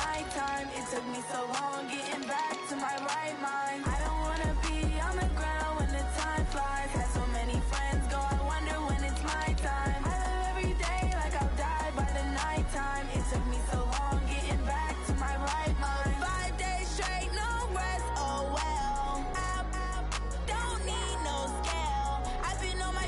nighttime. It took me so long getting back to my right mind. I don't wanna be on the ground when the time flies. Had so many friends go, I wonder when it's my time. I live every day like I'll die by the nighttime. It took me so long getting back to my right mind. 5 days straight, no rest, oh well. I don't need no scale. I've been on my,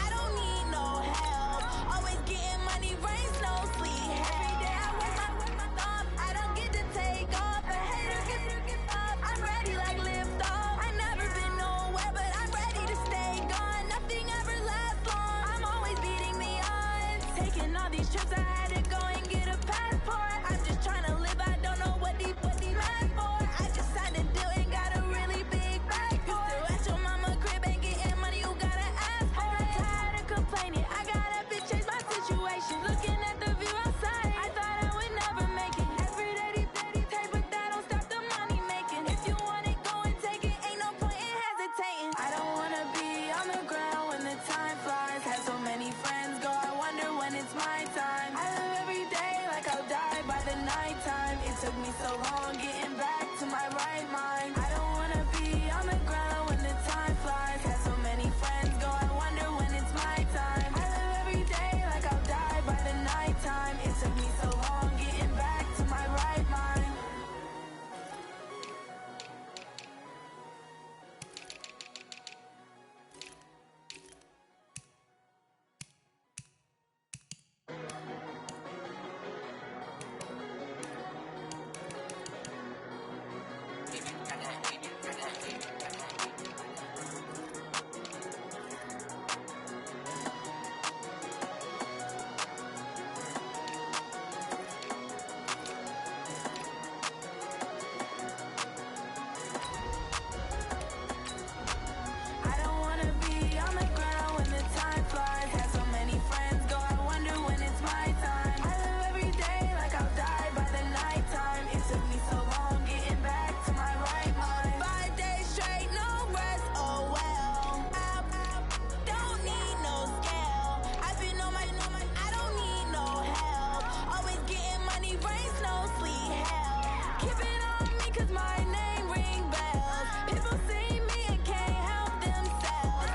I don't need no help. Always getting money, rains, no sleep. Every day I work my thumb, I don't get to take off. A hater gets up, I'm ready like lift off. I never been nowhere, but I'm ready to stay gone. Nothing ever lasts long, I'm always beating the odds. Taking all these trips, I had to go and get a passport. I'm just trying to live, I don't know what these mad for. I just signed a deal and got a really big bag for it. Still at your mama crib, ain't getting money, you gotta ask for it. Tired of complaining, I gotta bitch change my situation. Looking at the view outside, I thought I would never make it. Every day they take, but that don't stop the money making. If you want it, go and take it, ain't no point in hesitating. I don't wanna be on the ground when the time flies. Had so many friends go, I wonder when it's my time. I live every day like I'll die by the nighttime. It took me so long getting back to my right mind. I don't wanna be on the ground when the time flies. Had so many friends go, I wonder when it's my time. I live every day like I'll die by the nighttime. It took me so long getting back to my right mind. I don't wanna be on the ground when the time flies. Had so many friends go, I wonder when it's my time. I live every day like I'll die by the nighttime. It took me so long getting back to my right mind. 5 days straight, no rest, oh well. I don't need no scale. I've been on my, I don't need no help. Always getting money, rains, no sleep, hell. Keep it on me cause my name ring bells. People see me and can't help themselves.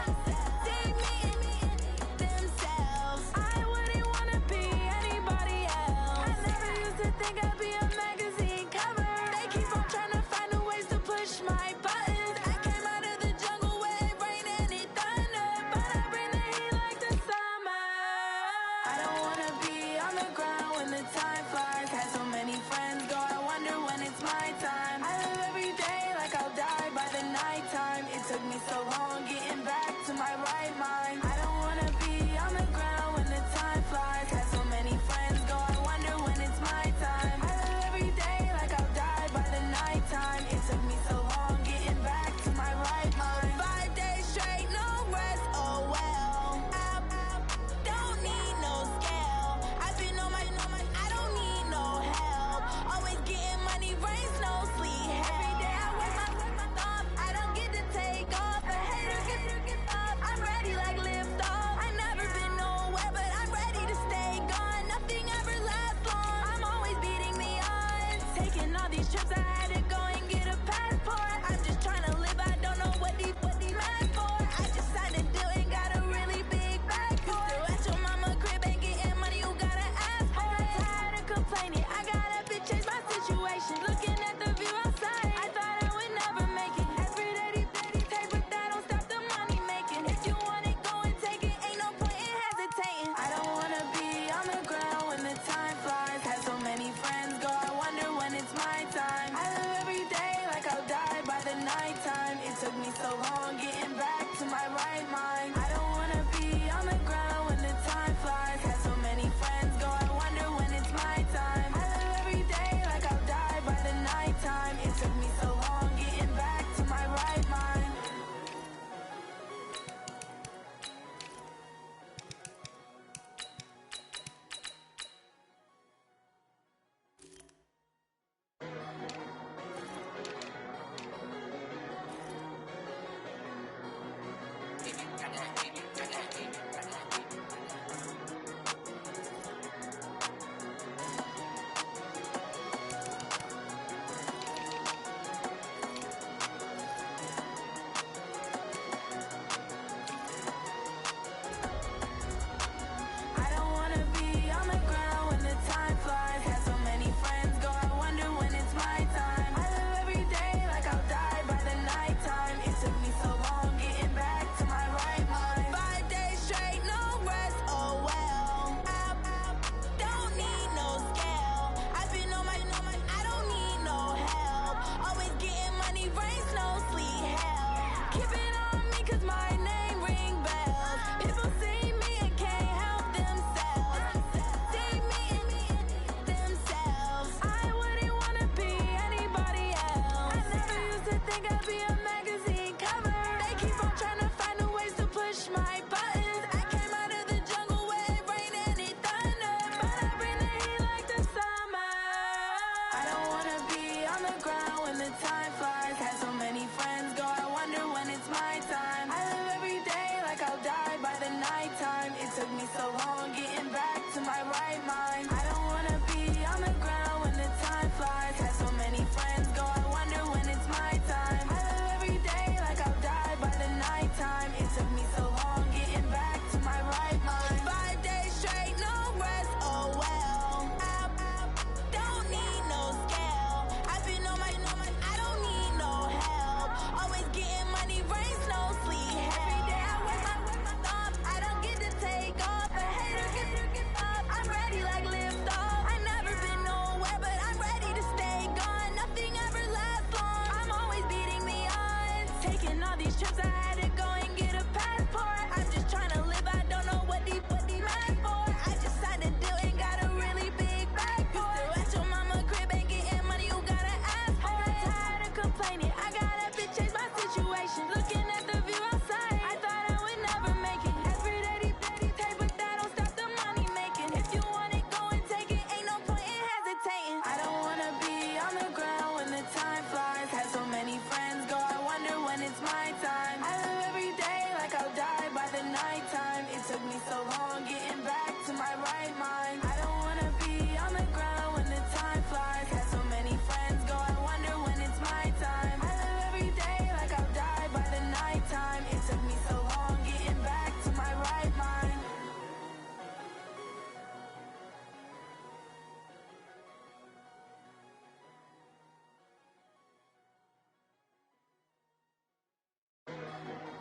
See me and themselves. I wouldn't wanna be anybody else. I never used to think I'd be a magazine cover. They keep on trying to find new ways to push my buttons. I came out of the jungle where it rained and it thundered, but I bring the heat like the summer. I don't wanna be on the ground when the time flies. Had so many friends go, I wonder when it's my time. I live every day like I'll die by the nighttime. It took me so long getting back to my right mind. I don't wanna be on the ground when the time flies. Had so many friends go, I wonder when it's my time. I live every day like I'll die by the nighttime. It took me so long getting back to my right mind. 5 days straight, no rest, oh well. I don't need no scale. I've been on my, I don't need no help. Always getting money, rains, no sleep. Every day I work my thumb, I don't get to take off. A hater gets up, I'm ready like lift off. I never been nowhere, but I'm ready to stay gone. Nothing ever lasts long, I'm always beating the odds. Taking all these trips, I had to go and get a passport. I'm just trying to live, I don't know what these mad for. I just signed a deal and got a really big bag for it. Still at your mama crib, ain't getting money, you gotta ask for it. Tired of complaining, I gotta bitch change my situation. Looking at the view outside, I thought I would never make it. Every day they take, but that don't stop the money making. If you want it, go and take it, ain't no point in hesitating. I don't wanna be on the ground when the time flies. Had so many friends go, I wonder when it's my time. I live every day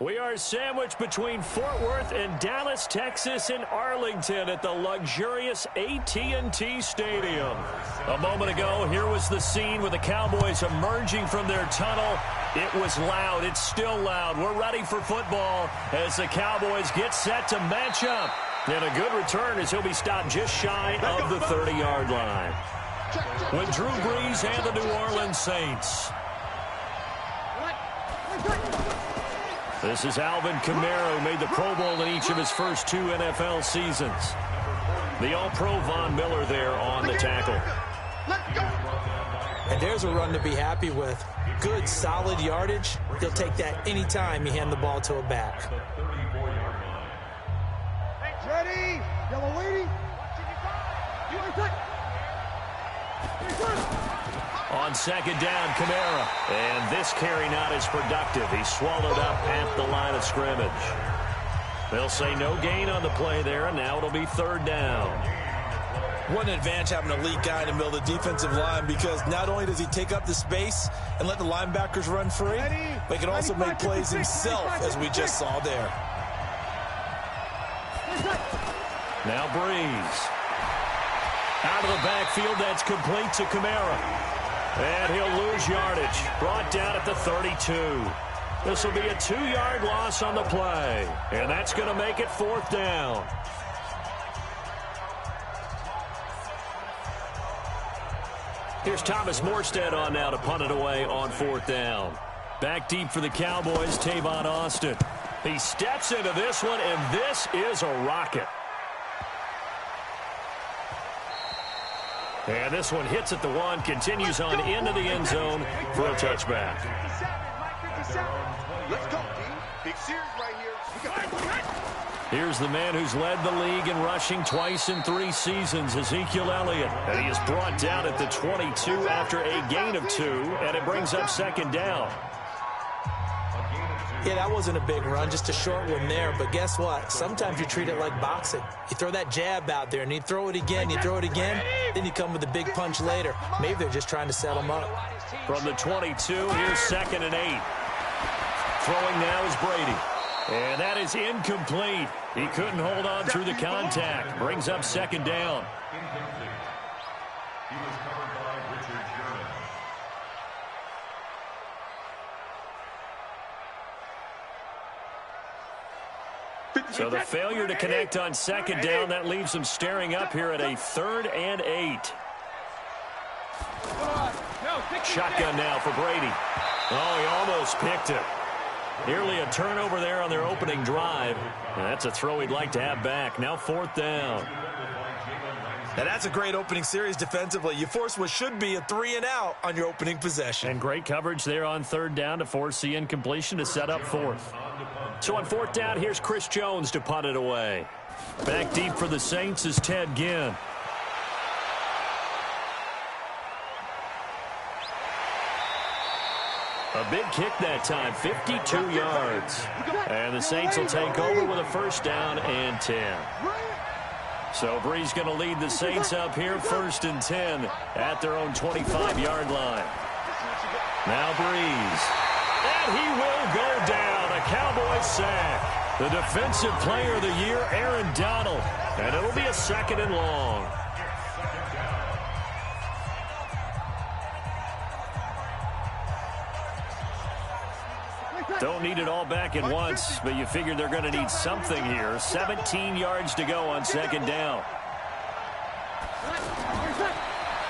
We are sandwiched between Fort Worth and Dallas, Texas, and Arlington at the luxurious AT&T Stadium. A moment ago, here was the scene with the Cowboys emerging from their tunnel. It was loud. It's still loud. We're ready for football as the Cowboys get set to match up. And a good return as he'll be stopped just shy of the 30-yard line. With Drew Brees and the New Orleans Saints. This is Alvin Kamara, who made the Pro Bowl in each of his first 2 NFL seasons. The All-Pro Von Miller there on the tackle. And there's a run to be happy with. Good, solid yardage. He'll take that anytime you hand the ball to a back. Ready? Yellow lady. On second down, Kamara. And this carry not as productive. He's swallowed up at the line of scrimmage. They'll say no gain on the play there, and now it'll be third down. What an advantage having a elite guy in the middle of the defensive line, because not only does he take up the space and let the linebackers run free, but he can also make plays himself, as we just saw there. Now Brees. Out of the backfield, that's complete to Kamara. And he'll lose yardage. Brought down at the 32. This will be a 2-yard loss on the play. And that's going to make it fourth down. Here's Thomas Morstead on now to punt it away on fourth down. Back deep for the Cowboys, Tavon Austin. He steps into this one, and this is a rocket. And this one hits at the 1, continues on into the end zone for a touchback. Let's go, D. Big series right here. Here's the man who's led the league in rushing twice in 3 seasons, Ezekiel Elliott. And he is brought down at the 22 after a gain of 2, and it brings up second down. Yeah, that wasn't a big run, just a short one there. But guess what? Sometimes you treat it like boxing. You throw that jab out there, and you throw it again, you throw it again, then you come with a big punch later. Maybe they're just trying to set him up. From the 22, here's second and 8. Throwing now is Brady. And that is incomplete. He couldn't hold on through the contact. Brings up second down. So the failure to connect on second down, that leaves them staring up here at a 3rd and 8. Shotgun now for Brady. Oh, he almost picked it. Nearly a turnover there on their opening drive. And that's a throw he'd like to have back. Now fourth down. Now that's a great opening series defensively. You force what should be a 3-and-out on your opening possession. And great coverage there on third down to force the incompletion to set up fourth. So on fourth down, here's Chris Jones to punt it away. Back deep for the Saints is Ted Ginn. A big kick that time, 52 yards. And the Saints will take over with a first down and 10. So Brees going to lead the Saints up here, 1st and 10 at their own 25-yard line. Now Brees. And he will go down. A Cowboys sack. The defensive player of the year, Aaron Donald. And it'll be a 2nd and long. Don't need it all back at once, but you figure they're going to need something here. 17 yards to go on second down.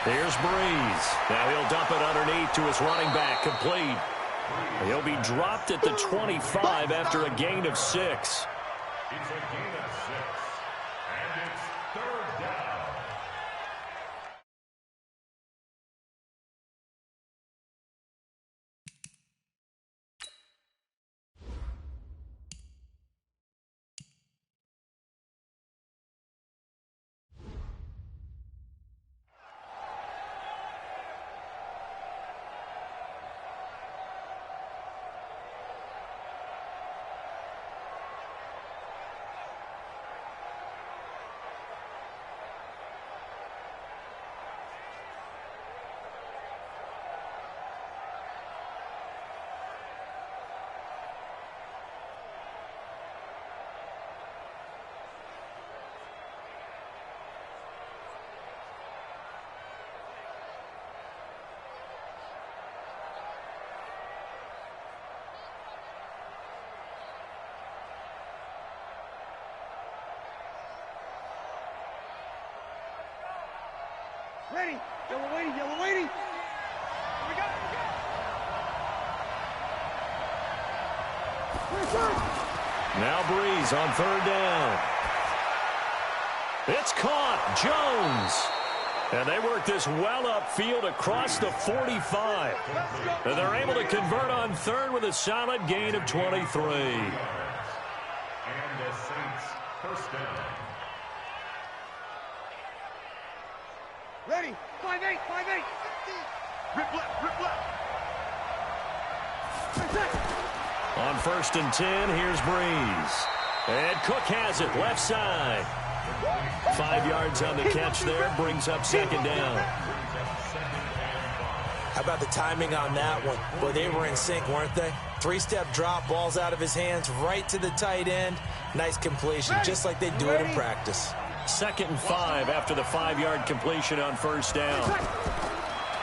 Here's Brees. Now he'll dump it underneath to his running back, complete. He'll be dropped at the 25 after a gain of 6. It's a gain of 6, and it's 3rd down. Ready. Yellow waiting. Yellow waiting. We got it. Now Breeze on third down. It's caught. Jones. And they work this well upfield across the 45. And they're able to convert on third with a solid gain of 23. And the Saints first down. Ready. 5-8. 5-8. Rip left. Rip left. On first and 10, here's Breeze. And Cook has it, left side. 5 yards on the catch there, brings up second down. How about the timing on that one? Boy, they were in sync, weren't they? 3-step drop, ball's out of his hands, right to the tight end. Nice completion, just like they do it in practice. 2nd and 5 after the 5-yard completion on first down.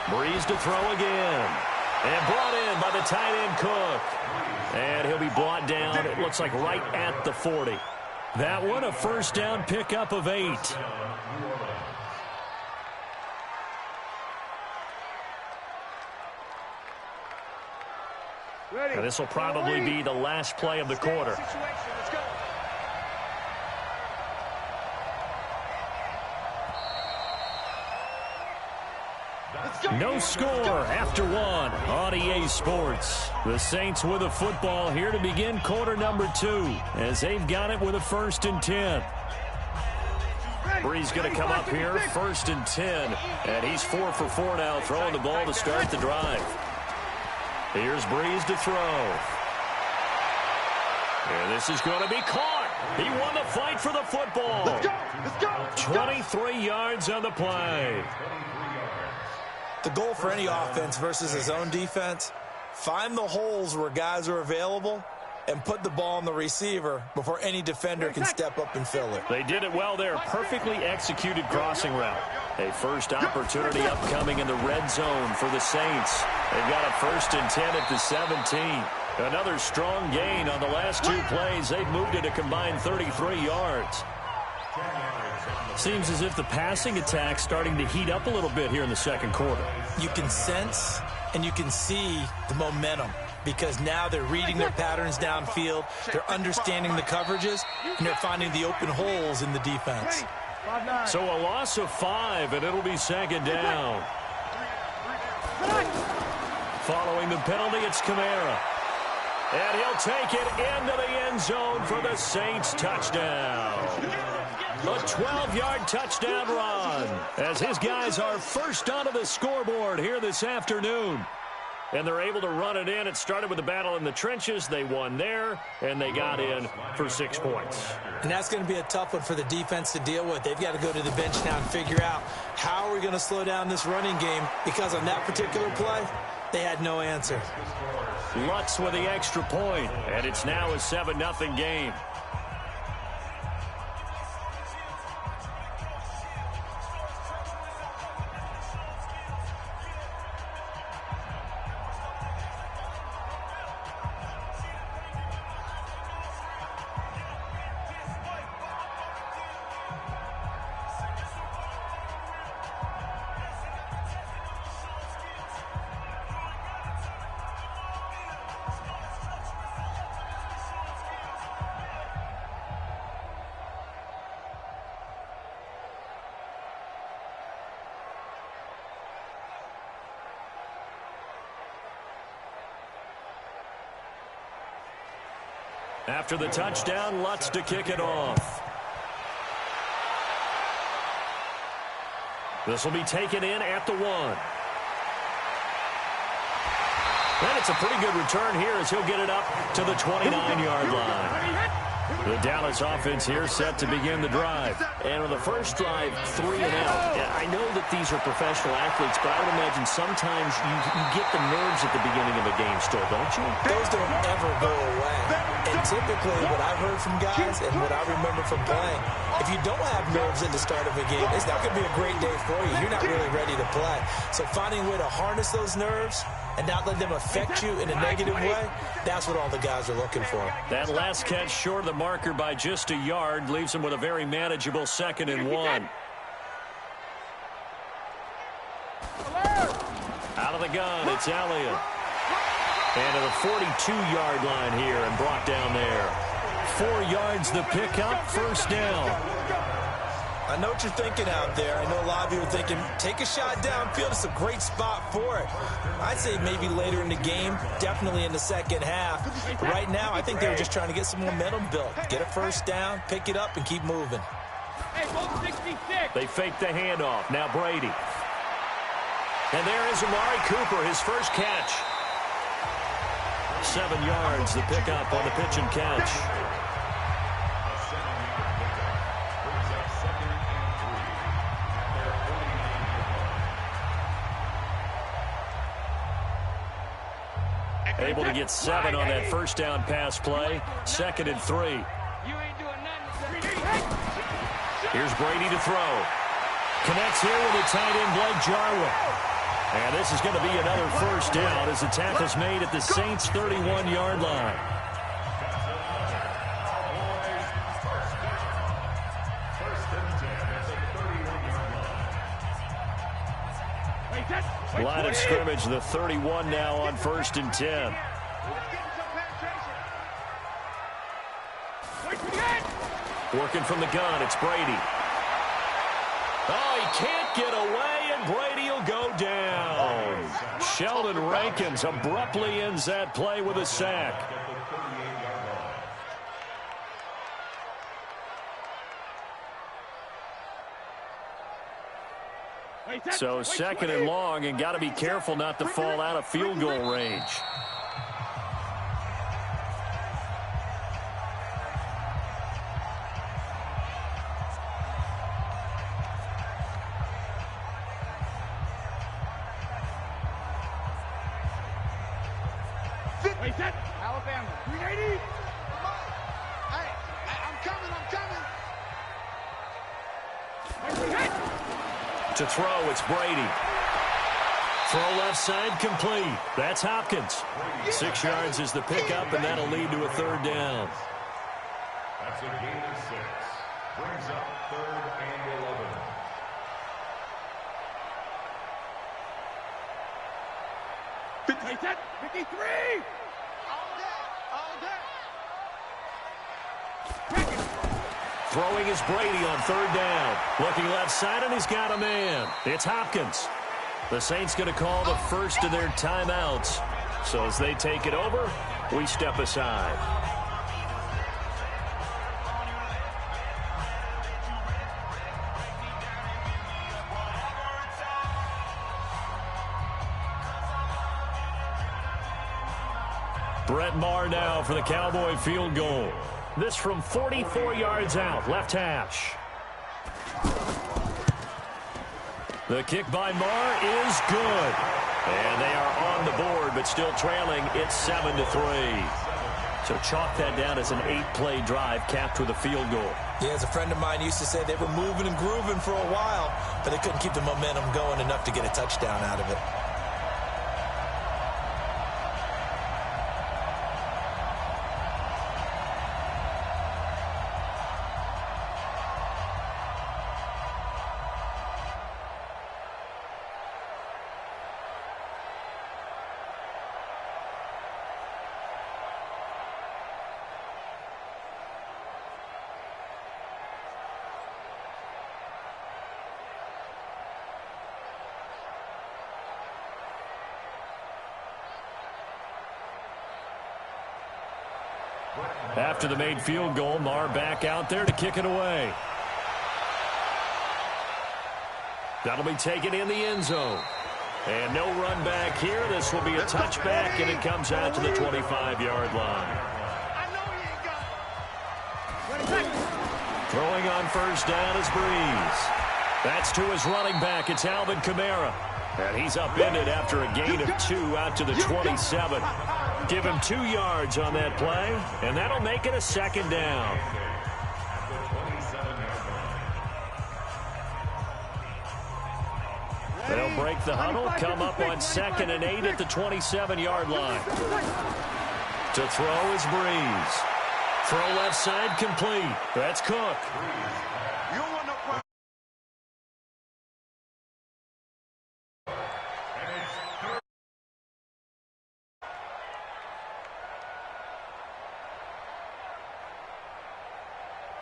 Breeze to throw again. And brought in by the tight end Cook. And he'll be brought down, it looks like right at the 40. That one, a first down pickup of 8. And this will probably be the last play of the quarter. No score after 1 on EA Sports. The Saints with a football here to begin quarter number 2 as they've got it with a 1st and 10. Breeze going to come up here, 1st and 10, and he's 4 for 4 now, throwing the ball to start the drive. Here's Breeze to throw. And this is going to be caught. He won the fight for the football. Let's go. Let's go. 23 yards on the play. The goal for any offense versus his own defense, find the holes where guys are available and put the ball on the receiver before any defender can step up and fill it. They did it well there. Perfectly executed crossing route. A first opportunity upcoming in the red zone for the Saints. They've got a 1st and 10 at the 17. Another strong gain on the last 2 plays. They've moved it a combined 33 yards. Seems as if the passing attack's starting to heat up a little bit here in the second quarter. You can sense and you can see the momentum because now they're reading their patterns downfield, they're understanding the coverages, and they're finding the open holes in the defense. So a loss of 5, and it'll be second down. Following the penalty, it's Kamara. And he'll take it into the end zone for the Saints touchdown. A 12-yard touchdown run as his guys are first onto the scoreboard here this afternoon. And they're able to run it in. It started with a battle in the trenches. They won there, and they got in for 6 points. And that's going to be a tough one for the defense to deal with. They've got to go to the bench now and figure out how are we going to slow down this running game, because on that particular play, they had no answer. Lutz with the extra point, and it's now a 7-0 game. After the touchdown, Lutz to kick it off. This will be taken in at the 1. And it's a pretty good return here as he'll get it up to the 29-yard line. The Dallas offense here set to begin the drive. And on the first drive, 3 and out. I know that these are professional athletes, but I would imagine sometimes you get the nerves at the beginning of a game still, don't you? Those don't ever go away. And typically what I've heard from guys and what I remember from playing, if you don't have nerves at the start of a game, it's not going to be a great day for you. You're not really ready to play. So finding a way to harness those nerves and not let them affect you in a negative way, that's what all the guys are looking for. That last catch short of the marker by just a yard leaves him with a very manageable 2nd and 1. Out of the gun, it's Elliott. And to the 42-yard line here and brought down there. 4 yards the pickup, first down. I know what you're thinking out there. I know a lot of you are thinking, take a shot downfield. It's a great spot for it. I'd say maybe later in the game, definitely in the second half. But right now, I think they were just trying to get some momentum built. Get a first down, pick it up, and keep moving. They fake the handoff. Now Brady. And there is Amari Cooper, his first catch. 7 yards, the pickup on the pitch and catch. Able to get 7 on that first down pass play. 2nd and 3. Here's Brady to throw. Connects here with the tight end, Blake Jarwin. And this is going to be another first down as the tackle's made at the Saints' 31-yard line. Line of scrimmage, the 31 now on 1st and 10. Working from the gun, it's Brady. Oh, he can't get away, and Brady will go down. Sheldon Rankins abruptly ends that play with a sack. So 2nd and long, and got to be careful not to fall out of field goal range. Alabama. 380. Hey, I'm coming. To throw, it's Brady. Throw left side, complete. That's Hopkins. 6 yards is the pickup, and that'll lead to a 3rd down. That's a gain of 6. Brings up 3rd and 11. Set. 53. All day. Throwing is Brady on 3rd down. Looking left side, and he's got a man. It's Hopkins. The Saints going to call the first of their timeouts. So as they take it over, we step aside. Brett Maher now for the Cowboy field goal. This from 44 yards out, left hash. The kick by Maher is good. And they are on the board, but still trailing. It's 7-3. So chalk that down as an 8-play drive capped with a field goal. Yeah, as a friend of mine used to say, they were moving and grooving for a while, but they couldn't keep the momentum going enough to get a touchdown out of it. After the made field goal, Maher back out there to kick it away. That'll be taken in the end zone. And no run back here. This will be a touchback, and it comes out to the 25-yard line. Throwing on first down is Breeze. That's to his running back. It's Alvin Kamara. And he's upended after a gain of 2 out to the 27. Give him 2 yards on that play, and that'll make it a 2nd down. They'll break the huddle, come up on 2nd and 8 at the 27-yard line. To throw is Breeze. Throw left side complete. That's Cook.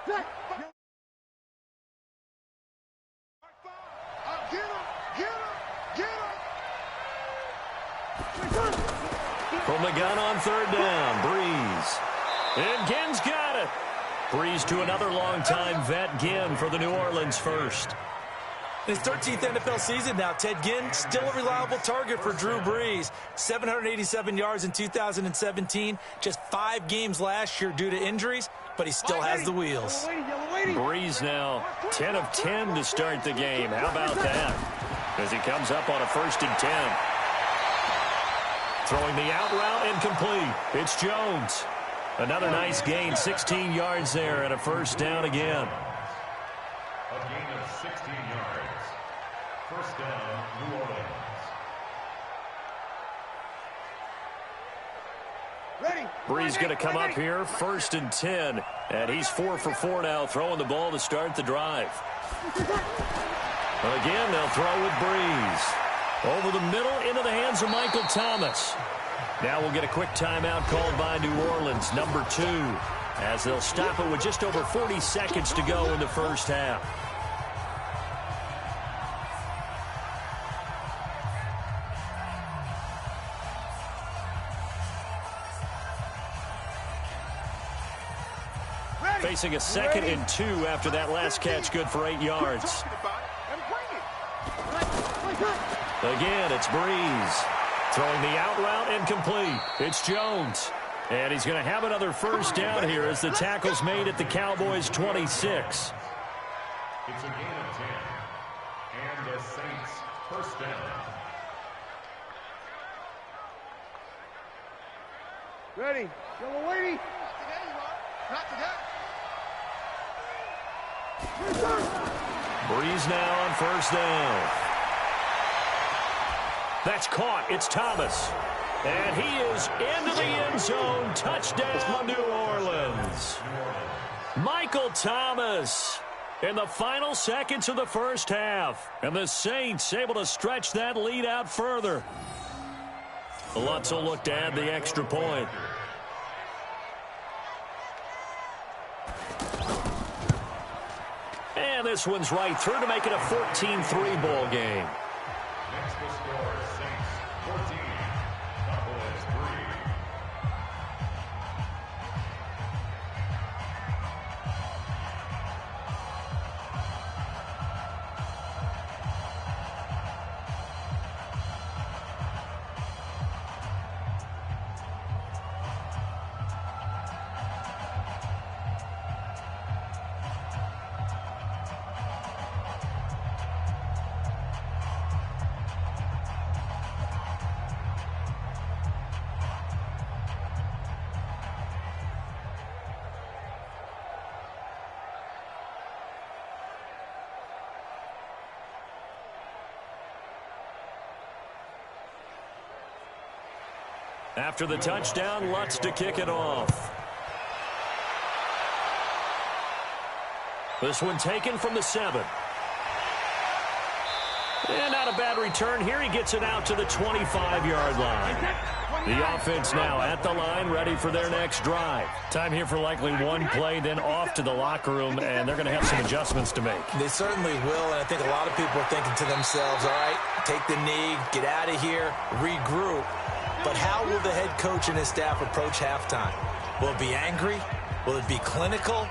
From the gun on third down, Breeze. And Ginn's got it. Breeze to another longtime vet, Ginn, for the New Orleans first. In his 13th NFL season now, Ted Ginn, still a reliable target for Drew Brees. 787 yards in 2017, just 5 games last year due to injuries, but he still has the wheels. Breeze now 10 of 10 to start the game. How about that? As he comes up on a 1st and 10. Throwing the out route incomplete. It's Jones. Another nice gain, 16 yards there and a 1st down again. A gain of 16 yards. 1st down, New Orleans. Breeze going to come up here, 1st and 10. And he's 4 for 4 now, throwing the ball to start the drive. Again, they'll throw with Breeze. Over the middle, into the hands of Michael Thomas. Now we'll get a quick timeout called by New Orleans, number 2, as they'll stop it with just over 40 seconds to go in the first half. Facing a 2nd and 2 after that last catch, good for 8 yards. Again, it's Breeze. Throwing the out route incomplete. It's Jones. And he's going to have another 1st down here as the tackle's made at the Cowboys' 26. It's a gain of 10. And the Saints 1st down. Ready. Yellow lady. Not today. Breeze now on 1st down. That's caught. It's Thomas. And he is into the end zone. Touchdown, New Orleans. Michael Thomas in the final seconds of the first half. And the Saints able to stretch that lead out further. Lutz will look to add the extra point. And this one's right through to make it a 14-3 ball game. Next to score, Saints 14, Cowboys 3. After the touchdown, Lutz to kick it off. This one taken from the 7. And not a bad return here. He gets it out to the 25-yard line. The offense now at the line, ready for their next drive. Time here for likely one play, then off to the locker room, and they're going to have some adjustments to make. They certainly will, and I think a lot of people are thinking to themselves, all right, take the knee, get out of here, regroup. But how will the head coach and his staff approach halftime? Will it be angry? Will it be clinical?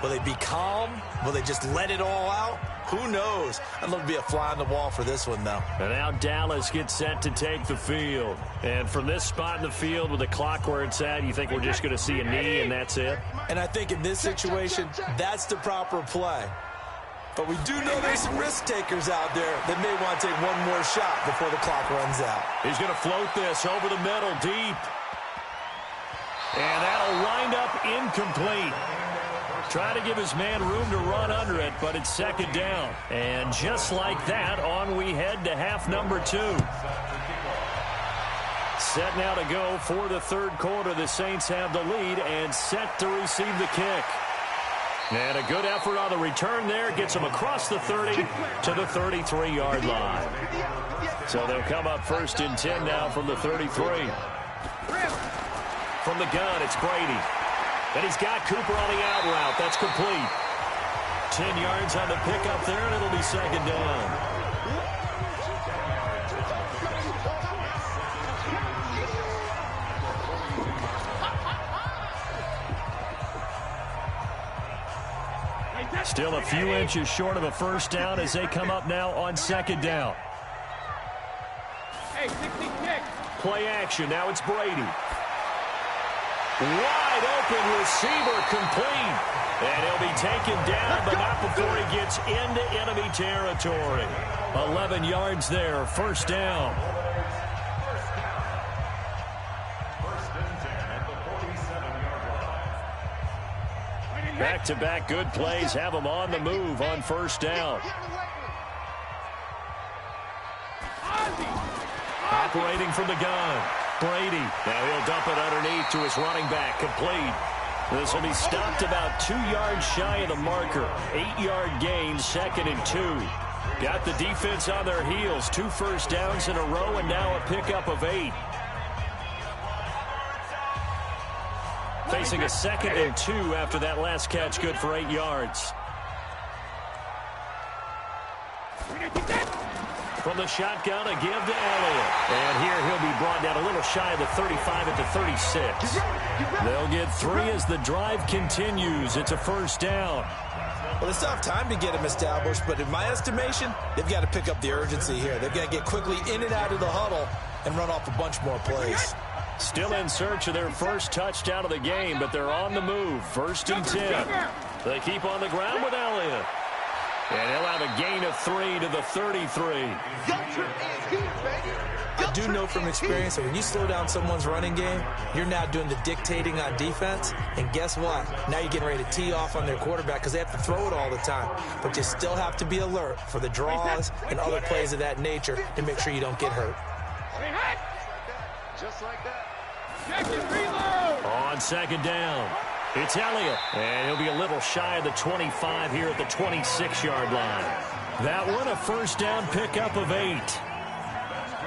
Will they be calm? Will they just let it all out? Who knows? I'd love to be a fly on the wall for this one, though. And now Dallas gets set to take the field. And from this spot in the field with the clock where it's at, you think we're just going to see a knee and that's it? And I think in this situation, that's the proper play. But we do know there's some risk takers out there that may want to take one more shot before the clock runs out. He's going to float this over the middle, deep. And that'll wind up incomplete. Try to give his man room to run under it, but it's 2nd down. And just like that, on we head to half number 2. Set now to go for the 3rd quarter. The Saints have the lead and set to receive the kick. And a good effort on the return there. Gets them across the 30 to the 33-yard line. So they'll come up 1st and 10 now from the 33. From the gun, it's Brady. And he's got Cooper on the out route. That's complete. 10 yards on the pickup there, and it'll be second down. Still a few inches short of a first down as they come up now on second down. Hey, 66. Play action. Now it's Brady. Wide open receiver complete. And he'll be taken down, but not before he gets into enemy territory. 11 yards there. First down. Back-to-back good plays have him on the move on first down. Operating from the gun. Brady. Now he'll dump it underneath to his running back. Complete. This will be stopped about 2 yards shy of the marker. 8-yard gain, 2nd and 2. Got the defense on their heels. 2 first downs in a row, and now a pickup of 8. Facing a 2nd and 2 after that last catch, good for 8 yards. From the shotgun, a give to Elliott. And here he'll be brought down a little shy of the 35 at the 36. They'll get 3 as the drive continues. It's a first down. Well, they still have time to get him established, but in my estimation, they've got to pick up the urgency here. They've got to get quickly in and out of the huddle and run off a bunch more plays. Still in search of their first touchdown of the game, but they're on the move. 1st and 10. They keep on the ground with Elliott. And he'll have a gain of 3 to the 33. I do know from experience that when you slow down someone's running game, you're now doing the dictating on defense. And guess what? Now you're getting ready to tee off on their quarterback because they have to throw it all the time. But you still have to be alert for the draws and other plays of that nature to make sure you don't get hurt. Just like that. On second down, it's Elliott. And he'll be a little shy of the 25 here at the 26-yard line. That one a first down pickup of 8.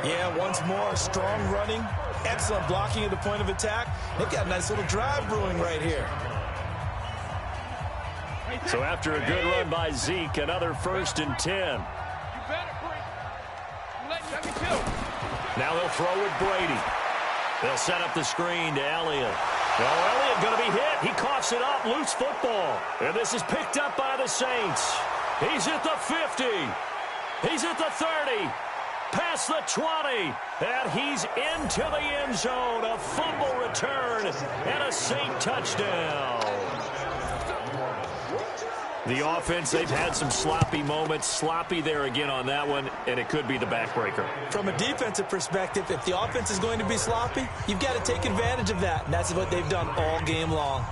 Yeah, once more, strong running, excellent blocking at the point of attack. They've got a nice little drive brewing right here. So after a good run by Zeke, another 1st and 10. Now he'll throw with Brady. They'll set up the screen to Elliott. Well, Elliott going to be hit. He coughs it up. Loose football. And this is picked up by the Saints. He's at the 50. He's at the 30. Past the 20. And he's into the end zone. A fumble return and a Saint touchdown. The offense, they've had some sloppy moments. Sloppy there again on that one, and it could be the backbreaker. From a defensive perspective, if the offense is going to be sloppy, you've got to take advantage of that. And that's what they've done all game long.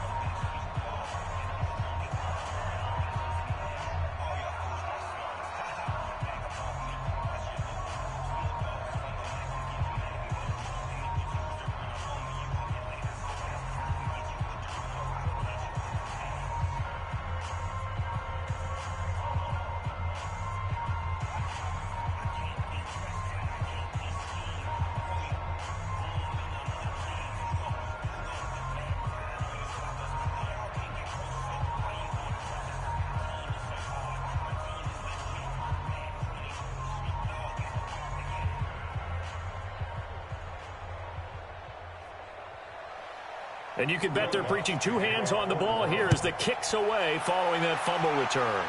And you can bet they're preaching 2 hands on the ball here as the kick's away following that fumble return.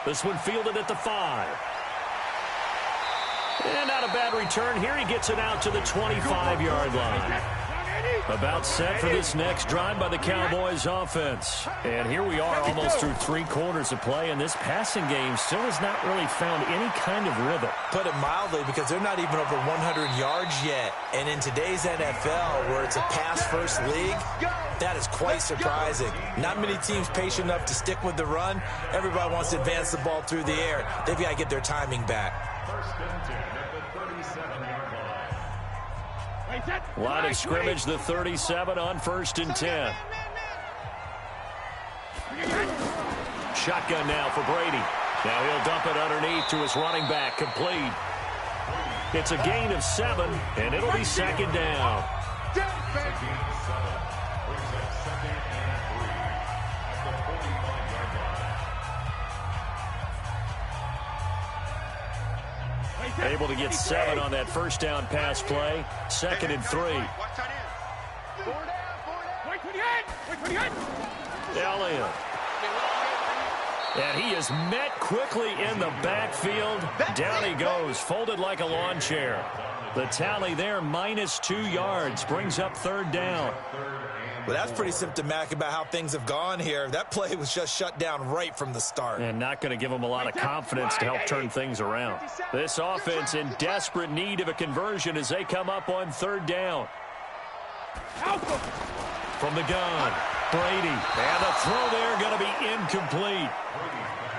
This one fielded at the 5. And not a bad return here. He gets it out to the 25-yard line. About set for this next drive by the Cowboys offense. And here we are almost through 3 quarters of play, and this passing game still has not really found any kind of rhythm. Put it mildly, because they're not even over 100 yards yet. And in today's NFL, where it's a pass-first league, that is quite surprising. Not many teams patient enough to stick with the run. Everybody wants to advance the ball through the air. They've got to get their timing back. Line of scrimmage, the 37 on 1st and 10. Shotgun now for Brady. Now he'll dump it underneath to his running back, complete. It's a gain of 7, and it'll be second down. Able to get 7 on that first down pass play. 2nd and 3. Elliott. And he is met quickly in the backfield. Down he goes, folded like a lawn chair. The tally there, -2 yards, brings up 3rd down. Well, that's pretty symptomatic about how things have gone here. That play was just shut down right from the start. And not going to give them a lot of confidence to help turn things around. This offense in desperate need of a conversion as they come up on 3rd down. From the gun, Brady. And the throw there going to be incomplete.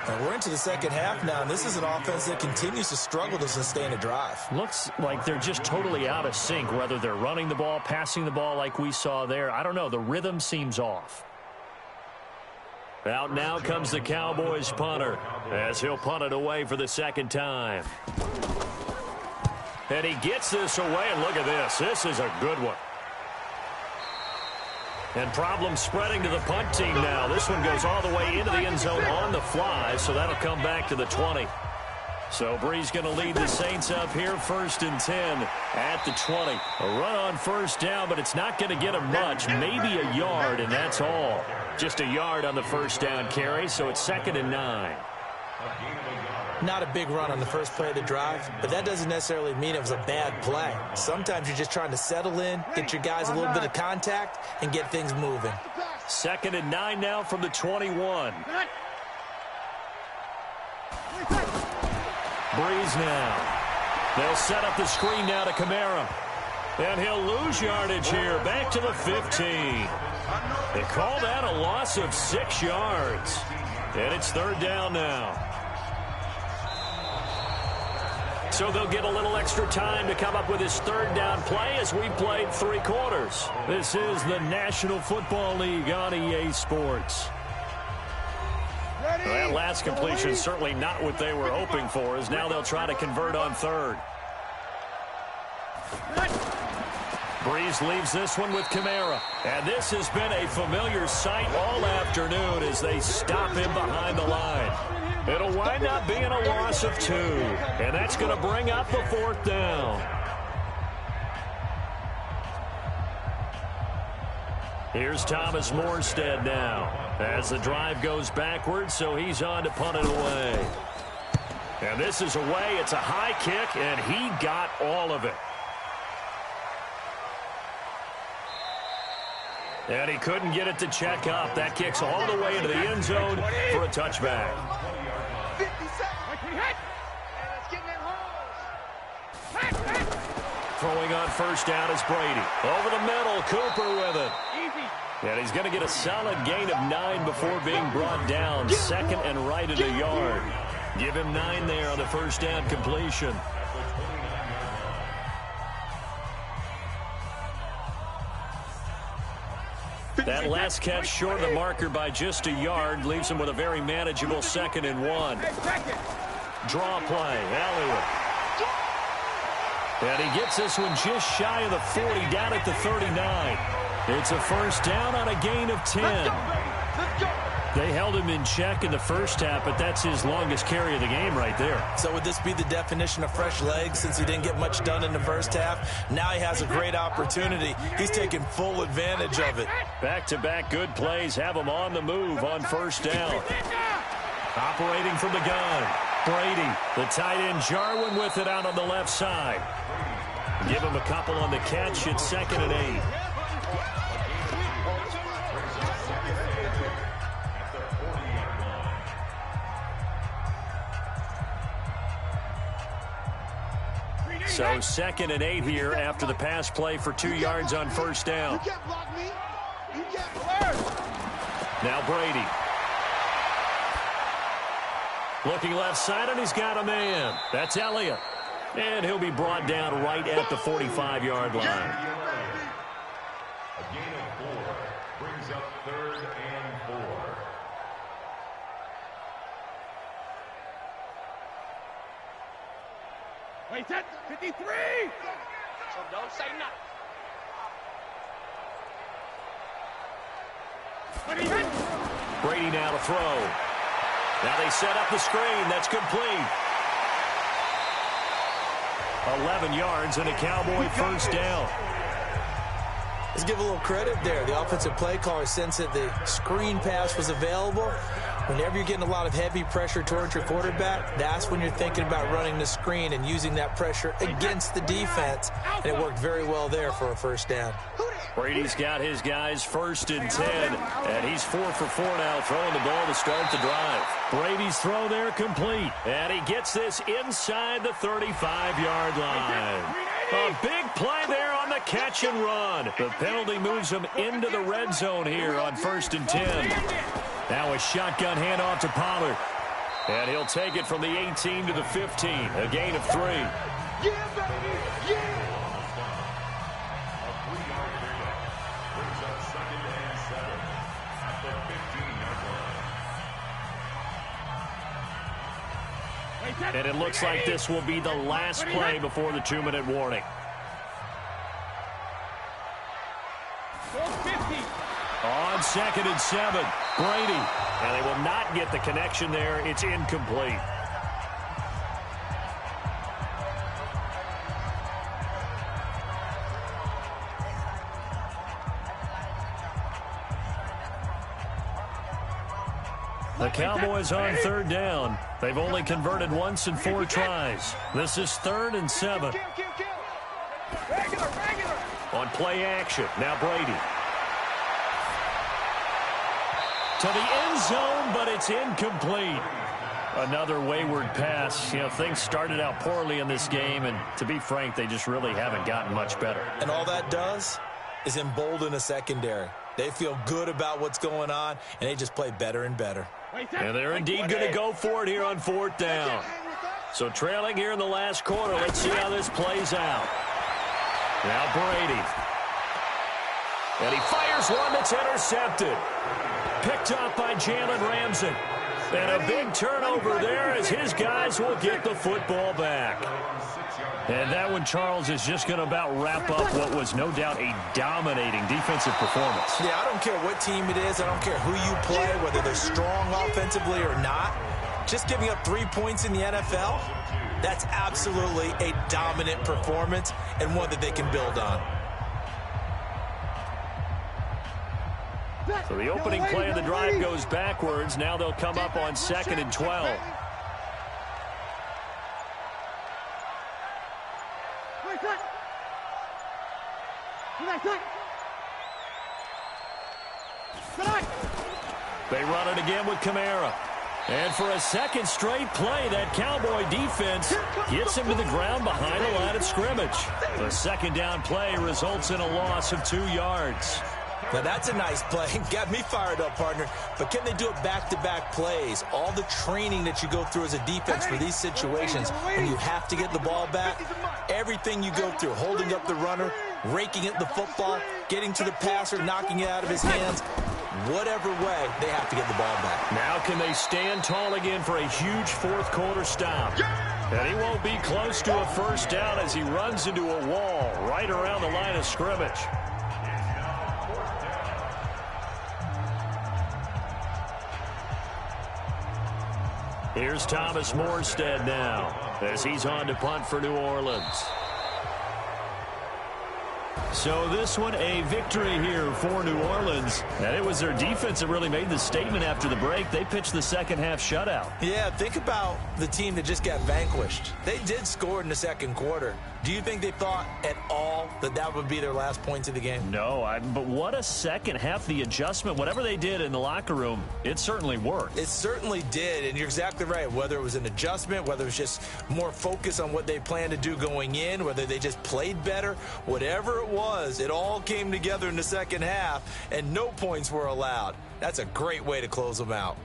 And we're into the second half now, and this is an offense that continues to struggle to sustain a drive. Looks like they're just totally out of sync, whether they're running the ball, passing the ball like we saw there. I don't know. The rhythm seems off. Out now comes the Cowboys punter as he'll punt it away for the 2nd time. And he gets this away, and look at this. This is a good one. And problems spreading to the punt team now. This one goes all the way into the end zone on the fly, so that'll come back to the 20. So Brees going to lead the Saints up here, 1st and 10 at the 20. A run on 1st down, but it's not going to get him much. Maybe a yard, and that's all. Just a yard on the 1st down carry, so it's 2nd and 9. Not a big run on the first play of the drive, but that doesn't necessarily mean it was a bad play. Sometimes you're just trying to settle in, get your guys a little bit of contact, and get things moving. 2nd and 9 now from the 21. Brees now. They'll set up the screen now to Kamara. And he'll lose yardage here, back to the 15. They call that a loss of 6 yards. And it's 3rd down now. So they'll get a little extra time to come up with his 3rd down play as we played 3 quarters. This is the National Football League on EA Sports. Well, that last completion is certainly not what they were hoping for, as now they'll try to convert on 3rd. Brees leaves this one with Kamara. And this has been a familiar sight all afternoon as they stop him behind the line. It'll wind up being a loss of 2. And that's going to bring up the 4th down. Here's Thomas Morstead now as the drive goes backwards, so he's on to punt it away. And this is away. It's a high kick, and he got all of it. And he couldn't get it to check up. That kicks all the way into the end zone for a touchback. Throwing on 1st down is Brady. Over the middle, Cooper with it. And he's going to get a solid gain of 9 before being brought down. 2nd and right in the yard. Give him 9 there on the 1st down completion. That last catch short of the marker by just a yard leaves him with a very manageable 2nd and 1. Draw play, Elliott. And he gets this one just shy of the 40, down at the 39. It's a 1st down on a gain of 10. They held him in check in the first half, but that's his longest carry of the game right there. So would this be the definition of fresh legs since he didn't get much done in the first half? Now he has a great opportunity. He's taking full advantage of it. Back-to-back good plays have him on the move on 1st down. Operating from the gun, Brady, the tight end Jarwin with it out on the left side. Give him a couple on the catch at 2nd and 8. So 2nd and 8 here after the pass play for 2 yards on 1st down. Now Brady. Looking left side, and he's got a man. That's Elliott. And he'll be brought down right at the 45-yard line. A gain of 4 brings up 3rd and 4. Wait, that's 53! So don't say nothing. Brady now to throw. Now they set up the screen. That's complete. 11 yards and a Cowboy first down. Let's give a little credit there. The offensive play caller sensed that the screen pass was available. Whenever you're getting a lot of heavy pressure towards your quarterback, that's when you're thinking about running the screen and using that pressure against the defense. And it worked very well there for a first down. Brady's got his guys 1st and 10, and he's 4 for 4 now, throwing the ball to start the drive. Brady's throw there complete, and he gets this inside the 35-yard line. A big play there on the catch and run. The penalty moves him into the red zone here on 1st and 10. Now a shotgun handoff to Pollard, and he'll take it from the 18 to the 15, a gain of 3. And it looks like this will be the last play before the 2-minute warning. On 2nd and 7, Brady. And they will not get the connection there. It's incomplete. The Cowboys on 3rd down. They've only converted once in 4 tries. This is 3rd and 7. On play action, now Brady. To the end zone, but it's incomplete. Another wayward pass. You know, things started out poorly in this game, and to be frank, they just really haven't gotten much better. And all that does is embolden a secondary. They feel good about what's going on, and they just play better and better. And they're indeed going to go for it here on 4th down. So trailing here in the last quarter, let's see how this plays out. Now Brady. And he fires one that's intercepted. Picked up by Jalen Ramsey. And a big turnover there as his guys will get the football back. And that one, Charles, is just going to about wrap up what was no doubt a dominating defensive performance. Yeah, I don't care what team it is. I don't care who you play, whether they're strong offensively or not. Just giving up 3 points in the NFL, that's absolutely a dominant performance and one that they can build on. So the opening play of the drive goes backwards. Now they'll come up on 2nd and 12. They run it again with Kamara. And for a second straight play, that Cowboy defense gets him to the ground behind the line of scrimmage. The 2nd down play results in a loss of 2 yards. Now, that's a nice play. Got me fired up, partner. But can they do it back-to-back plays? All the training that you go through as a defense for these situations, when you have to get the ball back, everything you go through, holding up the runner, raking at the football, getting to the passer, knocking it out of his hands, whatever way, they have to get the ball back. Now can they stand tall again for a huge 4th quarter stop? And he won't be close to a first down as he runs into a wall right around the line of scrimmage. Here's Thomas Morstead now as he's on to punt for New Orleans. So this one, a victory here for New Orleans. And it was their defense that really made the statement after the break. They pitched the second half shutout. Yeah, think about the team that just got vanquished. They did score in the 2nd quarter. Do you think they thought at all that that would be their last points of the game? No, but what a second half. The adjustment, whatever they did in the locker room, it certainly worked. It certainly did, and you're exactly right. Whether it was an adjustment, whether it was just more focus on what they planned to do going in, whether they just played better, whatever it was, it all came together in the 2nd half, and no points were allowed. That's a great way to close them out.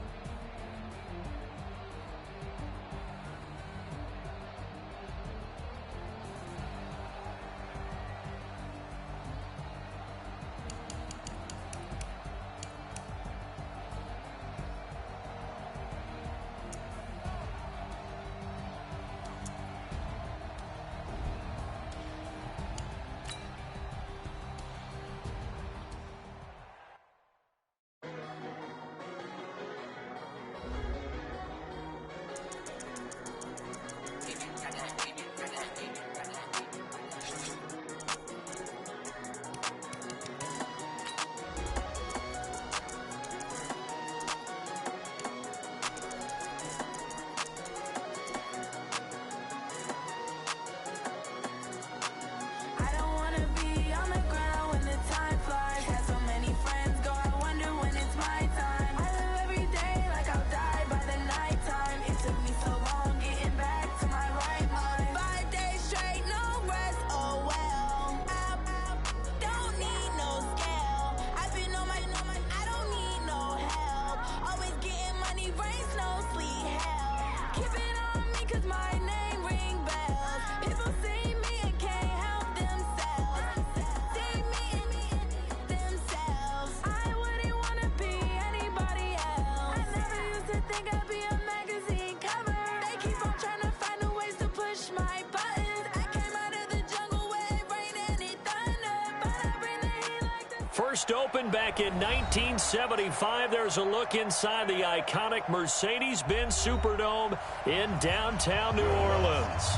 First opened back in 1975. There's a look inside the iconic Mercedes-Benz Superdome in downtown New Orleans.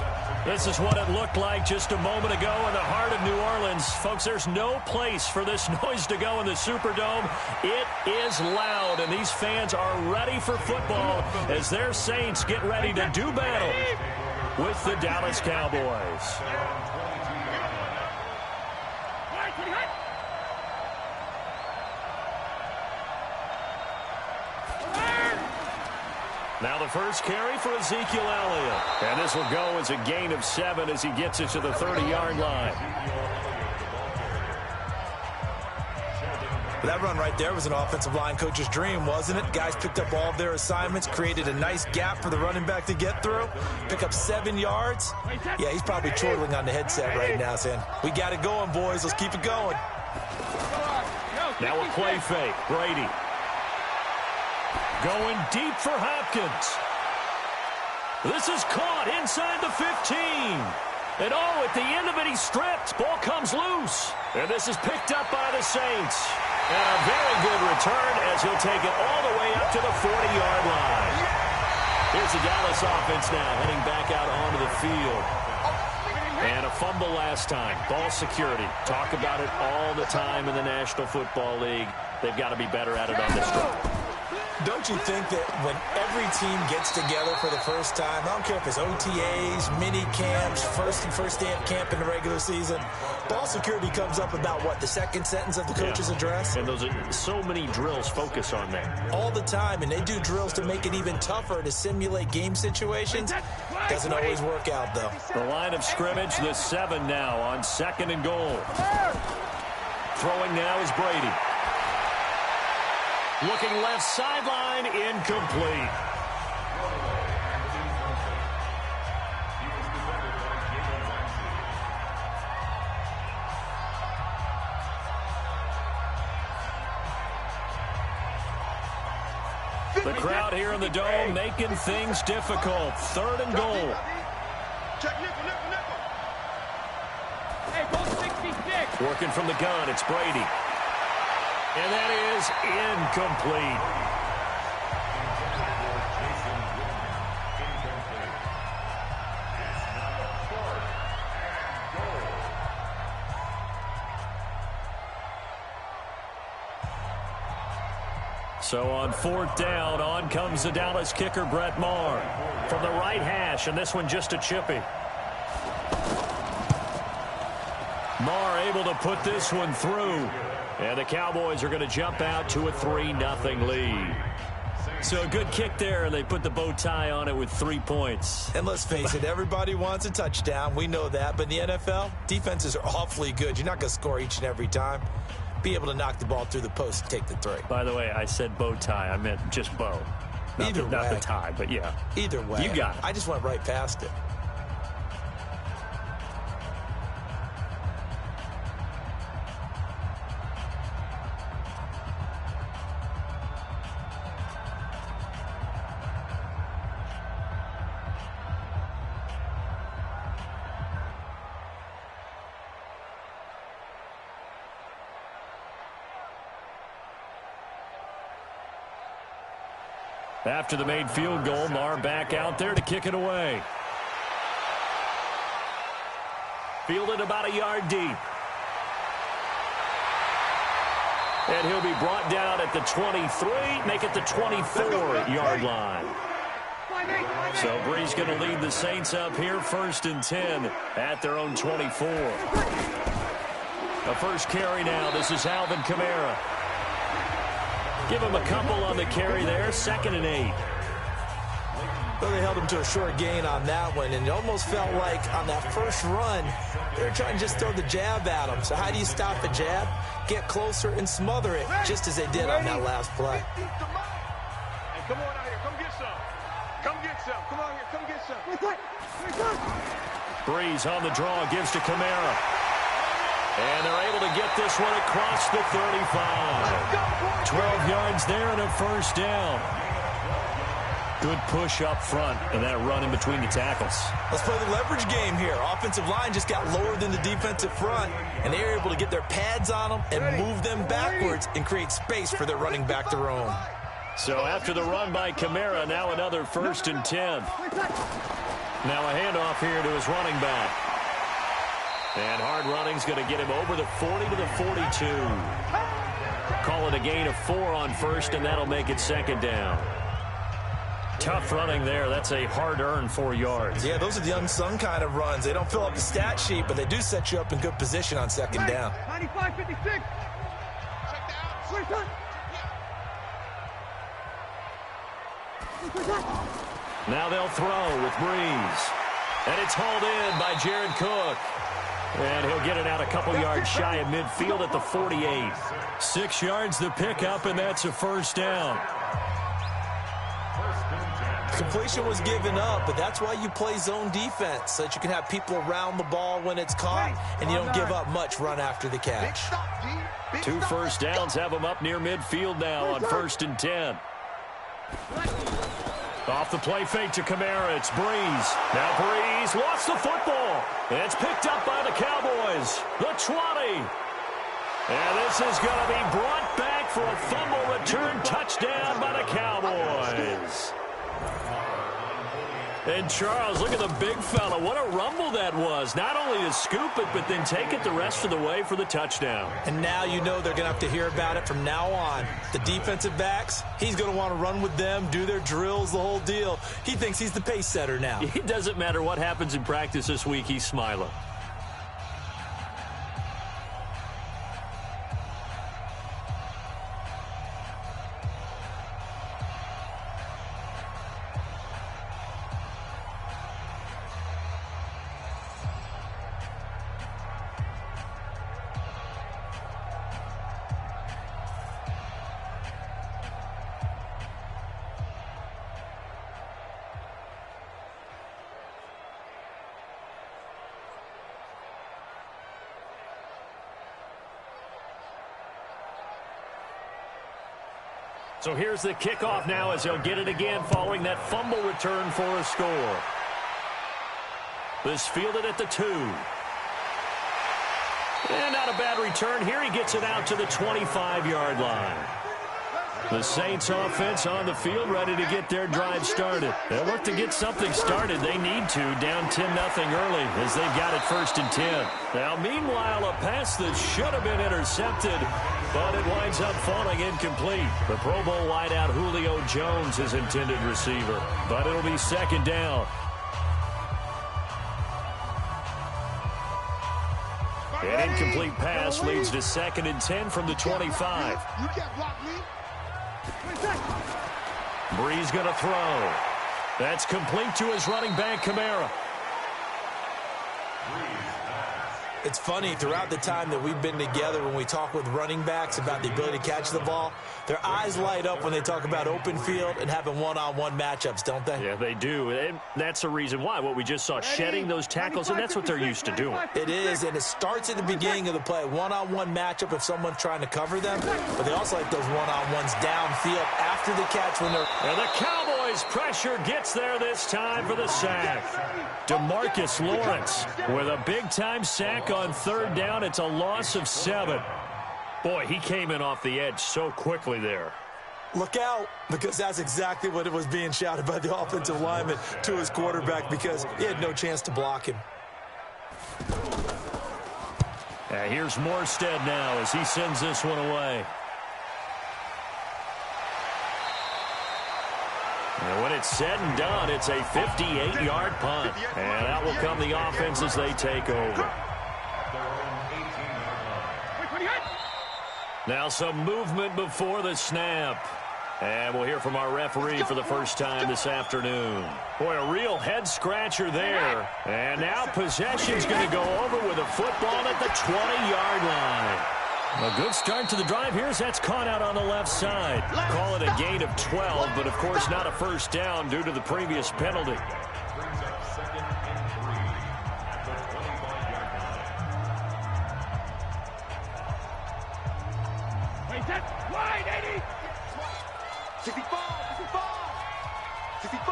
This is what it looked like just a moment ago in the heart of New Orleans. Folks, there's no place for this noise to go in the Superdome. It is loud, and these fans are ready for football as their Saints get ready to do battle with the Dallas Cowboys. Now the first carry for Ezekiel Elliott. And this will go as a gain of 7 as he gets it to the 30-yard line. That run right there was an offensive line coach's dream, wasn't it? Guys picked up all of their assignments, created a nice gap for the running back to get through, pick up 7 yards. Yeah, he's probably chortling on the headset right now saying, we got it going, boys. Let's keep it going. Now a play fake. Brady. Going deep for Hopkins. This is caught inside the 15. And at the end of it, he's stripped. Ball comes loose. And this is picked up by the Saints. And a very good return as he'll take it all the way up to the 40-yard line. Here's the Dallas offense now heading back out onto the field. And a fumble last time. Ball security. Talk about it all the time in the National Football League. They've got to be better at it on this drive. Don't you think that when every team gets together for the first time, I don't care if it's OTAs, mini camps, first day of camp in the regular season, ball security comes up about what, the second sentence of the coach's address? And those are so many drills focus on that. All the time, and they do drills to make it even tougher to simulate game situations. Doesn't always work out, though. The line of scrimmage, the 7 now on 2nd and goal. Throwing now is Brady. Looking left sideline, incomplete. The crowd here in the Dome making things difficult. 3rd and goal. Working from the gun, it's Brady. And that is incomplete. So on 4th down, on comes the Dallas kicker, Brett Maher. From the right hash, and this one just a chippy. Maher able to put this one through. And the Cowboys are going to jump out to a 3-0 lead. So a good kick there, and they put the bow tie on it with 3 points. And let's face it, everybody wants a touchdown. We know that. But in the NFL, defenses are awfully good. You're not going to score each and every time. Be able to knock the ball through the post and take the 3. By the way, I said bow tie. I meant just bow. Not the tie, but yeah. Either way. You got it. I just went right past it. After the made field goal, Maher back out there to kick it away. Fielded about a yard deep. And he'll be brought down at the 23, make it the 24-yard line. So Bree's going to lead the Saints up here, 1st and 10 at their own 24. The first carry now, this is Alvin Kamara. Give him a couple on the carry there, 2nd and 8. Well, they held him to a short gain on that one, and it almost felt like on that first run, they were trying to just throw the jab at him. So how do you stop a jab? Get closer and smother it, just as they did on that last play. Hey, come on out here. Come get some. Come get some. Come on here. Come get some. Breeze on the draw, gives to Kamara. And they're able to get this one across the 35. 12 yards there and a 1st down. Good push up front and that run in between the tackles. Let's play the leverage game here. Offensive line just got lower than the defensive front, and they were able to get their pads on them and move them backwards and create space for their running back to roam. So after the run by Kamara, now another 1st and 10. Now a handoff here to his running back. And hard running's going to get him over the 40 to the 42. Call it a gain of 4 on 1st, and that'll make it 2nd down. Tough running there. That's a hard-earned 4 yards. Yeah, those are the unsung kind of runs. They don't fill up the stat sheet, but they do set you up in good position on 2nd down. 95-56. Check down. Now they'll throw with Breeze. And it's hauled in by Jared Cook. And he'll get it out a couple yards shy of midfield at the 48. 6 yards to pick up, and that's a 1st down. Completion was given up, but that's why you play zone defense, so that you can have people around the ball when it's caught, and you don't give up much run after the catch. 2 first downs have them up near midfield now on 1st and 10. Off the play fake to Kamara, it's Breeze. Now Breeze lost the football. It's picked up by the Cowboys. The 20. And this is going to be brought back for a fumble return touchdown by the Cowboys. And Charles, look at the big fella. What a rumble that was. Not only to scoop it, but then take it the rest of the way for the touchdown. And now you know they're going to have to hear about it from now on. The defensive backs, he's going to want to run with them, do their drills, the whole deal. He thinks he's the pace setter now. It doesn't matter what happens in practice this week. He's smiling. So here's the kickoff now as he'll get it again following that fumble return for a score. This fielded at the 2. And not a bad return here. He gets it out to the 25-yard line. The Saints offense on the field ready to get their drive started. They'll look to get something started. They need to, down 10-0 early as they've got it 1st and 10. Now, meanwhile, a pass that should have been intercepted, but it winds up falling incomplete. The Pro Bowl wideout Julio Jones is intended receiver, but it'll be 2nd down. An incomplete pass leads to 2nd and 10 from the 25. You can't block me. Breeze going to throw. That's complete to his running back, Kamara. It's funny, throughout the time that we've been together, when we talk with running backs about the ability to catch the ball, their eyes light up when they talk about open field and having one-on-one matchups, don't they? Yeah, they do. And that's the reason why. What we just saw, shedding those tackles, and that's what they're used to doing. It is, and it starts at the beginning of the play. One-on-one matchup if someone's trying to cover them, but they also like those one-on-ones downfield after the catch when they're... And the Cowboys pressure gets there this time for the sack. DeMarcus Lawrence with a big-time sack on 3rd down. It's a loss of 7. Boy, he came in off the edge so quickly there. Look out, because that's exactly what it was being shouted by the offensive lineman to his quarterback, because he had no chance to block him. Here's Morstead now as he sends this one away. And when it's said and done, it's a 58-yard punt. And out will come the offense as they take over. Now some movement before the snap. And we'll hear from our referee for the first time this afternoon. Boy, a real head-scratcher there. And now possession's going to go over with a football at the 20-yard line. A good start to the drive here as that's caught out on the left side. Call it a gain of 12, but of course not a first down due to the previous penalty. Brings up 2nd and 3 at the 25-yard line. Wait, that's wide, 80. 65, 65, 65.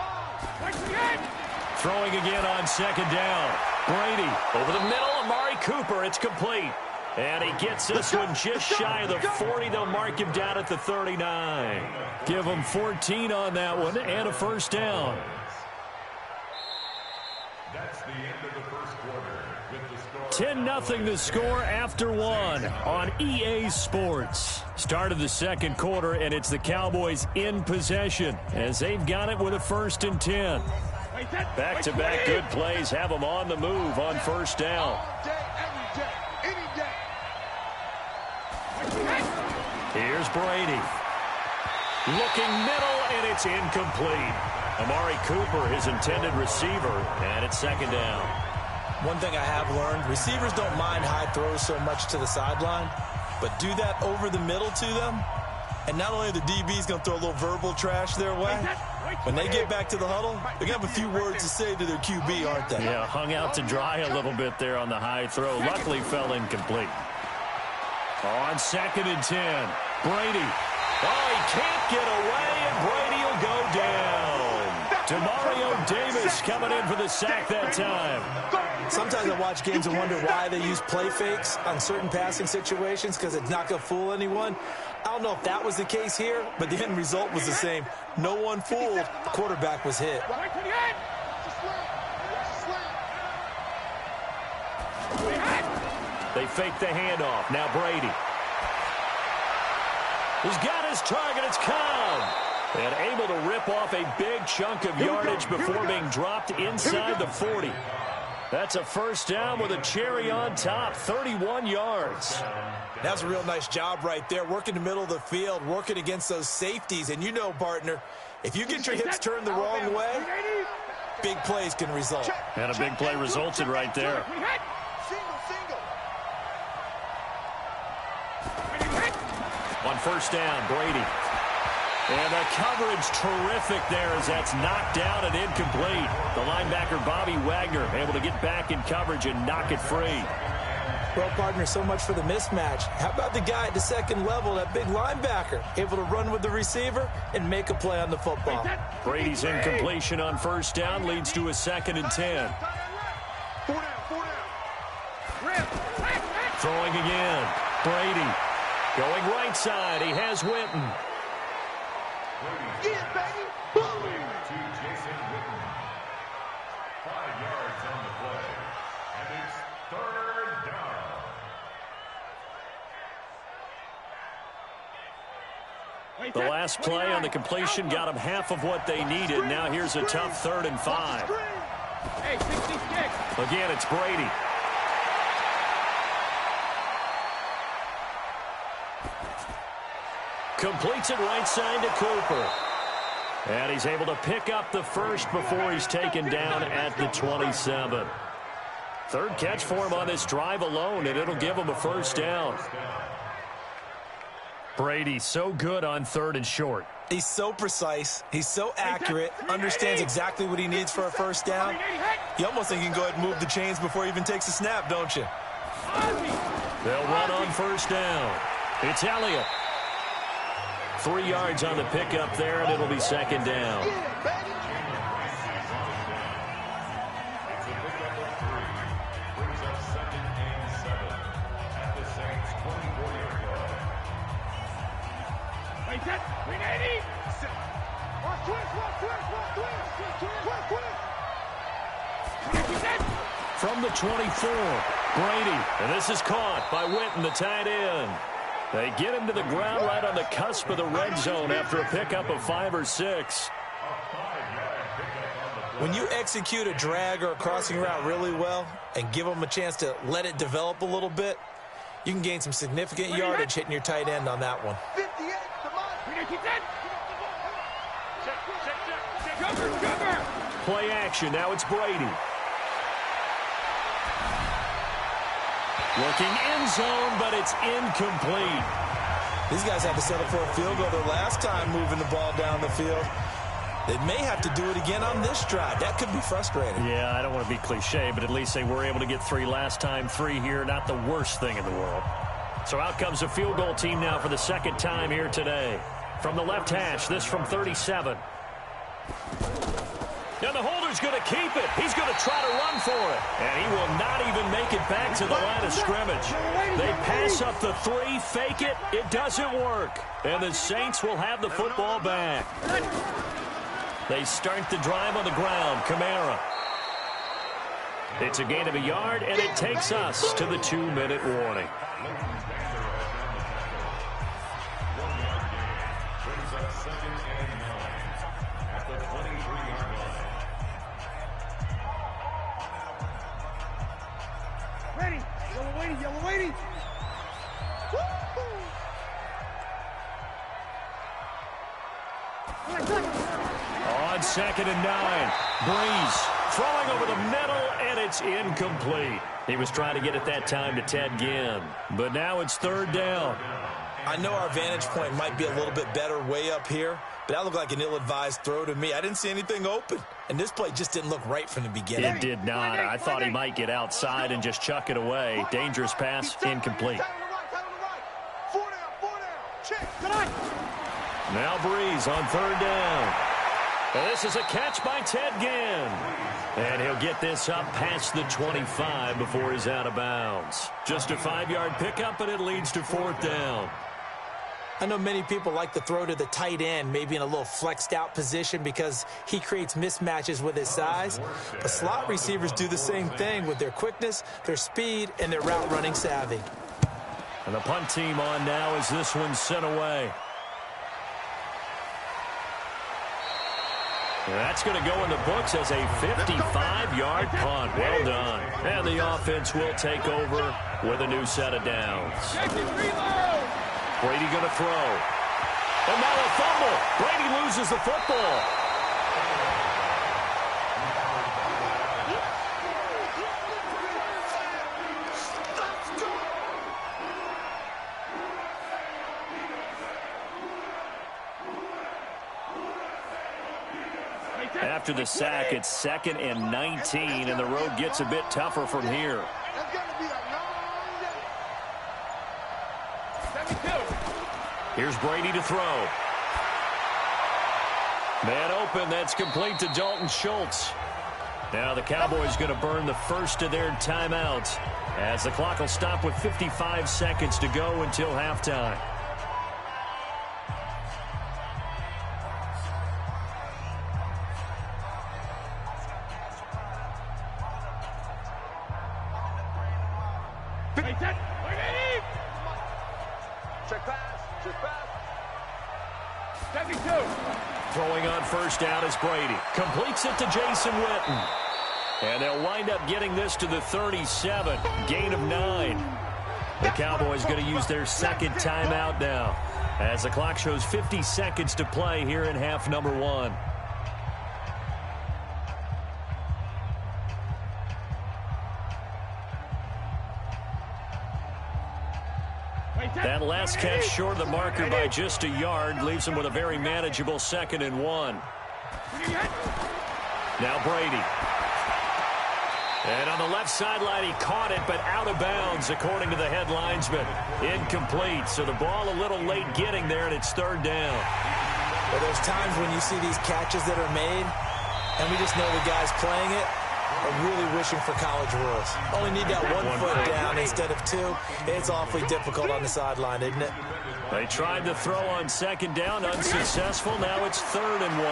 Throwing again on second down. Brady over the middle. Amari Cooper. It's complete. And he gets this one just shy of the 40. They'll mark him down at the 39. Give him 14 on that one and a first down. That's the end of the first quarter. With the score 10-0 the score after one on EA Sports. Start of the second quarter, and it's the Cowboys in possession as they've got it with a 1st and 10. Back-to-back good plays have them on the move on first down. Here's Brady. Looking middle, and it's incomplete. Amari Cooper, his intended receiver, and it's second down. One thing I have learned, receivers don't mind high throws so much to the sideline, but do that over the middle to them, and not only are the DBs going to throw a little verbal trash their way, when they get back to the huddle, they're going to have a few words to say to their QB, aren't they? Yeah, hung out to dry a little bit there on the high throw. Luckily fell incomplete. On 2nd and 10, Brady. Oh, he can't get away, and Brady will go down. Demario Davis coming in for the sack that time. Sometimes I watch games and wonder why they use play fakes on certain passing situations because it's not going to fool anyone. I don't know if that was the case here, but the end result was the same. No one fooled. The quarterback was hit. They fake the handoff. Now Brady. He's got his target. It's Cobb. And able to rip off a big chunk of yardage before being dropped inside the 40. That's a first down with a cherry on top. 31 yards. That's a real nice job right there. Working the middle of the field, working against those safeties. And you know, partner, if you get your hips turned the wrong way, big plays can result. And a big play resulted right there. On first down, Brady. And the coverage terrific there as that's knocked down and incomplete. The linebacker, Bobby Wagner, able to get back in coverage and knock it free. Well, partner, so much for the mismatch. How about the guy at the second level, that big linebacker, able to run with the receiver and make a play on the football? Brady's incompletion on first down leads to a 2nd and 10. Throwing again. Brady going right side. He has Witten. to Jason Witten. 5 yards on the play. And it's 3rd down. The last play on the completion got them half of what they needed. Now here's a tough 3rd and 5. Again, it's Brady. Completes it right side to Cooper. And he's able to pick up the first before he's taken down at the 27. 3rd catch for him on this drive alone, and it'll give him a first down. Brady so good on 3rd and short. He's so precise. He's so accurate. Understands exactly what he needs for a first down. You almost think you can go ahead and move the chains before he even takes a snap, don't you? They'll run on first down. It's Elliott. 3 yards on the pickup there, and it'll be 2nd down. From the 24, Brady, and this is caught by Witten, the tight end. They get him to the ground right on the cusp of the red zone after a pickup of 5 or 6. When you execute a drag or a crossing route really well and give them a chance to let it develop a little bit, you can gain some significant yardage hitting your tight end on that one. Play action. Now it's Brady. Looking end zone, but it's incomplete. These guys had to settle for a field goal their last time moving the ball down the field. They may have to do it again on this drive. That could be frustrating. Yeah, I don't want to be cliche, but at least they were able to get 3 last time. 3 here, not the worst thing in the world. So out comes a field goal team now for the 2nd time here today. From the left hash, this from 37. And the holder's going to keep it. He's going to try to run for it. And he will not even make it back to the line of scrimmage. They pass up the 3, fake it. It doesn't work. And the Saints will have the football back. They start the drive on the ground. Kamara. It's a gain of a yard, and it takes us to the 2-minute warning. Ready. Yellow waiting. Yellow waiting. On 2nd and 9, Breeze throwing over the middle, and it's incomplete. He was trying to get it that time to Ted Ginn, but now it's 3rd down. I know our vantage point might be a little bit better way up here, but that looked like an ill-advised throw to me. I didn't see anything open, and this play just didn't look right from the beginning. It did not. I thought he might get outside and just chuck it away. Dangerous pass, incomplete. Now Breeze on 3rd down. And this is a catch by Ted Ginn. And he'll get this up past the 25 before he's out of bounds. Just a 5-yard pickup, and it leads to 4th down. I know many people like to throw to the tight end, maybe in a little flexed out position because he creates mismatches with his size. But slot receivers do the same thing with their quickness, their speed, and their route running savvy. And the punt team on now as this one's sent away. That's going to go in the books as a 55-yard punt. Well done. And the offense will take over with a new set of downs. Brady going to throw. And now a fumble. Brady loses the football. After the sack, it's 2nd and 19, and the road gets a bit tougher from here. Here's Brady to throw. Man open, that's complete to Dalton Schultz. Now the Cowboys going to burn the first of their timeouts as the clock will stop with 55 seconds to go until halftime. Throwing on 1st down is Brady. Completes it to Jason Witten. And they'll wind up getting this to the 37. Gain of 9. The Cowboys going to use their 2nd timeout now as the clock shows 50 seconds to play here in half number 1. That last catch short of the marker by just a yard leaves him with a very manageable 2nd and 1. Now Brady. And on the left sideline, he caught it, but out of bounds, according to the head linesman. Incomplete, so the ball a little late getting there, and it's 3rd down. Well, there's times when you see these catches that are made, and we just know the guys playing it are really wishing for college rules. Only need that 1 foot down instead of 2. It's awfully difficult on the sideline, isn't it? They tried to throw on 2nd down, unsuccessful. Now it's 3rd and 1.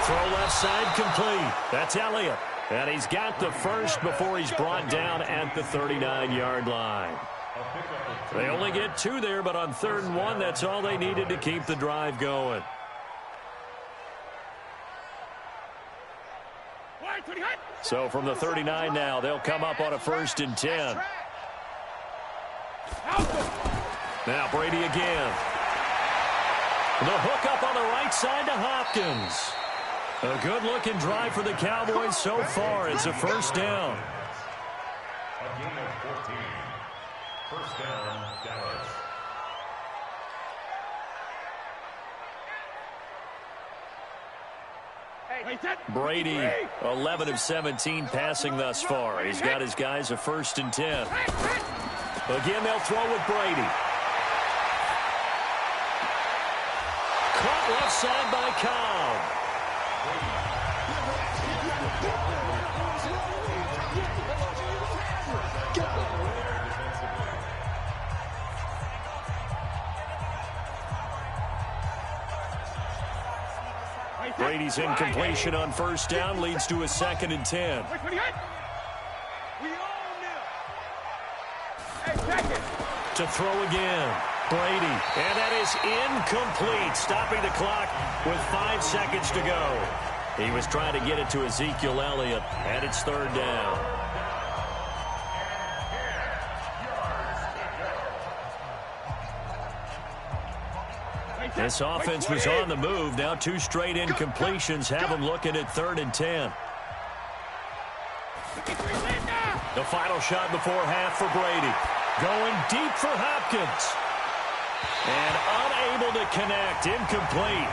Throw left side complete. That's Elliott. And he's got the first before he's brought down at the 39-yard line. They only get 2 there, but on 3rd and 1, that's all they needed to keep the drive going. So from the 39 now, they'll come up on a 1st and 10. Now Brady again. The hook up on the right side to Hopkins. A good-looking drive for the Cowboys so far. It's a 1st down. A gain of 14. 1st down, Dallas. Brady, 11 of 17 passing thus far. He's got his guys a 1st and 10. Again, they'll throw with Brady. Caught left side by Cobb. Brady's incompletion on first down leads to a 2nd and 10. To throw again. Brady. And that is incomplete, stopping the clock with 5 seconds to go. He was trying to get it to Ezekiel Elliott, and it's 3rd down. This offense was on the move. Now 2 straight incompletions have them looking at 3rd and 10. The final shot before half for Brady. Going deep for Hopkins. And unable to connect. Incomplete.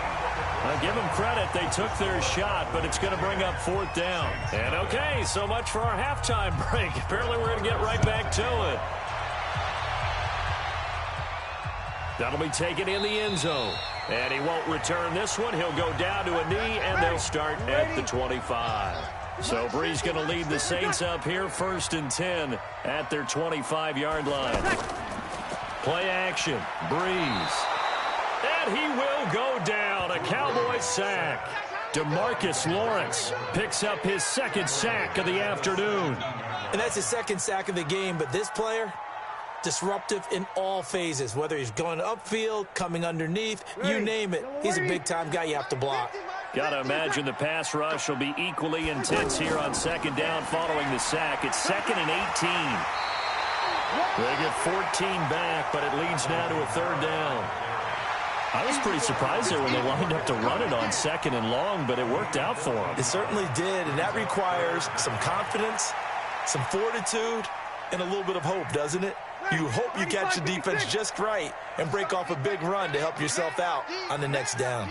I'll give them credit. They took their shot, but it's going to bring up 4th down. And okay, so much for our halftime break. Apparently we're going to get right back to it. That'll be taken in the end zone. And he won't return this one. He'll go down to a knee, and they'll start at the 25. So Bree's going to lead the Saints up here, 1st and 10 at their 25-yard line. Play action. Breeze. And he will go down. A Cowboys sack. DeMarcus Lawrence picks up his 2nd sack of the afternoon. And that's his 2nd sack of the game, but this player, disruptive in all phases, whether he's going upfield, coming underneath, you name it. He's a big-time guy you have to block. Got to imagine the pass rush will be equally intense here on 2nd down following the sack. It's 2nd and 18. They get 14 back, but it leads now to a 3rd down. I was pretty surprised there when they lined up to run it on 2nd and long, but it worked out for them. It certainly did, and that requires some confidence, some fortitude, and a little bit of hope, doesn't it? You hope you catch the defense just right and break off a big run to help yourself out on the next down.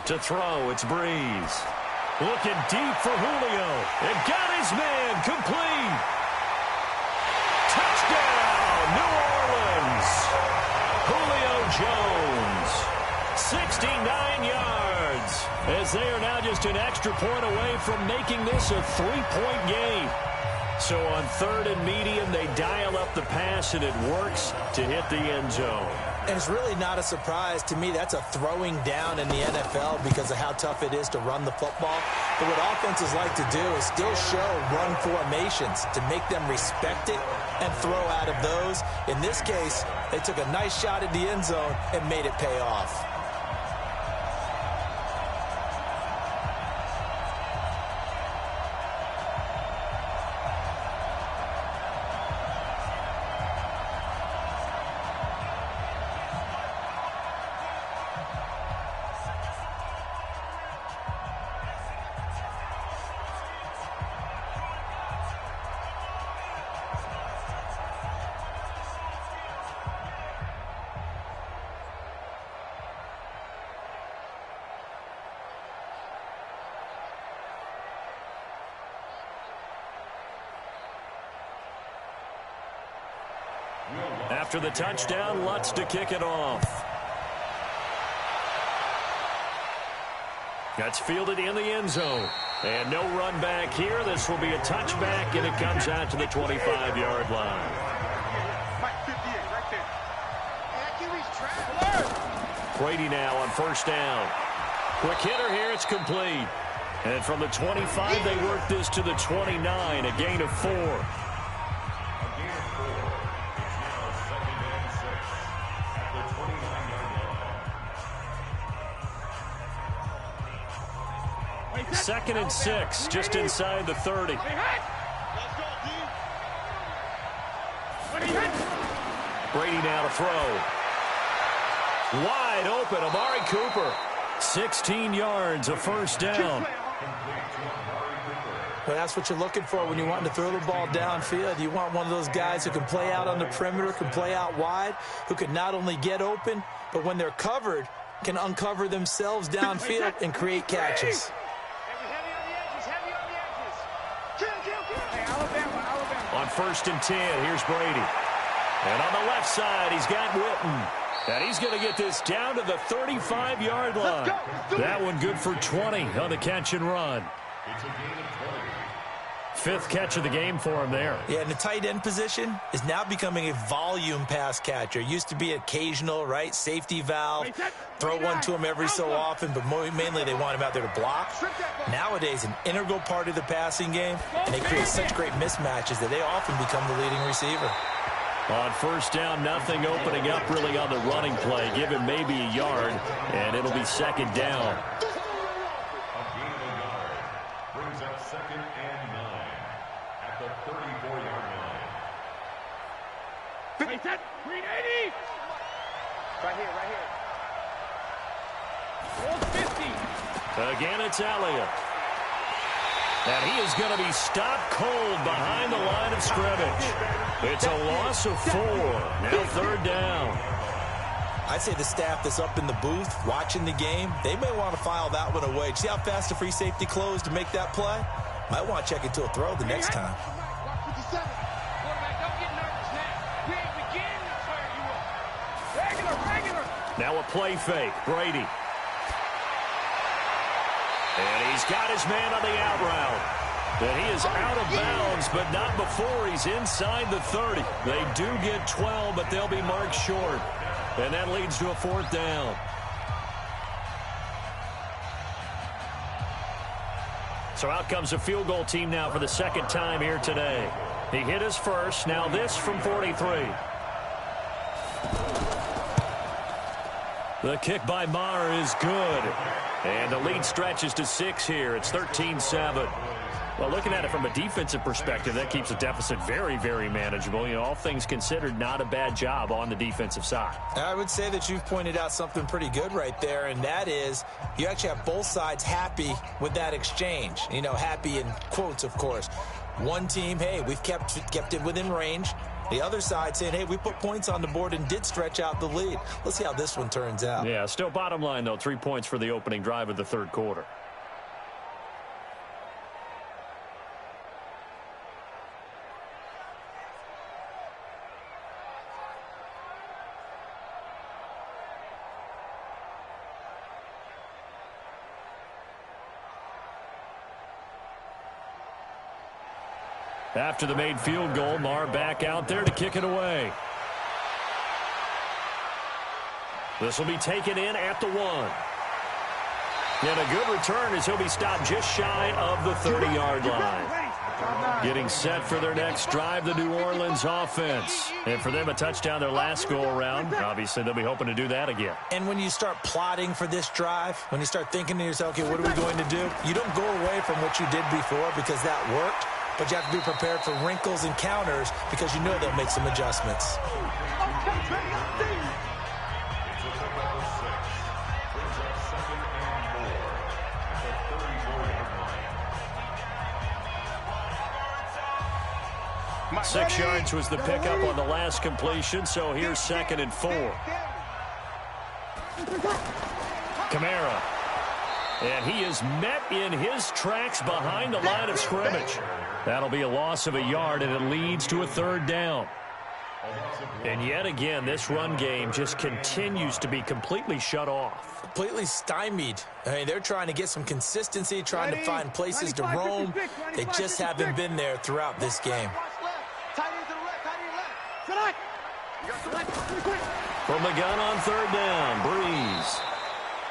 To throw, it's Breeze. Looking deep for Julio. And got his man complete. Touchdown, New Orleans. Julio Jones, 69 yards. As they are now just an extra point away from making this a 3-point game. So on 3rd and medium, they dial up the pass, and it works to hit the end zone. And it's really not a surprise to me. That's a throwing down in the NFL because of how tough it is to run the football. But what offenses like to do is still show run formations to make them respect it and throw out of those. In this case, they took a nice shot at the end zone and made it pay off. After the touchdown, Lutz to kick it off. That's fielded in the end zone. And no run back here. This will be a touchback, and it comes out to the 25-yard line. Brady now on 1st down. Quick hitter here. It's complete. And from the 25, they work this to the 29, a gain of 4. Second and 6, just inside the 30. Brady now to throw. Wide open, Amari Cooper. 16 yards, a 1st down. Well, that's what you're looking for when you're wanting to throw the ball downfield. You want one of those guys who can play out on the perimeter, can play out wide, who can not only get open, but when they're covered, can uncover themselves downfield and create catches. On 1st and 10, here's Brady. And on the left side, he's got Witten. And he's going to get this down to the 35-yard line. That one good for 20 on the catch and run. It's a gain of 20. Fifth catch of the game for him there. Yeah, and the tight end position is now becoming a volume pass catcher. Used to be occasional, right? Safety valve. Throw one to him every so often, but mainly they want him out there to block. Nowadays, an integral part of the passing game, and they create such great mismatches that they often become the leading receiver. On first down, nothing opening up really on the running play. Give him maybe a yard, and it'll be second down. A gain of a yard brings up 2nd and 9 at the 34-yard line. Hey, set. 380. Right here, right here. 50. Again, it's Elliott. And he is going to be stopped cold behind the line of scrimmage. It's a loss of 4. Now third down. I'd say the staff that's up in the booth watching the game, they may want to file that one away. See how fast the free safety closed to make that play? Might want to check it to a throw the next time. Now a play fake. Brady. And he's got his man on the out route. And he is out of bounds, but not before he's inside the 30. They do get 12, but they'll be marked short. And that leads to a fourth down. So out comes a field goal team now for the second time here today. He hit his first. Now this from 43. The kick by Maher is good. And the lead stretches to 6 here. It's 13-7. Well, looking at it from a defensive perspective, that keeps the deficit very, very manageable. You know, all things considered, not a bad job on the defensive side. I would say that you've pointed out something pretty good right there, and that is you actually have both sides happy with that exchange. You know, happy in quotes, of course. One team, hey, we've kept it within range. The other side saying, hey, we put points on the board and did stretch out the lead. Let's see how this one turns out. Yeah, still bottom line, though, 3 points for the opening drive of the third quarter. After the made field goal, Maher back out there to kick it away. This will be taken in at the 1. And a good return as he'll be stopped just shy of the 30-yard line. Getting set for their next drive, the New Orleans offense. And for them, a touchdown their last go-around. Obviously, they'll be hoping to do that again. And when you start plotting for this drive, when you start thinking to yourself, okay, what are we going to do? You don't go away from what you did before because that worked. But you have to be prepared for wrinkles and counters because you know they'll make some adjustments. Six yards was the pickup on the last completion, so here's 2nd and 4. Kamara. And he is met in his tracks behind the line of scrimmage. That'll be a loss of a yard, and it leads to a third down. And yet again, this run game just continues to be completely shut off. Completely stymied. I mean, they're trying to get some consistency, trying to find places to roam. They just haven't been there throughout this game. From the gun on third down, Breeze.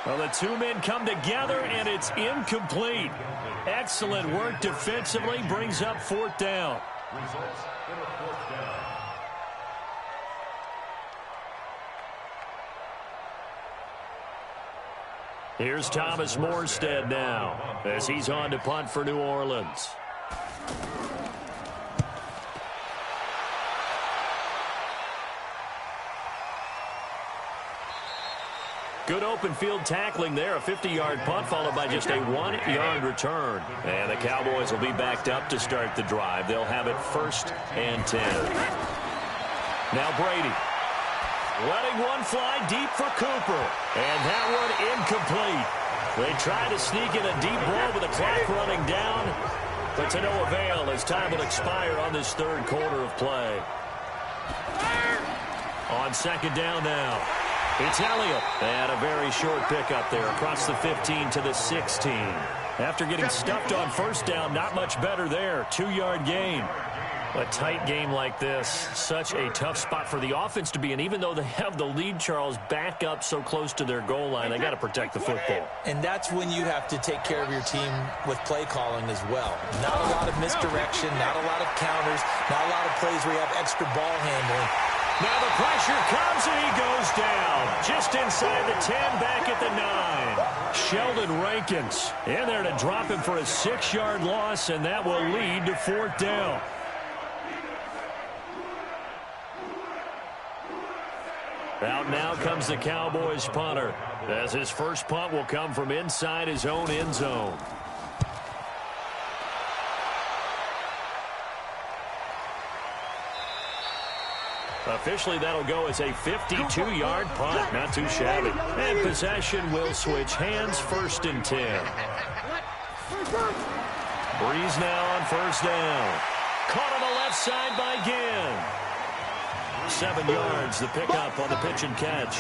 Well, the two men come together, and it's incomplete. Excellent work defensively, brings up fourth down. Results in a fourth down. Here's Thomas Morstead now as he's on to punt for New Orleans. Good open field tackling there. A 50-yard punt followed by just a 1-yard return. And the Cowboys will be backed up to start the drive. They'll have it 1st and 10. Now Brady. Letting one fly deep for Cooper. And that one incomplete. They try to sneak in a deep ball with the clock running down. But to no avail as time will expire on this third quarter of play. On second down now. It's Elliott. And a very short pickup there across the 15 to the 16. After getting stuffed on first down, not much better there. 2-yard gain. A tight game like this, such a tough spot for the offense to be in. Even though they have the lead, Charles, back up so close to their goal line, they got to protect the football. And that's when you have to take care of your team with play calling as well. Not a lot of misdirection, not a lot of counters, not a lot of plays where you have extra ball handling. Now the pressure comes and he goes down. Just inside the 10, back at the 9. Sheldon Rankins in there to drop him for a 6-yard loss, and that will lead to 4th down. Out now comes the Cowboys punter, as his first punt will come from inside his own end zone. Officially, that'll go as a 52-yard punt. Not too shabby. And possession will switch hands, 1st and 10. Breeze now on 1st down. Caught on the left side by Ginn. 7 yards, the pickup on the pitch and catch.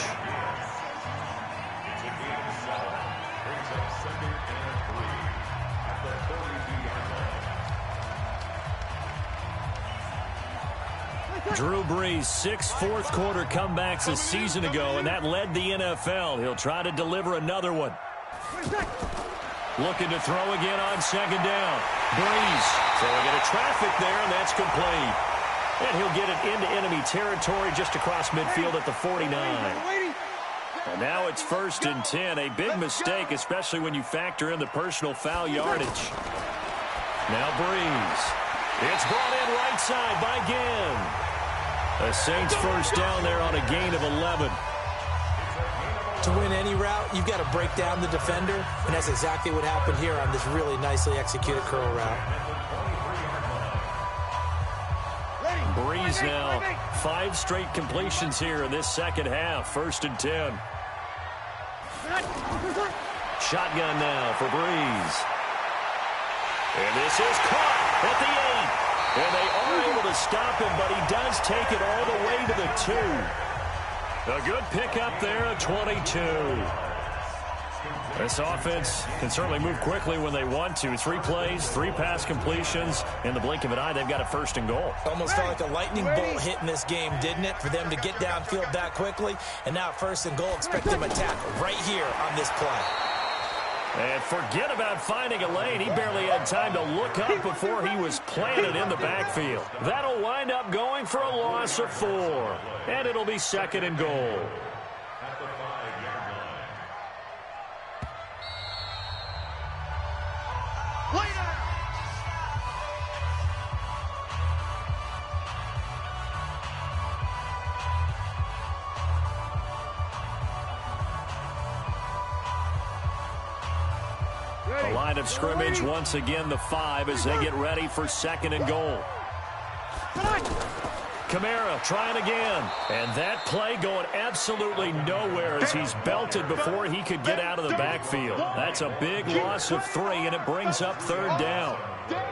Drew Brees, 6 fourth-quarter comebacks a season ago, and that led the NFL. He'll try to deliver another one. Looking to throw again on 2nd down. Brees throwing into traffic there, and that's complete. And he'll get it into enemy territory just across midfield at the 49. And now it's 1st and 10. A big mistake, especially when you factor in the personal foul yardage. Now Brees. It's brought in right side by Ginn. The Saints 1st down there on a gain of 11. To win any route, you've got to break down the defender, and that's exactly what happened here on this really nicely executed curl route. Brees now, 5 straight completions here in this second half. 1st and 10. Shotgun now for Brees. And this is caught at the 8. And they are able to stop him, but he does take it all the way to the 2. A good pickup there at 22. This offense can certainly move quickly when they want to. 3 plays, 3 pass completions. In the blink of an eye, they've got a 1st and goal. Almost felt like a lightning bolt hit in this game, didn't it? For them to get downfield that quickly. And now 1st and goal, expect them to tackle right here on this play. And forget about finding a lane. He barely had time to look up before he was planted in the backfield. That'll wind up going for a loss of 4. And it'll be 2nd and goal. The line of scrimmage, once again, the 5 as they get ready for 2nd and goal. Kamara trying again. And that play going absolutely nowhere as he's belted before he could get out of the backfield. That's a big loss of 3, and it brings up 3rd down.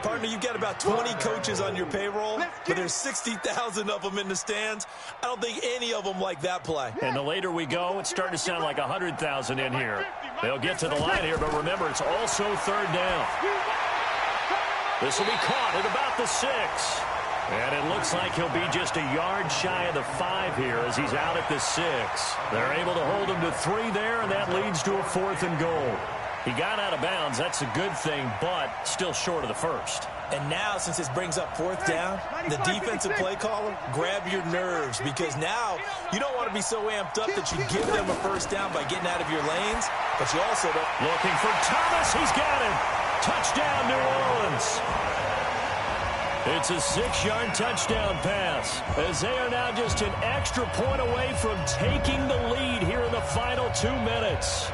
Partner, you've got about 20 coaches on your payroll, but there's 60,000 of them in the stands. I don't think any of them like that play. And the later we go, it's starting to sound like 100,000 in here. They'll get to the line here, but remember, it's also 3rd down. This will be caught at about the 6. And it looks like he'll be just a yard shy of the 5 here as he's out at the 6. They're able to hold him to 3 there, and that leads to a 4th and goal. He got out of bounds. That's a good thing, but still short of the 1st. And now, since this brings up 4th down, the defensive play caller, grab your nerves, because now you don't want to be so amped up that you give them a 1st down by getting out of your lanes, but you also don't. Looking for Thomas. He's got him. Touchdown, New Orleans. It's a 6-yard touchdown pass, as they are now just an extra point away from taking the lead here in the final 2 minutes.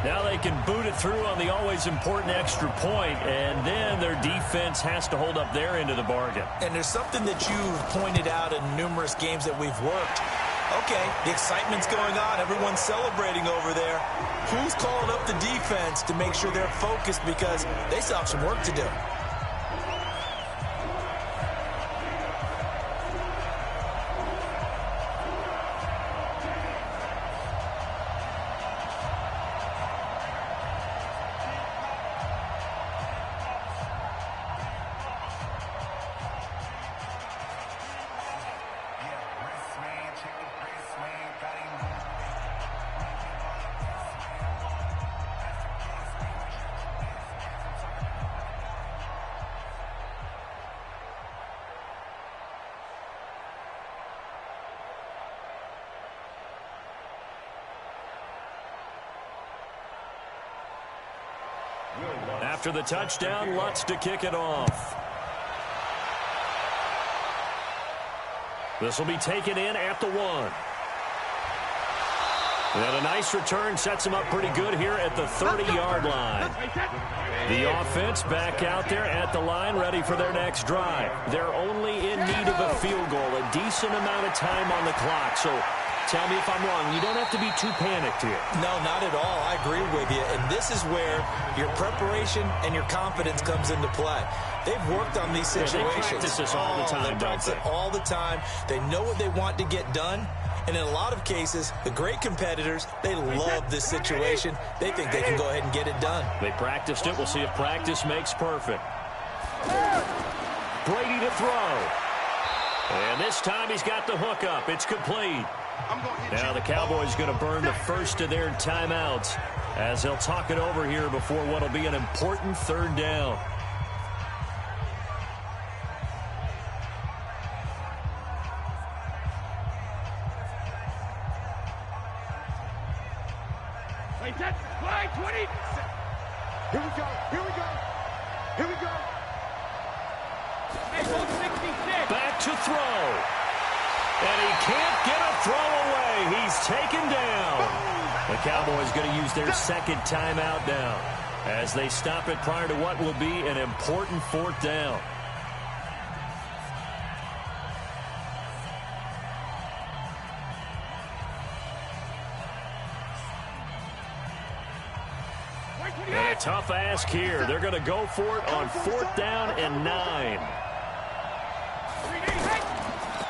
Now they can boot it through on the always important extra point, and then their defense has to hold up their end of the bargain. And there's something that you've pointed out in numerous games that we've worked. Okay, the excitement's going on. Everyone's celebrating over there. Who's calling up the defense to make sure they're focused, because they still have some work to do? After the touchdown, Lutz to kick it off. This will be taken in at the 1. And a nice return sets him up pretty good here at the 30-yard line. The offense back out there at the line, ready for their next drive. They're only in need of a field goal, a decent amount of time on the clock. So tell me if I'm wrong. You don't have to be too panicked here. No, not at all. I agree with you. And this is where your preparation and your confidence comes into play. They've worked on these situations. They practice this all the time, They practice it all the time. They know what they want to get done. And in a lot of cases, the great competitors, they love this situation. They think they can go ahead and get it done. They practiced it. We'll see if practice makes perfect. Brady to throw. And this time he's got the hook up. It's complete. Now the Cowboys going to burn the first of their timeouts as they'll talk it over here before what will be an important 3rd down. Play 20. Here we go. Here we go. Here we go. Hey, 166. Back to throw. And he can't get a throw away. He's taken down. The Cowboys going to use their 2nd timeout now as they stop it prior to what will be an important 4th down. And a tough ask here. They're going to go for it on 4th down and 9.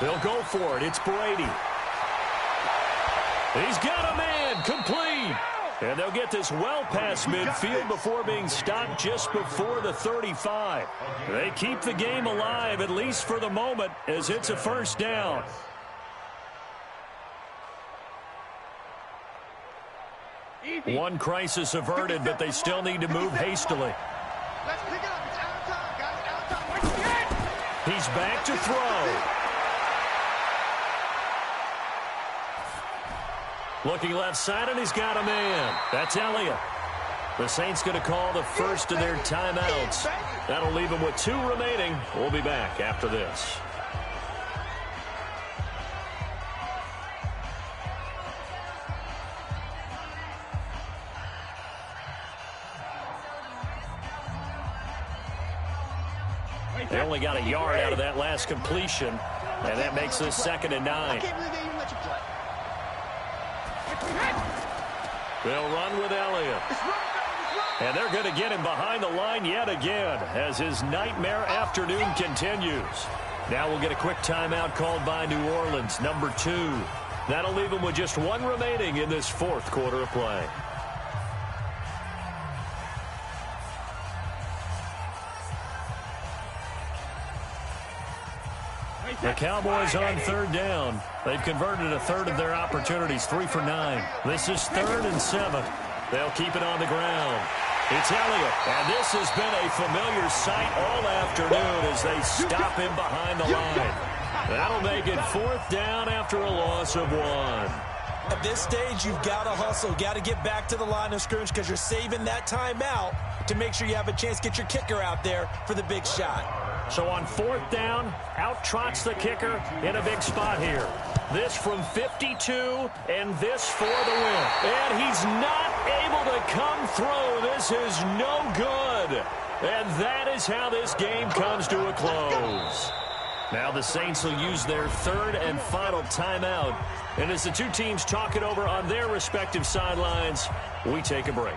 They'll go for it. It's Brady. He's got a man. Complete. And they'll get this well past midfield before being stopped just before the 35. They keep the game alive, at least for the moment, as it's a 1st down. One crisis averted, but they still need to move hastily. Let's pick it up. It's out of time, guys. Out of time. He's back to throw. Looking left side, and he's got a man. That's Elliott. The Saints going to call the first of their timeouts. That'll leave them with 2 remaining. We'll be back after this. They only got a yard out of that last completion, and that makes this 2nd and 9. I can't believe they even let you play. They'll run with Elliott. And they're going to get him behind the line yet again as his nightmare afternoon continues. Now we'll get a quick timeout called by New Orleans, number 2. That'll leave them with just 1 remaining in this 4th quarter of play. The Cowboys on 3rd down. They've converted a 1/3 of their opportunities, 3 for 9. This is 3rd and 7. They'll keep it on the ground. It's Elliott, and this has been a familiar sight all afternoon as they stop him behind the line. That'll make it 4th down after a loss of 1. At this stage, you've got to hustle. Got to get back to the line of scrimmage because you're saving that timeout to make sure you have a chance to get your kicker out there for the big shot. So on 4th down, out trots the kicker in a big spot here. This from 52, and this for the win. And he's not able to come through. This is no good. And that is how this game comes to a close. Now the Saints will use their 3rd and final timeout. And as the 2 teams talk it over on their respective sidelines, we take a break.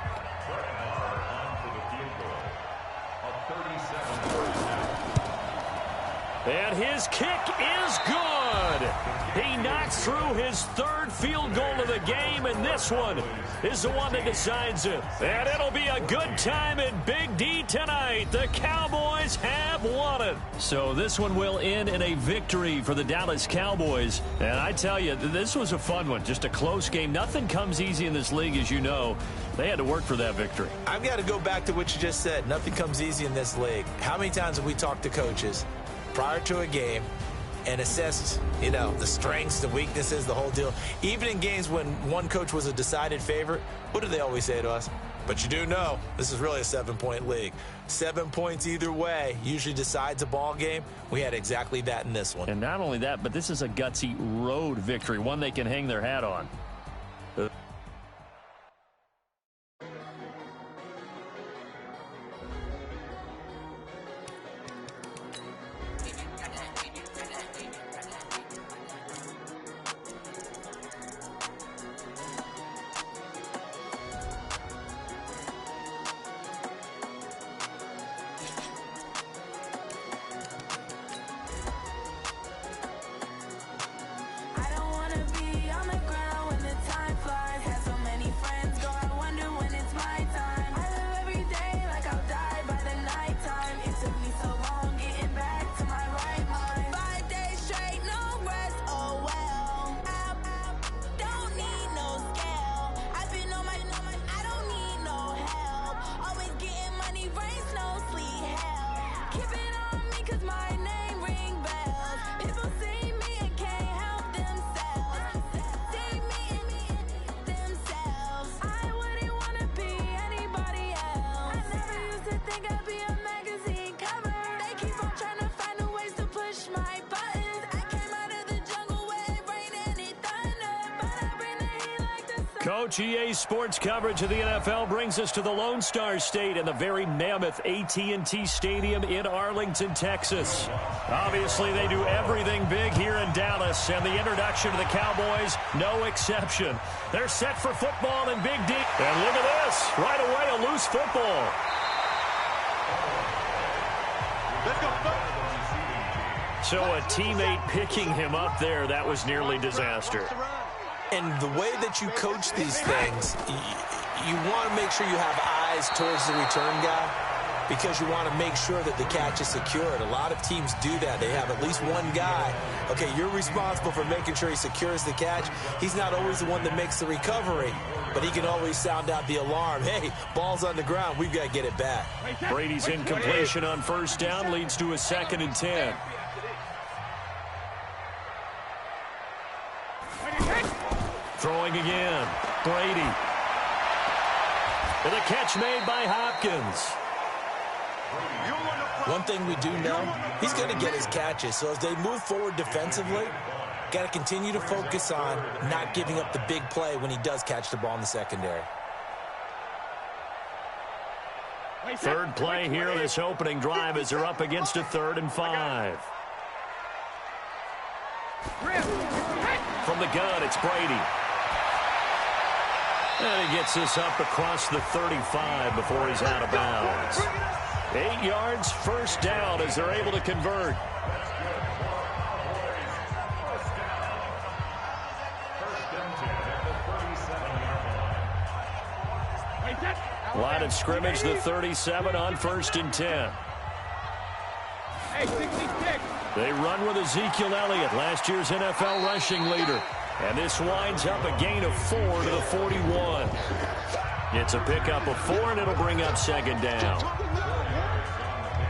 And his kick is good. He knocks through his 3rd field goal of the game, and this one is the one that decides it. And it'll be a good time in Big D tonight. The Cowboys have won it. So this one will end in a victory for the Dallas Cowboys. And I tell you, this was a fun one. Just a close game. Nothing comes easy in this league, as you know. They had to work for that victory. I've got to go back to what you just said. Nothing comes easy in this league. How many times have we talked to coaches prior to a game and assessed, the strengths, the weaknesses, the whole deal? Even in games when one coach was a decided favorite, what do they always say to us? But you do know this is really a 7-point league. 7 points either way usually decides a ball game. We had exactly that in this one. And not only that, but this is a gutsy road victory, one they can hang their hat on. I don't wanna be on the ground when the time flies. Have so many friends go, I wonder when it's my time. I live every day like I'll die by the nighttime. It took me so long getting back to my right mind. 5 days straight, no rest, oh well. Don't need no scale. I've been on my, I don't need no help. Always getting money, rain, snow, sleet, hell. Keep it on me 'cause my name ring bells. People see me and can't help themselves. See me themselves. I wouldn't wanna be anybody else. I never used to think I'd be a magazine cover. They keep on trying to find new ways to push my buttons. I came out of the jungle where it rained and it thundered, but I bring the heat like the sun. Coach, EA Sports coverage of the NFL brings us to the Lone Star State and the very mammoth AT&T Stadium in Arlington, Texas. Obviously, they do everything big here in Dallas, and the introduction to the Cowboys, no exception. They're set for football in Big D. And look at this. Right away, a loose football. Let's go, So a teammate picking him up there, that was nearly disaster. And the way that you coach these things, you want to make sure you have eyes towards the return guy because you want to make sure that the catch is secured. A lot of teams do that. They have at least one guy. Okay, you're responsible for making sure he secures the catch. He's not always the one that makes the recovery, but he can always sound out the alarm. Hey, ball's on the ground. We've got to get it back. Brady's incompletion on first down leads to a 2nd and 10. Throwing again. Brady. With a catch made by Hopkins. One thing we do know, he's going to get his catches. So as they move forward defensively, got to continue to focus on not giving up the big play when he does catch the ball in the secondary. Third play here, this opening drive as they're up against a 3rd and 5. From the gun, it's Brady. And he gets this up across the 35 before he's out of bounds. 8 yards, first down as they're able to convert. Line of scrimmage, the 37 on 1st and 10. They run with Ezekiel Elliott, last year's NFL rushing leader. And this winds up a gain of 4 to the 41. It's a pickup of 4, and it'll bring up 2nd down.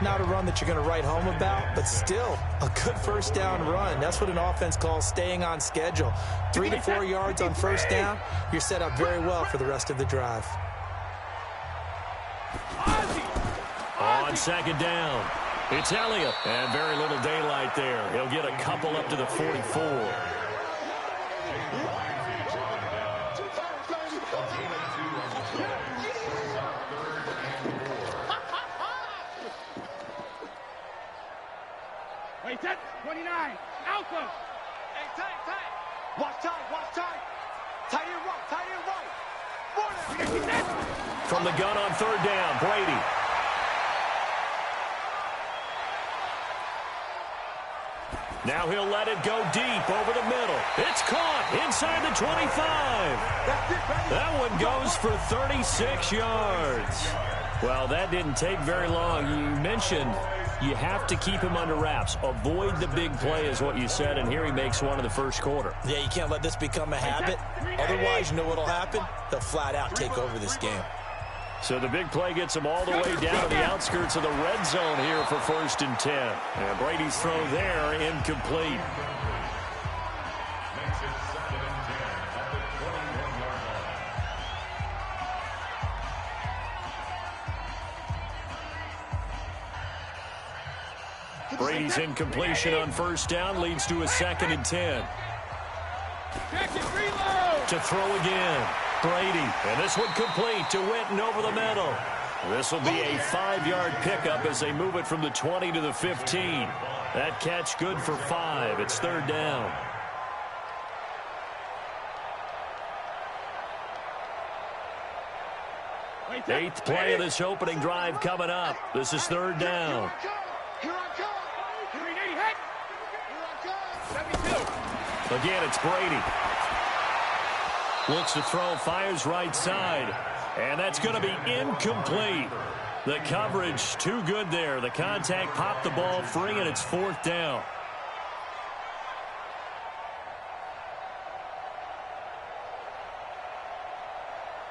Not a run that you're going to write home about, but still a good first down run. That's what an offense calls staying on schedule. 3 to 4 yards on first down, you're set up very well for the rest of the drive. On 2nd down, it's Elliott. And very little daylight there. He'll get a couple up to the 44. Wait, set, 29, Alpha. Hey, tight. Watch tight. Tight and right. From the gun on 3rd down, Brady. Now he'll let it go deep over the middle. It's caught inside the 25. That one goes for 36 yards. Well, that didn't take very long. You mentioned you have to keep him under wraps. Avoid the big play is what you said, and here he makes one in the first quarter. Yeah, you can't let this become a habit. Otherwise, you know what'll happen? They'll flat out take over this game. So the big play gets him all the way down to the outskirts of the red zone here for 1st and 10. And Brady's throw there incomplete. Brady's incompletion on first down leads to a 2nd and 10. To throw again. Brady, and this one complete to Witten over the middle. This will be a 5-yard pickup as they move it from the 20 to the 15. That catch good for 5. It's 3rd down. Eighth play of this opening drive coming up. This is 3rd down. Again, it's Brady. Looks to throw, fires right side. And that's going to be incomplete. The coverage too good there. The contact popped the ball free, and it's 4th down.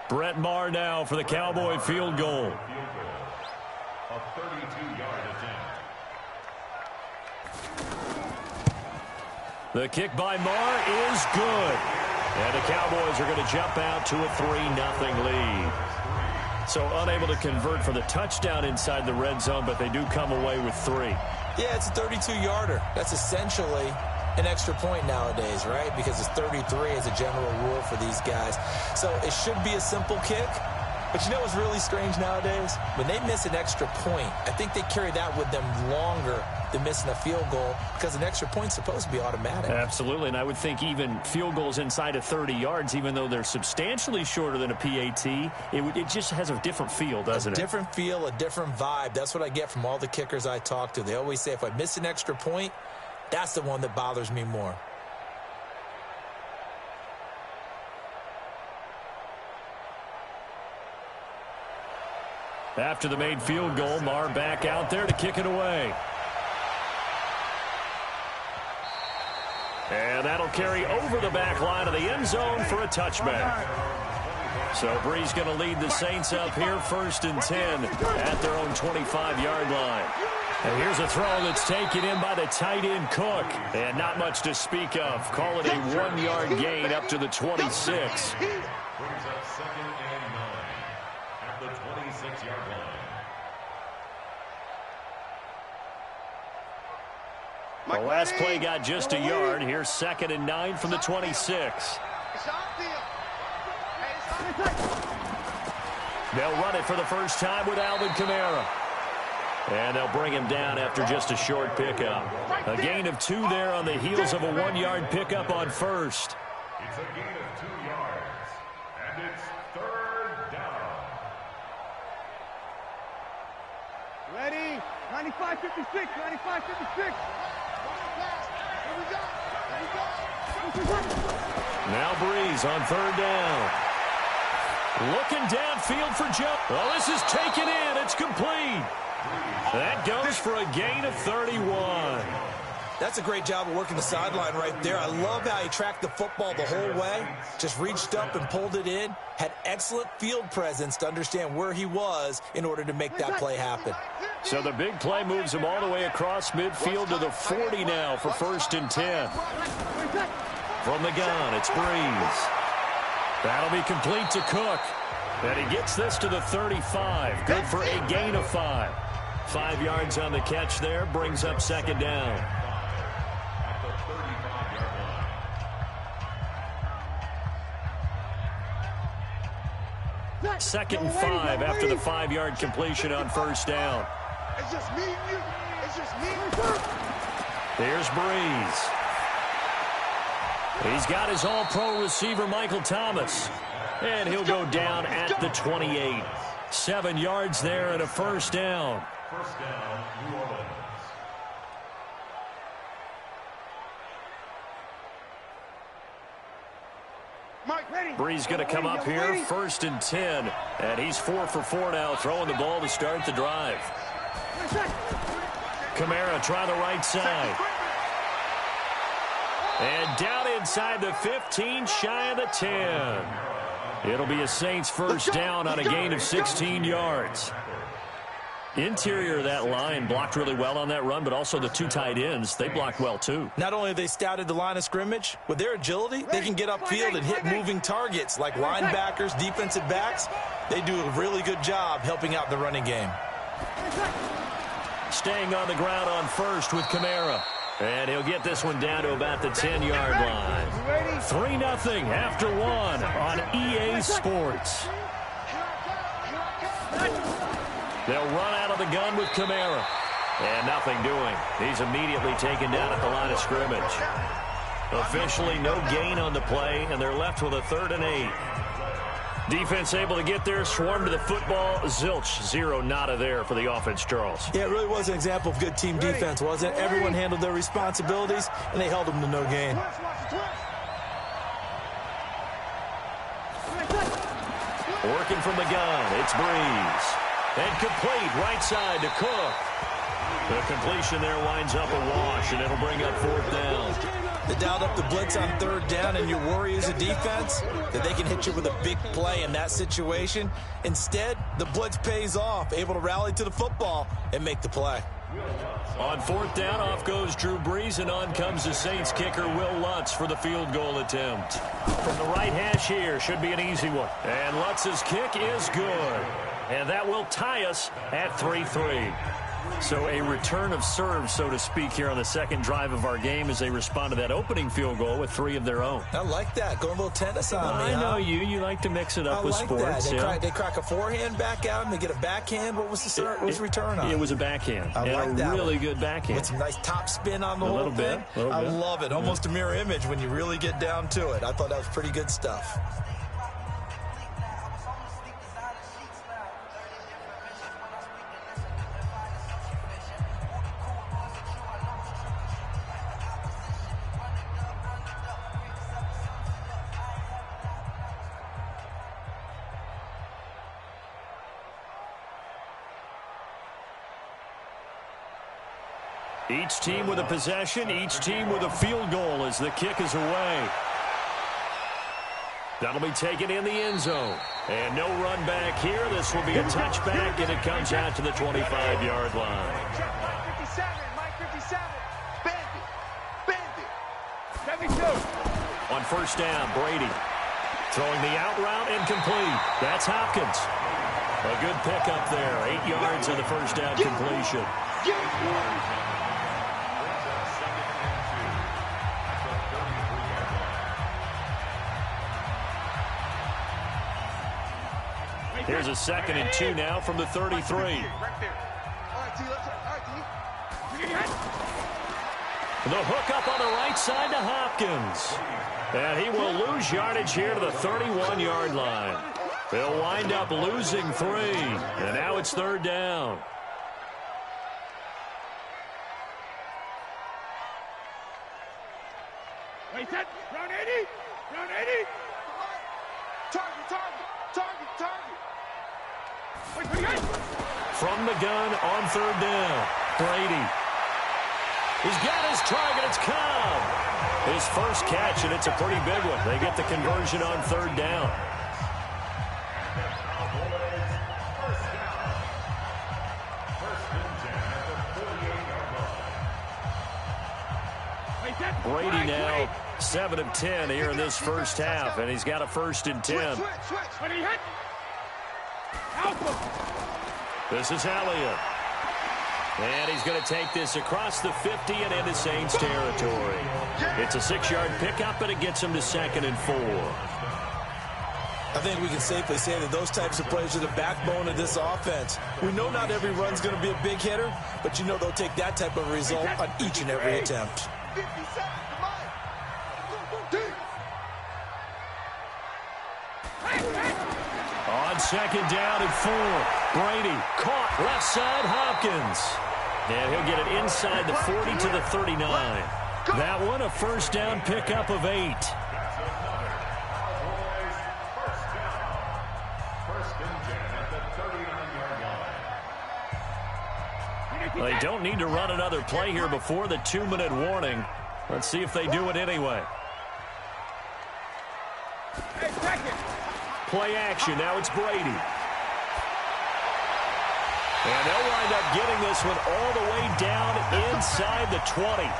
Brett Maher now for the Cowboy field goal. A 32-yard attempt. The kick by Maher is good. And the Cowboys are going to jump out to a 3-0 lead. So unable to convert for the touchdown inside the red zone, but they do come away with 3. Yeah, it's a 32-yarder. That's essentially an extra point nowadays, right? Because it's 33 as a general rule for these guys. So it should be a simple kick. But you know what's really strange nowadays? When they miss an extra point, I think they carry that with them longer than missing a field goal because an extra point's supposed to be automatic. Absolutely, and I would think even field goals inside of 30 yards, even though they're substantially shorter than a PAT, it just has a different feel, doesn't it? A different feel, a different vibe. That's what I get from all the kickers I talk to. They always say if I miss an extra point, that's the one that bothers me more. After the made field goal, Maher back out there to kick it away. And that'll carry over the back line of the end zone for a touchback. So Bree's going to lead the Saints up here 1st and 10 at their own 25-yard line. And here's a throw that's taken in by the tight end Cook. And not much to speak of. Call it a 1-yard gain up to the 26. Brings up 2nd and 9 at the 26-yard line. The last play got just a yard. Here's 2nd and 9 from the 26. They'll run it for the first time with Alvin Kamara. And they'll bring him down after just a short pickup. A gain of 2 there on the heels of a 1-yard pickup on first. It's a gain of 2 yards, and it's 3rd down. Ready? 95-56, 95-56. Now Breeze on 3rd down. Looking downfield for Joe. Well, this is taken in. It's complete. That goes for a gain of 31. That's a great job of working the sideline right there. I love how he tracked the football the whole way. Just reached up and pulled it in. Had excellent field presence to understand where he was in order to make that play happen. So the big play moves him all the way across midfield to the 40 now for 1st and 10. From the gun, it's Breeze. That'll be complete to Cook. And he gets this to the 35. Good for a gain of 5. 5 yards on the catch there. Brings up 2nd down. At the 35-yard line. 2nd and 5 after the 5-yard completion on first down. It's just me and you. It's just me and you. There's Breeze. He's got his all-pro receiver, Michael Thomas. And he'll go down at the 28. 7 yards there and a first down. First down, New Orleans. Breeze going to come up here, 1st and 10. And he's 4 for 4 now, throwing the ball to start the drive. Kamara try the right side. And down inside the 15, shy of the 10. It'll be a Saints first down on a gain of 16 yards. Interior of that line blocked really well on that run, but also the 2 tight ends, they blocked well too. Not only have they scouted the line of scrimmage, with their agility, they can get upfield and hit moving targets like linebackers, defensive backs. They do a really good job helping out the running game. staying on the ground on first with Kamara. And he'll get this one down to about the 10-yard line. 3-0 after one on EA Sports. They'll run out of the gun with Kamara. And nothing doing. He's immediately taken down at the line of scrimmage. Officially no gain on the play, and they're left with a 3rd and 8. Defense able to get there, swarm to the football. Zilch, 0 nada there for the offense, Charles. Yeah, it really was an example of good team defense, wasn't it? Everyone handled their responsibilities, and they held them to no gain. Working from the gun, it's Breeze. And complete, right side to Cook. The completion there winds up a wash, and it'll bring up 4th down. They dialed up the blitz on 3rd down, and your worry as a defense that they can hit you with a big play in that situation. Instead, the blitz pays off, able to rally to the football and make the play. On 4th down, off goes Drew Brees, and on comes the Saints kicker, Will Lutz, for the field goal attempt. From the right hash here, should be an easy one. And Lutz's kick is good. And that will tie us at 3-3. So a return of serve, so to speak, here on the second drive of our game as they respond to that opening field goal with 3 of their own. I like that. Going a little tennis on me, I know you. You like to mix it up with like sports. That. They crack a forehand back at him. They get a backhand. What was the return on? It was a backhand. I like that really one. good backhand. With some nice top spin on the whole thing. I love it. Almost a mirror image when you really get down to it. I thought that was pretty good stuff. Each team with a possession, each team with a field goal as the kick is away. That'll be taken in the end zone. And no run back here. This will be a touchback, and it comes out to the 25-yard line. 57, Mike 57. Bandit. 72. On 1st down, Brady throwing the out route and complete. That's Hopkins. A good pickup there. 8 yards on the 1st down completion. Here's a 2nd and 2 now from the 33. Right there. The hook up on the right side to Hopkins. And he will lose yardage here to the 31-yard line. They'll wind up losing 3. And now it's 3rd down. Wait, set. Round 80. Round 80. Target. From the gun on 3rd down, Brady. He's got his target. It's Cobb. His first catch, and it's a pretty big one. They get the conversion on 3rd down. Brady now 7 of 10 here in this first half, and he's got a 1st and 10. This is Elliott. And he's going to take this across the 50 and into Saints territory. It's a 6-yard pickup, and it gets him to 2nd and 4. I think we can safely say that those types of plays are the backbone of this offense. We know not every run's going to be a big hitter, but you know they'll take that type of result on each and every attempt. 57, come on. On 2nd down and 4, Brady caught left side Hopkins. And he'll get it inside the 40 to the 39. That one a 1st down pickup of 8. They don't need to run another play here before the 2-minute warning. Let's see if they do it anyway. Play action. Now it's Brady. And they'll wind up getting this one all the way down inside the 20.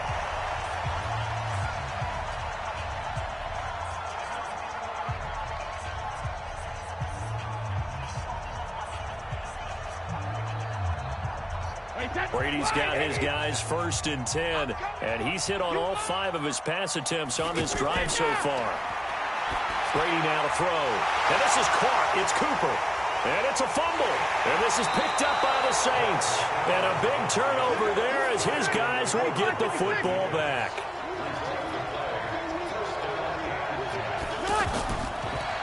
Brady's got his guys 1st and 10, and he's hit on all 5 of his pass attempts on this drive so far. Brady now to throw, and this is caught. It's Cooper, and it's a fumble, and this is picked up by the Saints. And a big turnover there as his guys will get the football back.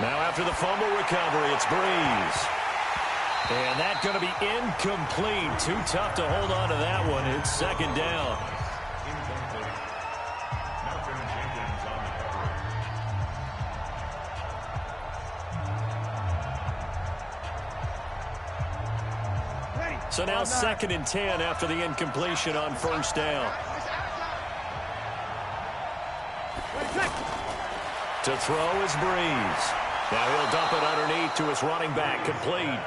Now after the fumble recovery, it's Breeze. And that's going to be incomplete. Too tough to hold on to that one. It's 2nd down. So now 2nd and 10 after the incompletion on 1st down. To throw is Breeze. Now he'll dump it underneath to his running back, complete.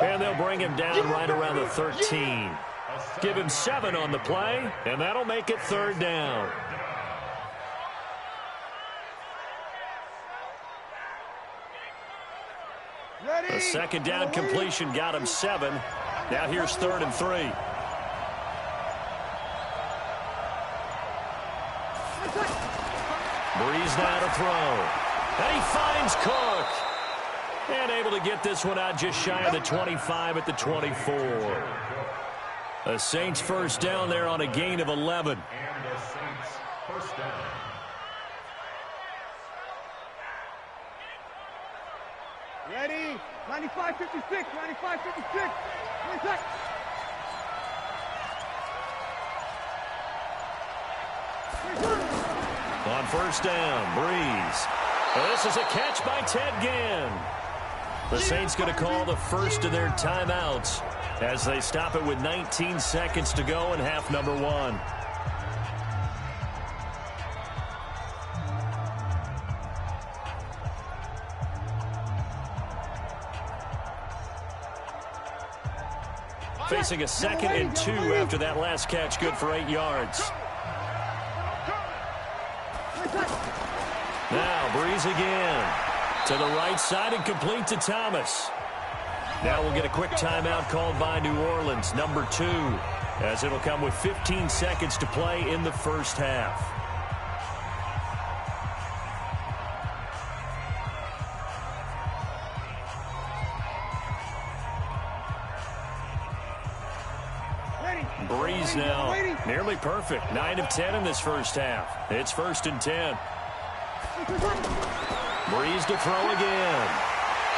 And they'll bring him down right around the 13. Give him 7 on the play, and that'll make it 3rd down. A 2nd down completion got him 7. Now here's 3rd and 3. Breeze now to throw. And he finds Cook. And able to get this one out just shy of the 25 at the 24. The Saints 1st down there on a gain of 11. And the Saints 1st down. Ready? 95-56, 95-56. On 1st down, Breeze. And this is a catch by Ted Ginn. The Saints going to call the first of their timeouts as they stop it with 19 seconds to go in half number 1. Facing a 2nd and 2 after that last catch, good for 8 yards. Now Breeze again. To the right side and complete to Thomas. Now we'll get a quick timeout called by New Orleans, number 2, as it'll come with 15 seconds to play in the 1st half. Breeze now nearly perfect. 9 of 10 in this 1st half. It's 1st and 10. Breeze to throw again.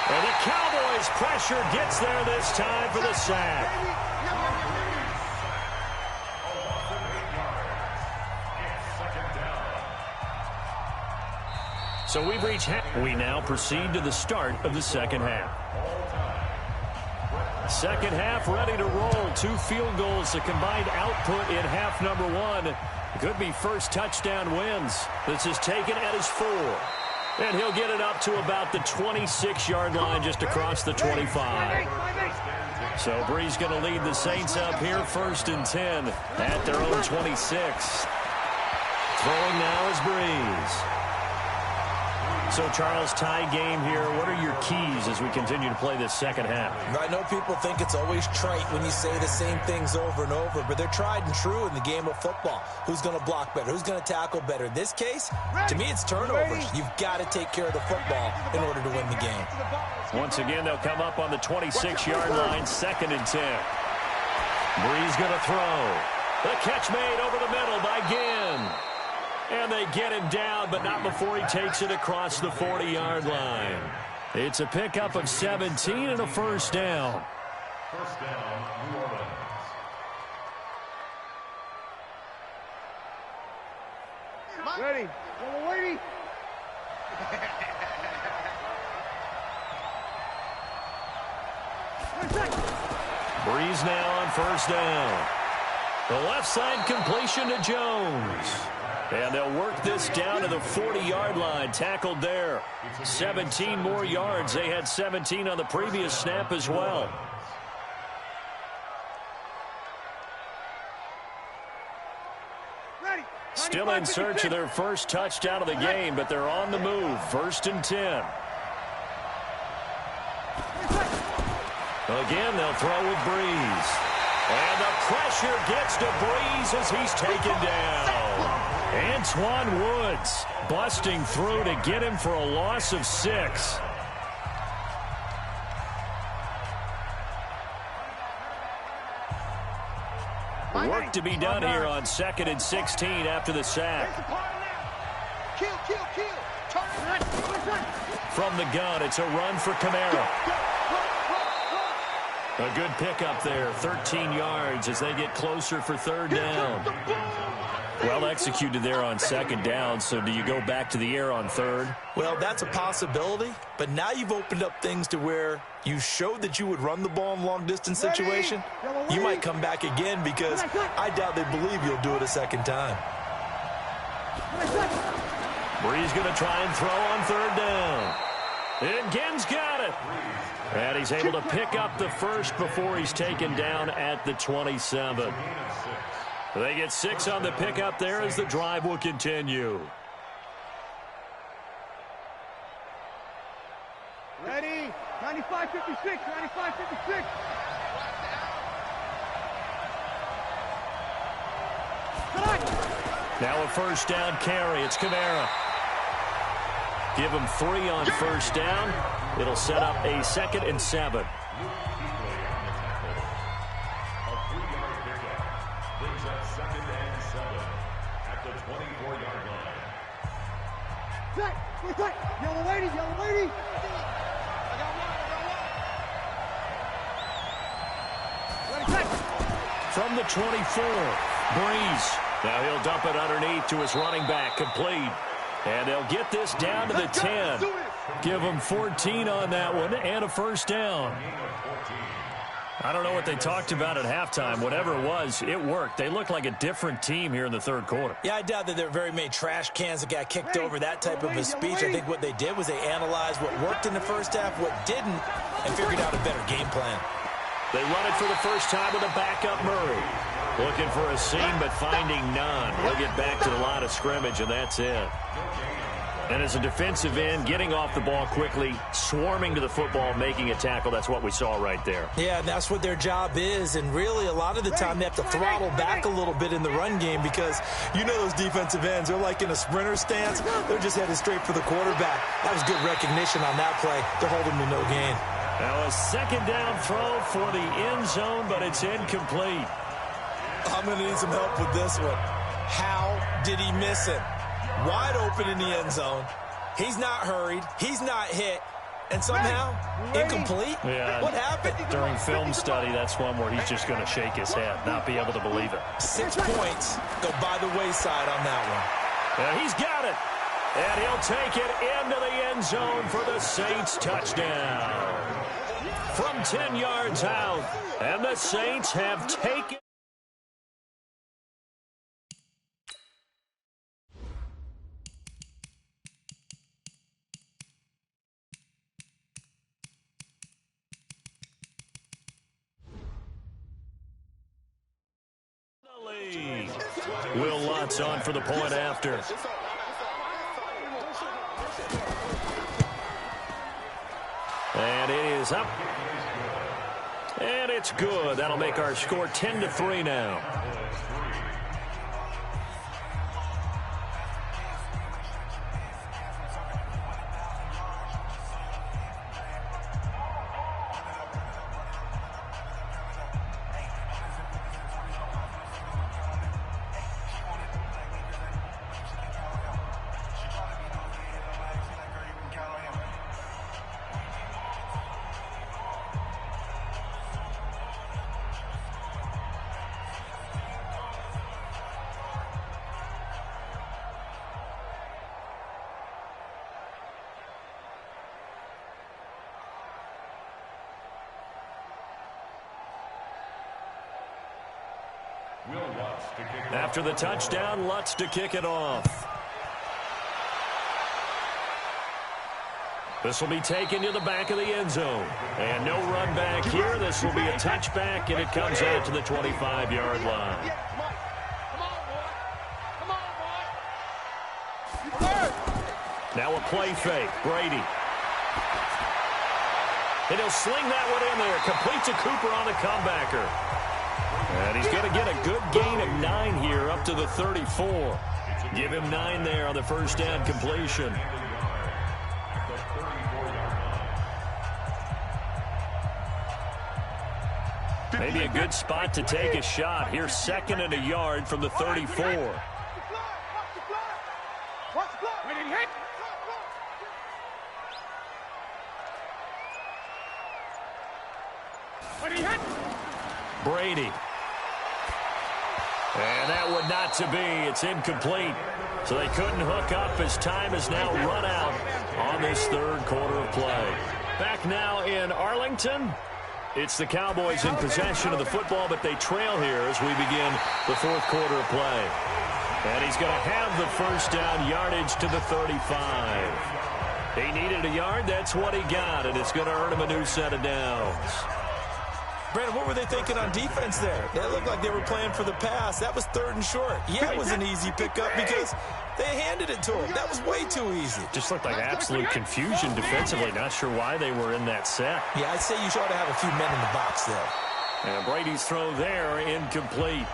And the Cowboys pressure gets there this time for the sack. So we've reached half. We now proceed to the start of the 2nd half. 2nd half ready to roll. 2 field goals, the combined output in half number 1. Could be first touchdown wins. This is taken at his 4. And he'll get it up to about the 26-yard line just across the 25. So Breeze going to lead the Saints up here 1st and 10 at their own 26. Throwing now is Breeze. So, Charles, tie game here. What are your keys as we continue to play this 2nd half? I know people think it's always trite when you say the same things over and over, but they're tried and true in the game of football. Who's going to block better? Who's going to tackle better? In this case, to me, it's turnovers. You've got to take care of the football in order to win the game. Once again, they'll come up on the 26-yard line, 2nd and 10. Breeze going to throw. The catch made over the middle by Ginn. And they get him down, but not before he takes it across the 40-yard line. It's a pickup of 17 and a 1st down. 1st down, New Orleans. Ready? Lady. Breeze now on 1st down. The left side completion to Jones. And they'll work this down to the 40-yard line. Tackled there. 17 more yards. They had 17 on the previous snap as well. Still in search of their first touchdown of the game, but they're on the move. 1st and 10. Again, they'll throw with Breeze. And the pressure gets to Breeze as he's taken down. Antoine Woods busting through to get him for a loss of 6. Work to be done here on 2nd and 16 after the sack. Kill. Turn. From the gun, it's a run for Kamara. A good pickup there, 13 yards as they get closer for 3rd down. Well executed there on 2nd down, so do you go back to the air on 3rd? Well, that's a possibility, but now you've opened up things to where you showed that you would run the ball in a long-distance situation. You might come back again because I doubt they believe you'll do it a 2nd time. Breeze going to try and throw on 3rd down. And Ginn's got it. And he's able to pick up the first before he's taken down at the 27. They get 6 on the pickup there as the drive will continue. Ready? 95-56. 95-56. Now a 1st down carry. It's Kamara. Give him 3 on 1st down. It'll set up a 2nd and 7. A 3-yard pickup brings up 2nd and 7 at the 24-yard line. Yellow lady. From the 24, Breeze. Now he'll dump it underneath to his running back, complete. And they'll get this down to the 10. Give them 14 on that one and a 1st down. I don't know what they talked about at halftime. Whatever it was, it worked. They look like a different team here in the 3rd quarter. Yeah, I doubt that there are very many trash cans that got kicked over, that type of a speech. I think what they did was they analyzed what worked in the 1st half, what didn't, and figured out a better game plan. They run it for the first time with a backup Murray. Looking for a seam, but finding none. We'll get back to the line of scrimmage, and that's it. And as a defensive end, getting off the ball quickly, swarming to the football, making a tackle, that's what we saw right there. Yeah, and that's what their job is, and really a lot of the time they have to throttle back a little bit in the run game because you know those defensive ends, they're like in a sprinter stance. They're just headed straight for the quarterback. That was good recognition on that play. They're holding to no gain. Now a 2nd down throw for the end zone, but it's incomplete. I'm going to need some help with this one. How did he miss it? Wide open in the end zone. He's not hurried. He's not hit. And somehow, incomplete? Yeah. What happened? During film study, that's one where he's just going to shake his head, not be able to believe it. 6 points go by the wayside on that one. And he's got it. And he'll take it into the end zone for the Saints touchdown. From 10 yards out. And the Saints have taken. Will Lutz on for the point after. And it is up. And it's good. That'll make our score 10-3 now. After the touchdown, Lutz to kick it off. This will be taken to the back of the end zone. And no run back here. This will be a touchback, and it comes out to the 25-yard line. Now a play fake. Brady. And he'll sling that one in there. Complete to Cooper on the comebacker. And he's going to get a good gain of 9 here up to the 34. Give him 9 there on the first down completion. Maybe a good spot to take a shot. Here's 2nd and a yard from the 34. Brady. And that would not to be. It's incomplete. So they couldn't hook up as time has now run out on this 3rd quarter of play. Back now in Arlington. It's the Cowboys in possession of the football, but they trail here as we begin the 4th quarter of play. And he's going to have the first down yardage to the 35. He needed a yard. That's what he got, and it's going to earn him a new set of downs. Brandon, what were they thinking on defense there? It looked like they were playing for the pass. That was 3rd and short. Yeah, it was an easy pickup because they handed it to him. That was way too easy. Just looked like absolute confusion defensively. Not sure why they were in that set. Yeah, I'd say you ought to have a few men in the box there. And Brady's throw there, incomplete.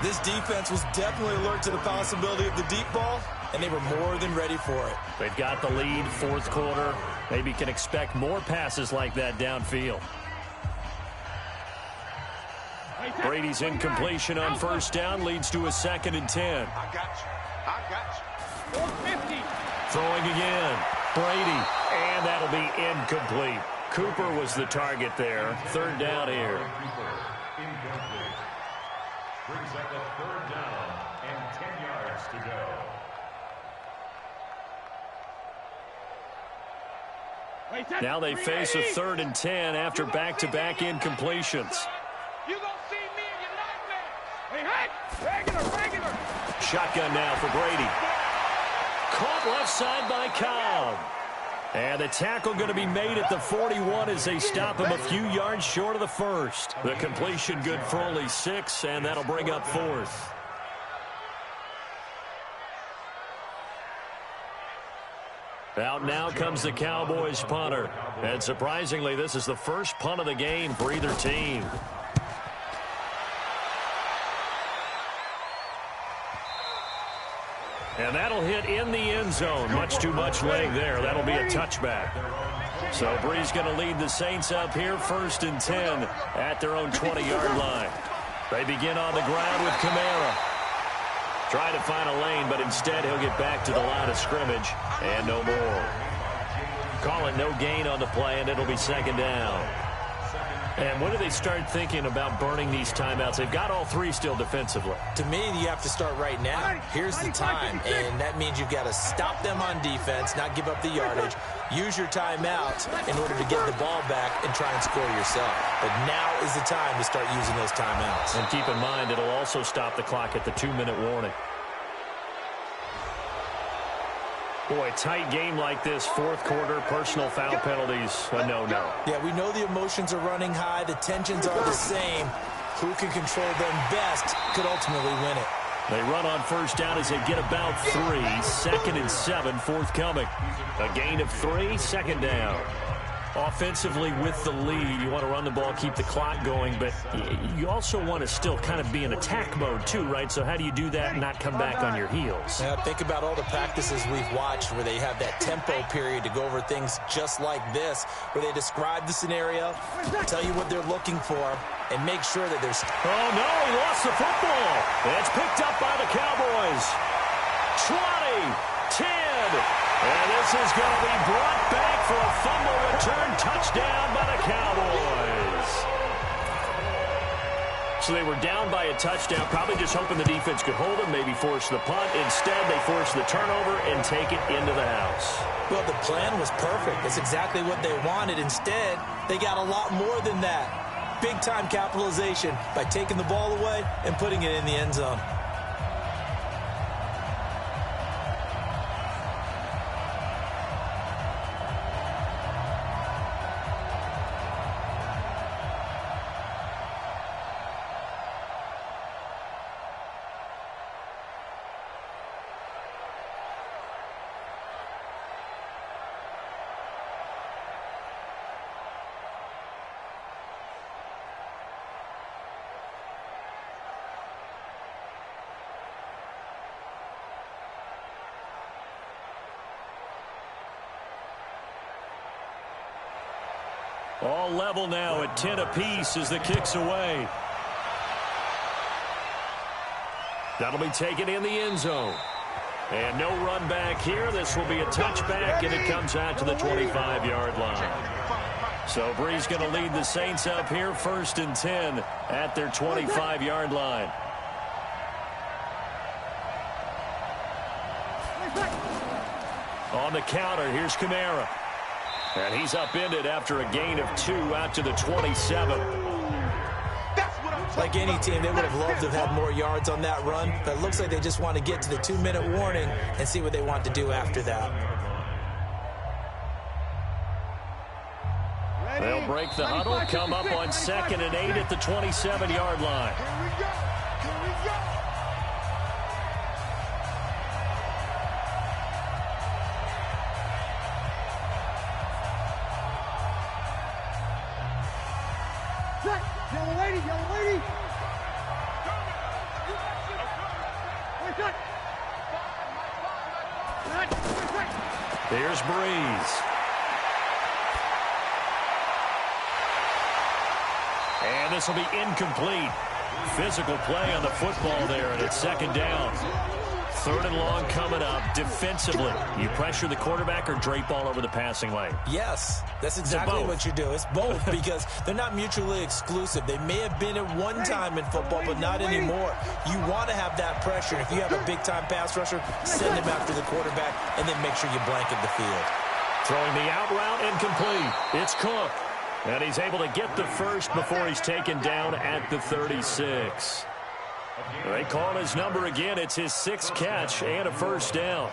This defense was definitely alert to the possibility of the deep ball, and they were more than ready for it. They've got the lead, 4th quarter. Maybe can expect more passes like that downfield. Brady's incompletion on first down leads to a 2nd and 10. I got you. 450. Throwing again. Brady. And that'll be incomplete. Cooper was the target there. 3rd down here. Incomplete. Brings up a 3rd down and 10 yards to go. Now they face a 3rd and 10 after back-to-back incompletions. You gonna see me in your nightmare. Hey, regular. Shotgun now for Brady. Caught left side by Cobb. And the tackle going to be made at the 41 as they stop him a few yards short of the 1st. The completion good for only 6, and that'll bring up 4th. Out now comes the Cowboys punter. And surprisingly, this is the first punt of the game for either team. And that'll hit in the end zone. Much too much leg there. That'll be a touchback. So Bree's going to lead the Saints up here 1st and 10 at their own 20-yard line. They begin on the ground with Kamara. Try to find a lane, but instead he'll get back to the line of scrimmage and no more. Call it no gain on the play, and it'll be 2nd down. And when do they start thinking about burning these timeouts? They've got all 3 still defensively. To me, you have to start right now. Here's the time, and that means you've got to stop them on defense, not give up the yardage, use your timeout in order to get the ball back and try and score yourself. But now is the time to start using those timeouts. And keep in mind, it'll also stop the clock at the 2-minute warning. Boy, tight game like this, 4th quarter, personal foul penalties, a no-no. Yeah, we know the emotions are running high. The tensions are the same. Who can control them best could ultimately win it. They run on first down as they get about 3. 2nd and 7 forthcoming. A gain of 3, 2nd down. Offensively with the lead, you want to run the ball, keep the clock going, but you also want to still kind of be in attack mode too, right? So how do you do that and not come back on your heels? Yeah, think about all the practices we've watched where they have that tempo period to go over things just like this, where they describe the scenario, tell you what they're looking for, and make sure that there's... Oh, no, he lost the football. It's picked up by the Cowboys. 20, 10... And this is going to be brought back for a fumble return touchdown by the Cowboys. So they were down by a touchdown, probably just hoping the defense could hold them, maybe force the punt. Instead, they force the turnover and take it into the house. Well, the plan was perfect. That's exactly what they wanted. Instead, they got a lot more than that. Big-time capitalization by taking the ball away and putting it in the end zone. All level now at 10 apiece as the kick's away. That'll be taken in the end zone. And no run back here. This will be a touchback, and it comes out to the 25-yard line. So Bree's going to lead the Saints up here 1st and 10 at their 25-yard line. On the counter, here's Kamara. And he's upended after a gain of 2 out to the 27. Like any team, they would have loved to have had more yards on that run, but it looks like they just want to get to the 2-minute warning and see what they want to do after that. They'll break the huddle, come up on 2nd and 8 at the 27-yard line. Here we go. Here we go. Yellow lady, yellow lady. Here's Breeze. And this will be incomplete. Physical play on the football there, and it's 2nd down. 3rd and long coming up. Defensively, you pressure the quarterback or drape all over the passing lane? Yes, that's exactly what you do. It's both because they're not mutually exclusive. They may have been at one time in football, but not anymore. You want to have that pressure. If you have a big-time pass rusher, send him after the quarterback and then make sure you blanket the field. Throwing the out route, incomplete. It's Cook. And he's able to get the first before he's taken down at the 36. They call his number again. It's his 6th catch and a 1st down.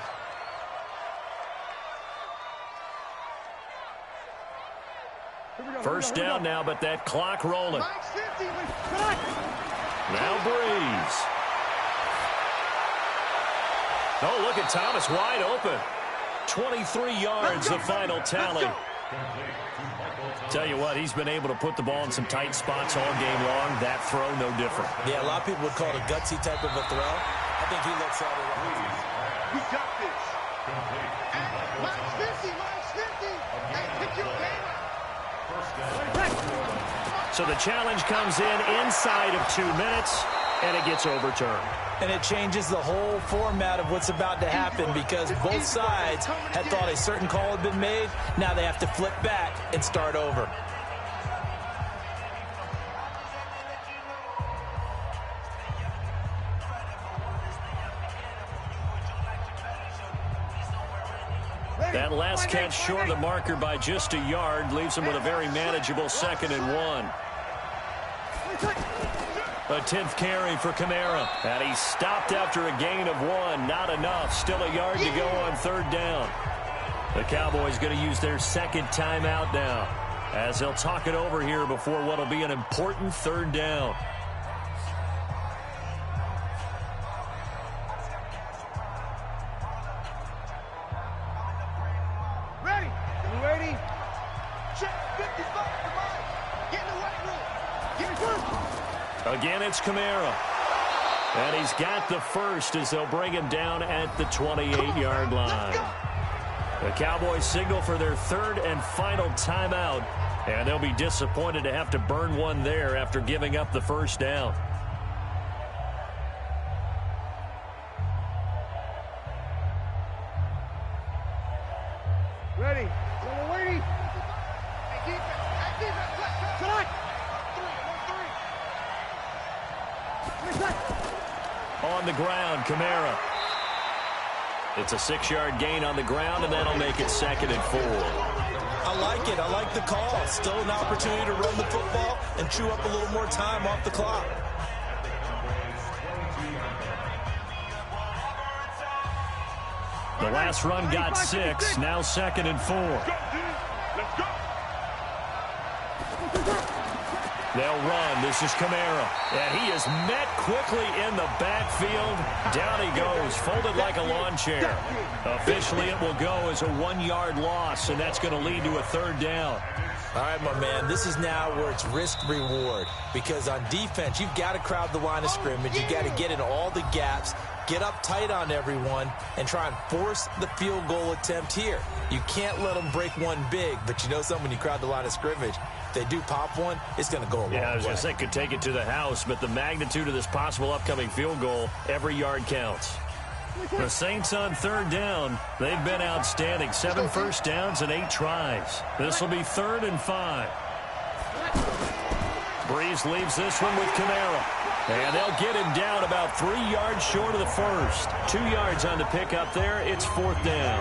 First down now, but that clock rolling. Now Breeze. Oh, look at Thomas wide open. 23 yards, the final tally. Tell you what, he's been able to put the ball in some tight spots all game long. That throw, no different. Yeah, a lot of people would call it a gutsy type of a throw. I think he looks at it. We got this. Minus 50, minus 50. Hey, pick your game up. So the challenge comes in inside of 2 minutes, and it gets overturned. And it changes the whole format of what's about to happen because both sides had thought a certain call had been made. Now they have to flip back and start over. That last catch short of the marker by just a yard leaves him with a very manageable 2nd and 1. A 10th carry for Kamara. And he stopped after a gain of 1. Not enough. Still a yard to go on 3rd down. The Cowboys going to use their 2nd timeout now as they'll talk it over here before what will be an important 3rd down. Ready? You ready? Check 55. Come on. Get in the weight room. Get it first. Again, it's Kamara. And he's got the first as they'll bring him down at the 28-yard line. The Cowboys signal for their 3rd and final timeout. And they'll be disappointed to have to burn one there after giving up the 1st down. Ready? Yellow lady. Hey, defense. Hey, defense. Tonight. 3. On the ground, Kamara. It's a 6-yard gain on the ground, and that'll make it 2nd and 4. I like it. I like the call. Still an opportunity to run the football and chew up a little more time off the clock. The last run got 6. Now 2nd and 4. Let's go. They'll run. This is Kamara. And he is met quickly in the backfield. Down he goes, folded like a lawn chair. Officially, it will go as a 1-yard loss, and that's going to lead to a 3rd down. All right, my man, this is now where it's risk-reward because on defense, you've got to crowd the line of scrimmage. You've got to get in all the gaps, get up tight on everyone and try and force the field goal attempt here. You can't let them break one big, but you know something, when you crowd the line of scrimmage, if they do pop one, it's going to go a long way. Yeah, I was going to say could take it to the house, but the magnitude of this possible upcoming field goal, every yard counts. The Saints on third down. They've been outstanding. 7 first downs and 8 tries. This will be 3rd and 5. Breeze leaves this one with Kamara. And they'll get him down about 3 yards short of the first. 2 yards on the pickup there. It's 4th down.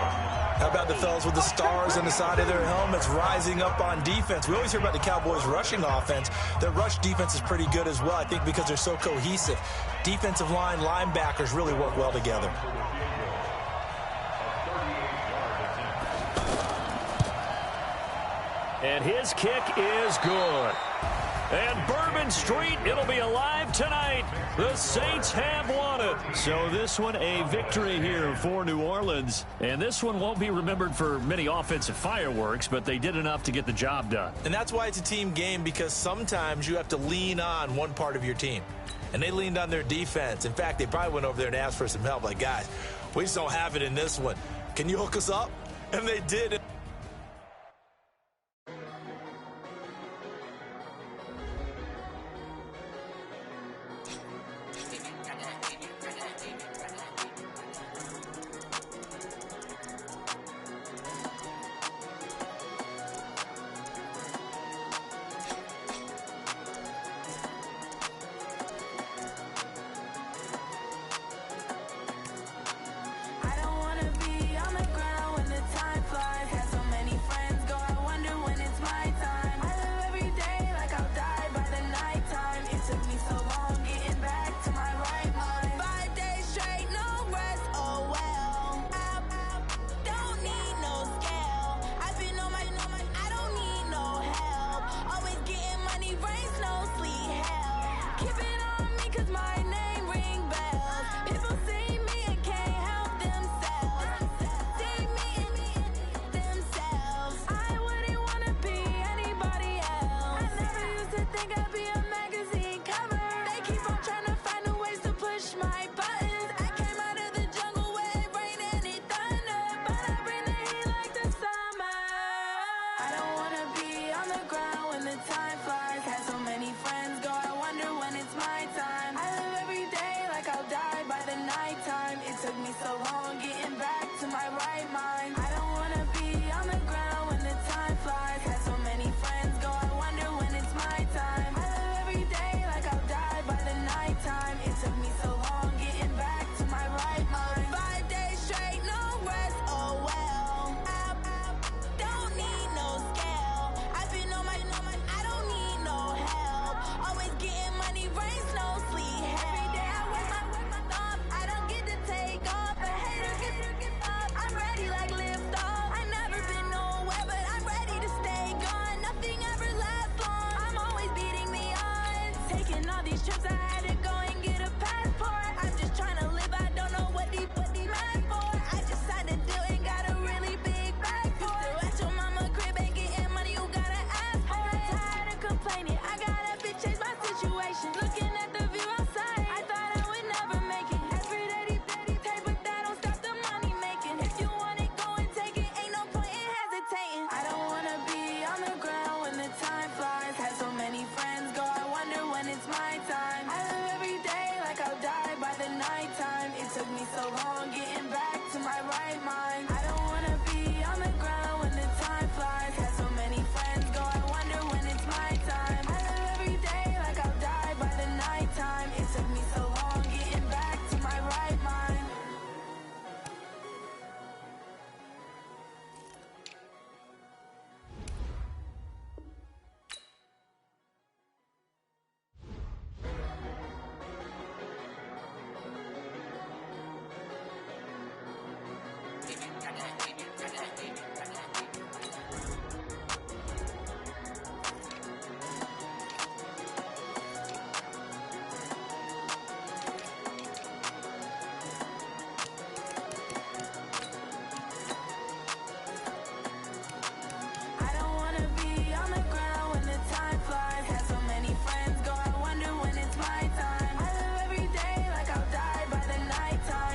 How about the fellas with the stars on the side of their helmets rising up on defense? We always hear about the Cowboys' rushing offense. Their rush defense is pretty good as well, I think, because they're so cohesive. Defensive line, linebackers really work well together. And his kick is good. And Bourbon Street, it'll be alive tonight. The Saints have won it. So this one a victory here for New Orleans. And this one won't be remembered for many offensive fireworks, but they did enough to get the job done. And that's why it's a team game, because sometimes you have to lean on one part of your team. And they leaned on their defense. In fact, they probably went over there and asked for some help. Like, guys, we just don't have it in this one. Can you hook us up? And they did. Time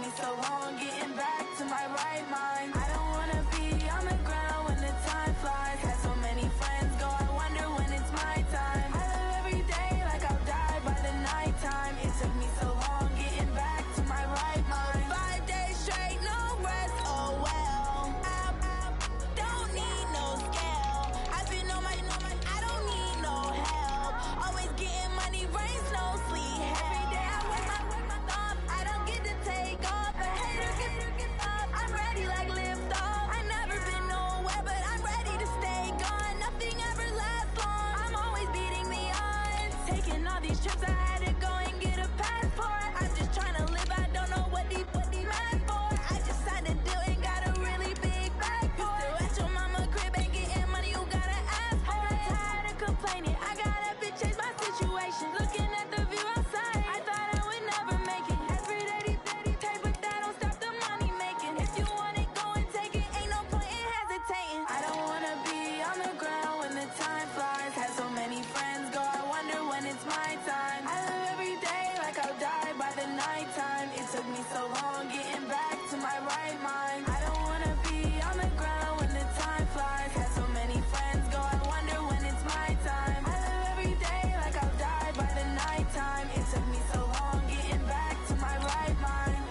me so long getting back to my right mind. I don't wanna be on the ground when the time flies. Had so many friends go, I wonder when it's my time. I live every day like I'll die by the nighttime. It took me so long getting back to my right mind. 5 days straight, no rest, oh well. Don't need no scale. I've been on my, I don't need no help. Always getting money, rains, no sleep. Every day I work my thumb. I don't get to take off. A hater get off. I'm ready like lift off. I never been nowhere, but I'm ready to stay gone. Nothing ever lasts long. I'm always beating the odds. Taking all these trips, I had to go and get a passport. I'm just trying to live. I don't know what the mad for. I just signed a deal and got a really big bag for it. At your mama crib ain't getting money, you gotta ask for it. I'm tired of complaining. I gotta bitch change my situation. Looking at the view outside, I thought I would never make it. Every day take, but that don't stop the money making. If you want it, go and take it. Ain't no point in hesitating. I don't wanna be on the ground when the time flies. Had so many friends go, I wonder when it's my time. I live every day like I'll die by the nighttime. It took me so long getting back to my right mind. I don't wanna be on the ground when the time flies. Had so many friends go, I wonder when it's my time. I live every day like I'll die by the nighttime. It took me so long getting back to my right mind.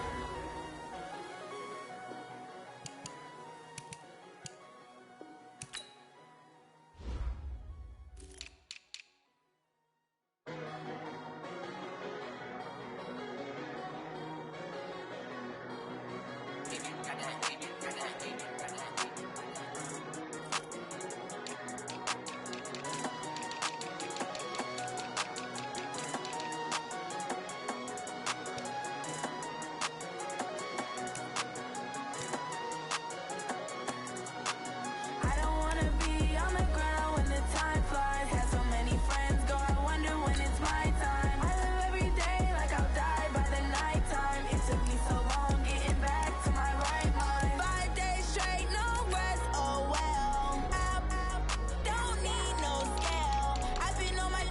I don't wanna be on the ground when the time flies. Had so many friends go, I wonder when it's my time. I live every day like I'll die by the nighttime. It took me so long getting back to my right mind. 5 days straight, no rest, oh well. Don't need no scale. I've been on my,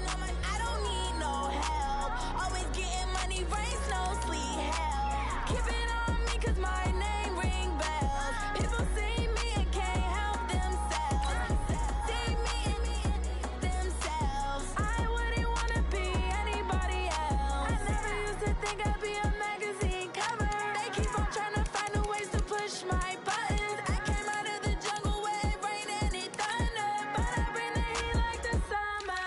I don't need no help. Always getting money, rains, no sleep, hell. Keep it on me 'cause my name ring bells. People see me and can't help themselves. See me and themselves. I wouldn't wanna be anybody else. I never used to think I'd be a magazine cover. They keep on trying to find new ways to push my buttons. I came out of the jungle where it rained and it thundered, but I bring the heat like the summer.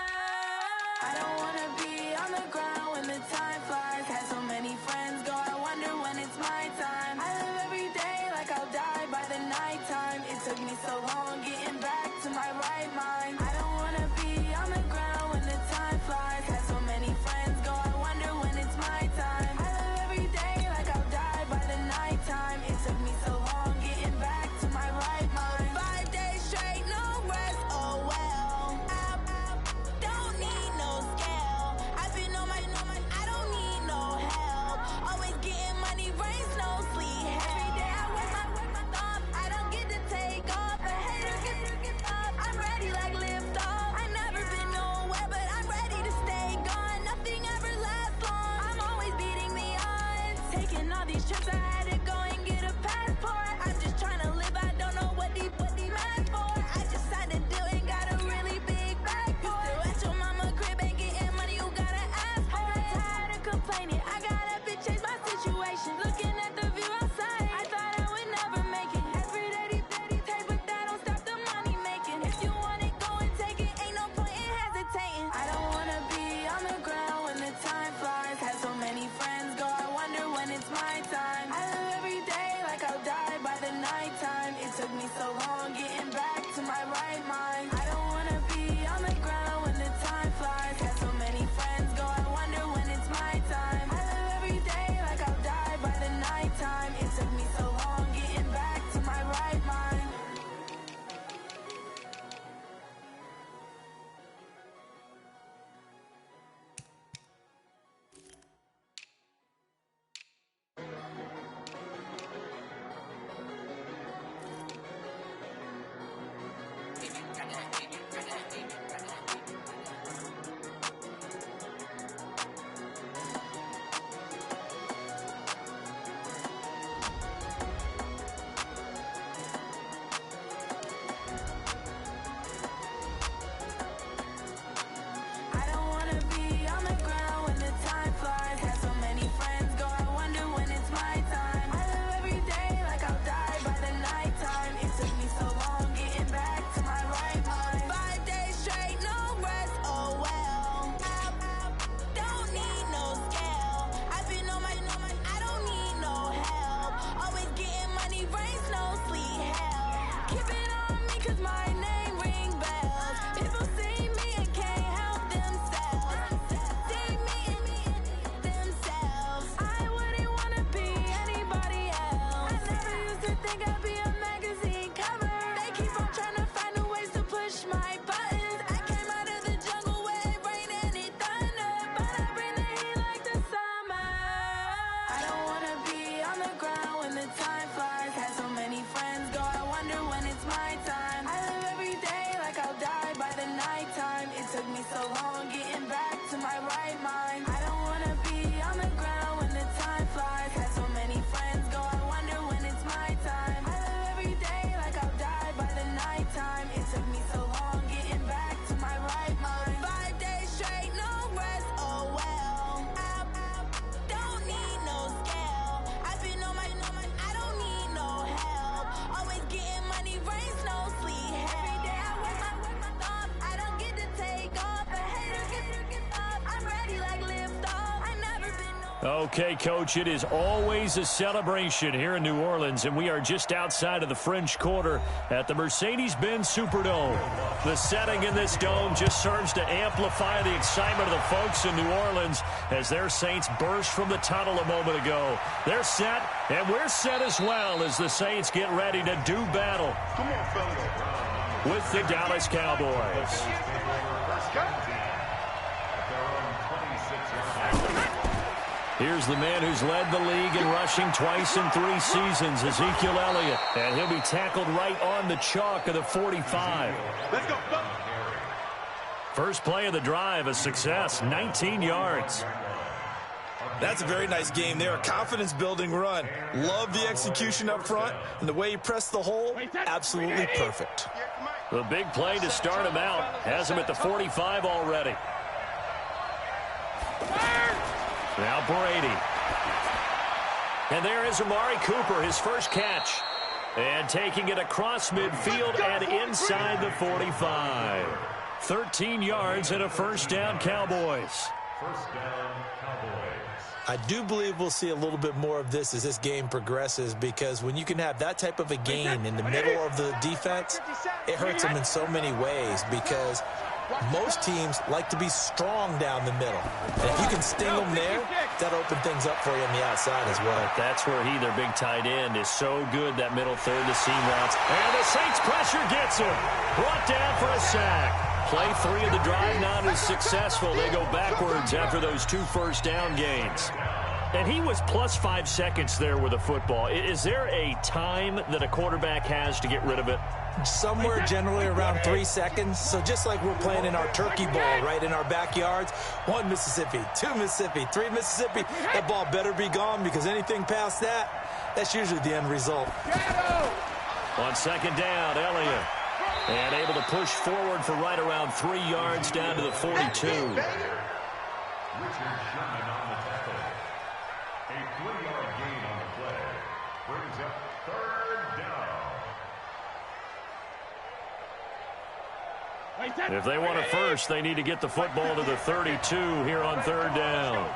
I don't wanna be on the ground when the time flies. Had so many friends go, I wonder when it's my time. I live every day like I'll die by the nighttime. It took me so long getting back to my right mind. I don't wanna be on the ground when the time flies. Had so many friends go, I wonder when it's my time. I live every day like I'll die by the nighttime. It took me so long getting back to my right mind. 5 days straight, no rest, oh well. Don't need no scale. I've been on my, I don't need no help. Always getting money, rains, no sleep. Every day I work my thumb. I don't get to take off. A hater get off. I'm ready like lift off. I never been nowhere, but I'm ready to stay gone. Nothing ever lasts long. I'm always beating the odds. Taking all these trips, I had to go and get a passport. I'm just trying to live. I don't know what the mad for. I just signed a deal and got a really big bag for it. At your mama crib ain't getting money, you gotta ask for it. I'm tired of complaining. I gotta bitch change my situation. Looking at the view outside, I thought I would never make it. Every day take, but that don't stop the money making. If you want it, go and take it. Ain't no point in hesitating. I don't wanna be on the ground when the time flies. Had so many friends go, I wonder when it's my time. I live Okay, Coach, it is always a celebration here in New Orleans, and we are just outside of the French Quarter at the Mercedes-Benz Superdome. The setting in this dome just serves to amplify the excitement of the folks in New Orleans as their Saints burst from the tunnel a moment ago. They're set, and we're set as well as the Saints get ready to do battle with the Dallas Cowboys. Here's the man who's led the league in rushing twice in 3 seasons, Ezekiel Elliott. And he'll be tackled right on the chalk of the 45. Let's go. First play of the drive, a success, 19 yards. That's a very nice game there, a confidence-building run. Love the execution up front, and the way he pressed the hole, absolutely perfect. The big play to start him out has him at the 45 already. Now Brady. And there is Amari Cooper, his first catch. And taking it across midfield and inside the 45. 13 yards and a first down, Cowboys. First down, Cowboys. I do believe we'll see a little bit more of this as this game progresses, because when you can have that type of a gain in the middle of the defense, it hurts them in so many ways, because most teams like to be strong down the middle. And if you can sting them there, that'll open things up for you on the outside as well. That's where their big tight end, is so good, that middle third, the seam routes. And the Saints pressure gets him. Brought down for a sack. Play 3 of the drive not as successful. They go backwards after those 2 first down gains. And he was plus 5 seconds there with a football. Is there a time that a quarterback has to get rid of it? Somewhere generally around 3 seconds. So just like we're playing in our turkey bowl, right, in our backyards, 1 Mississippi, 2 Mississippi, 3 Mississippi, that ball better be gone, because anything past that, that's usually the end result. On second down, Elliott. And able to push forward for right around 3 yards down to the 42. Richard Sherman on the tackle. A 3-yard gain on the play. Brings up third down. If they want a first, they need to get the football to the 32 here on third down.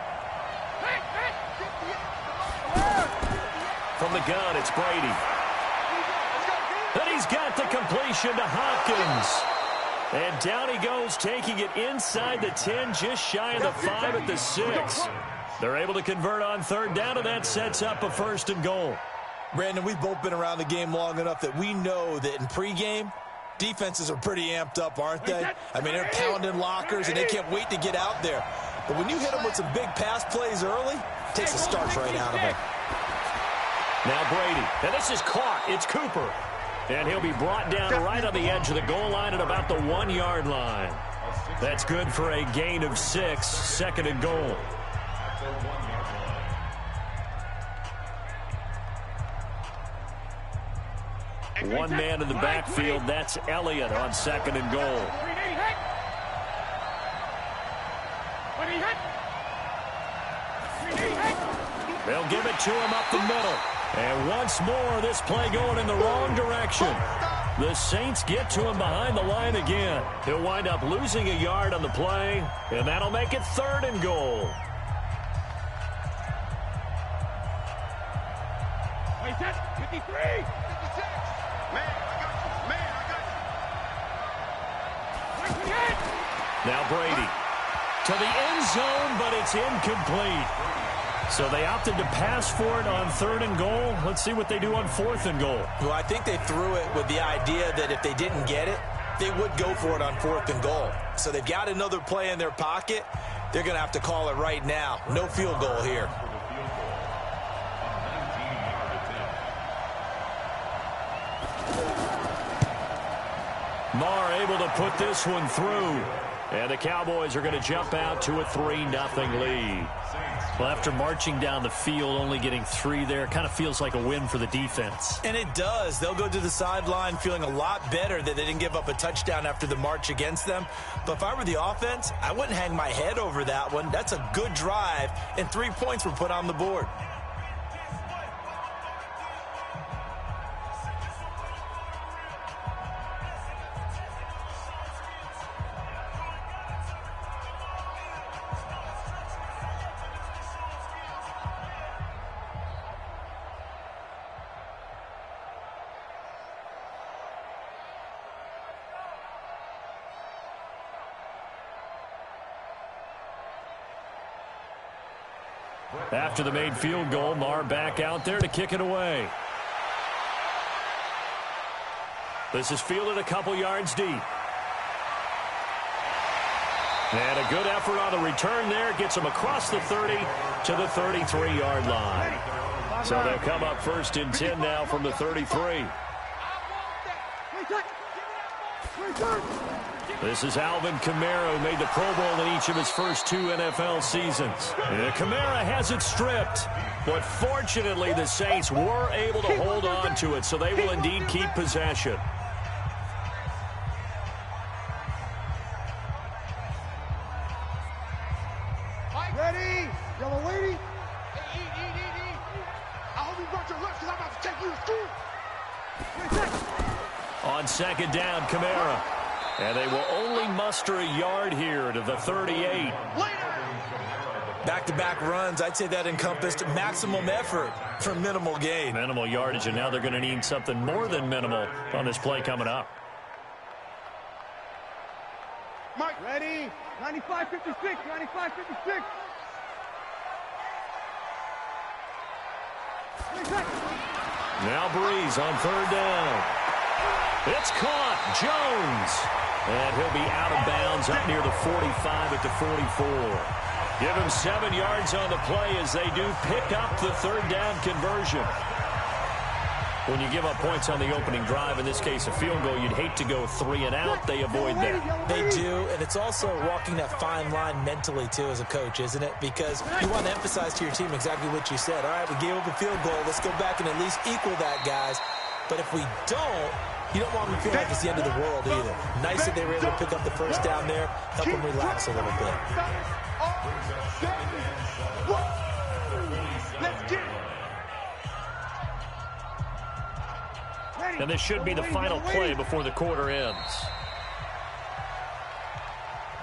From the gun, it's Brady. And he's got the completion to Hopkins. And down he goes, taking it inside the 10, just shy of the 5 at the 6. They're able to convert on third down, and that sets up a first and goal. Brandon, we've both been around the game long enough that we know that in pregame, defenses are pretty amped up, aren't they? I mean, they're pounding lockers, and they can't wait to get out there. But when you hit them with some big pass plays early, it takes the starch right out of them. Now Brady, and this is caught. It's Cooper. And he'll be brought down right on the edge of the goal line at about the 1-yard line. That's good for a gain of 6, second and goal. One man in the backfield, that's Elliott on second and goal. They'll give it to him up the middle. And once more, this play going in the wrong direction. The Saints get to him behind the line again. He'll wind up losing a yard on the play, and that'll make it third and goal. Wait, that's 53. 56. Man, I got you. Now Brady to the end zone, but it's incomplete. So they opted to pass for it on third and goal. Let's see what they do on fourth and goal. Well, I think they threw it with the idea that if they didn't get it, they would go for it on fourth and goal. So they've got another play in their pocket. They're going to have to call it right now. No field goal here. Marr able to put this one through. And the Cowboys are going to jump out to a 3-0 lead. Well, after marching down the field, only getting 3 there, kind of feels like a win for the defense. And it does. They'll go to the sideline feeling a lot better that they didn't give up a touchdown after the march against them. But if I were the offense, I wouldn't hang my head over that one. That's a good drive, and 3 points were put on the board. After the made field goal, Marr back out there to kick it away. This is fielded a couple yards deep. And a good effort on the return there. Gets them across the 30 to the 33-yard line. So they'll come up 1st and 10 now from the 33. This is Alvin Kamara, who made the Pro Bowl in each of his first 2 NFL seasons. And Kamara has it stripped. But fortunately, the Saints were able to hold on to it, so they will indeed keep possession. Ready? Yellow lady? Hey, eat. I hope you brought your lunch because I'm about to take you to school. On 2nd down, Kamara. And they will only muster a yard here to the 38. Back-to-back runs, I'd say that encompassed maximum effort for minimal gain. Minimal yardage, and now they're going to need something more than minimal on this play coming up. Mike, ready? 95-56, 95-56. Now Breeze on 3rd down. It's caught. Jones. And he'll be out of bounds up near the 45 at the 44. Give him 7 yards on the play as they do pick up the 3rd down conversion. When you give up points on the opening drive, in this case a field goal, you'd hate to go 3 and out. They avoid that. They do, and it's also walking that fine line mentally, too, as a coach, isn't it? Because you want to emphasize to your team exactly what you said. All right, we gave up a field goal. Let's go back and at least equal that, guys. But if we don't, you don't want them to feel like it's the end of the world either. Nice that they were able to pick up the 1st down there, help them relax a little bit. Let's get it. And this should be the final play before the quarter ends.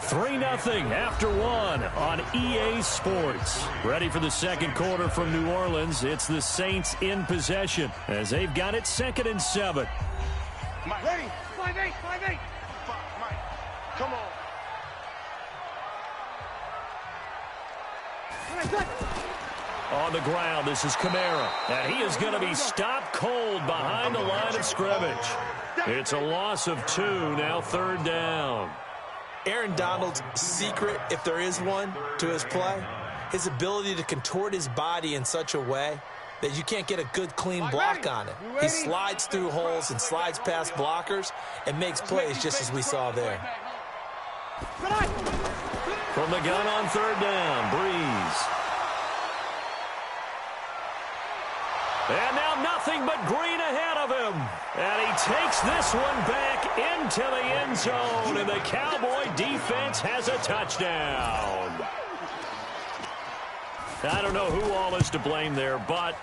3-0 after 1 on EA Sports. Ready for the 2nd quarter from New Orleans. It's the Saints in possession as they've got it 2nd and 7. Mike, ready? 5-8, 5-8. Mike, come on. On the ground, this is Kamara. And he is going to be stopped cold behind the line of scrimmage. It's a loss of 2, now 3rd down. Aaron Donald's secret, if there is one, to his play, his ability to contort his body in such a way that you can't get a good, clean block on it. He slides through holes and slides past blockers and makes plays just as we saw there. From the gun on 3rd down, Breeze. And now nothing but green ahead of him. And he takes this one back into the end zone. And the Cowboy defense has a touchdown. I don't know who all is to blame there, but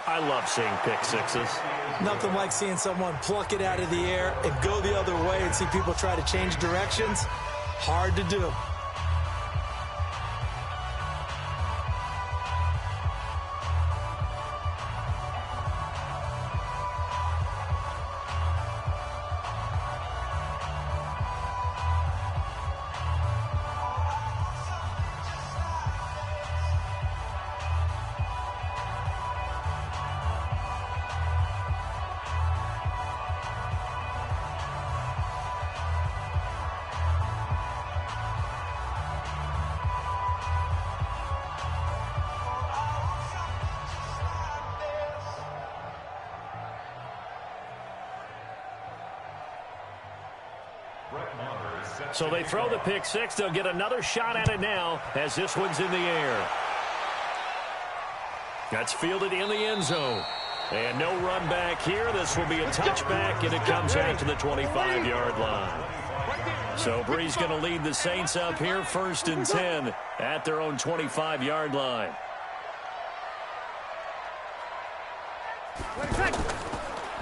I love seeing pick sixes. Nothing like seeing someone pluck it out of the air and go the other way and see people try to change directions. Hard to do. So they throw the pick six. They'll get another shot at it now as this one's in the air. That's fielded in the end zone. And no run back here. This will be a touchback, and it comes out to the 25-yard line. So Breeze going to lead the Saints up here 1st and 10 at their own 25-yard line.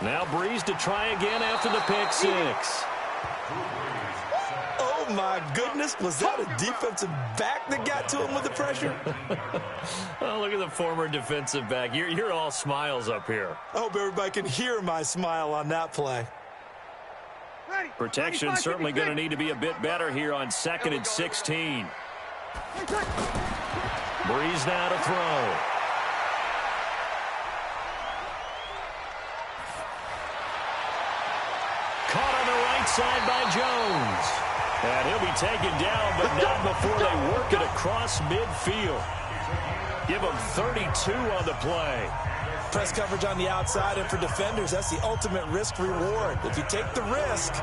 Now Breeze to try again after the pick six. Oh, my goodness. Was that a defensive back that got to him with the pressure? Oh, look at the former defensive back. You're all smiles up here. I hope everybody can hear my smile on that play. Protection certainly going to need to be a bit better here on 2nd and 16. Breeze now to throw. Caught on the right side by Jones. And he'll be taken down, but not before they work it across midfield. Give him 32 on the play. Press coverage on the outside, and for defenders, that's the ultimate risk-reward. If you take the risk,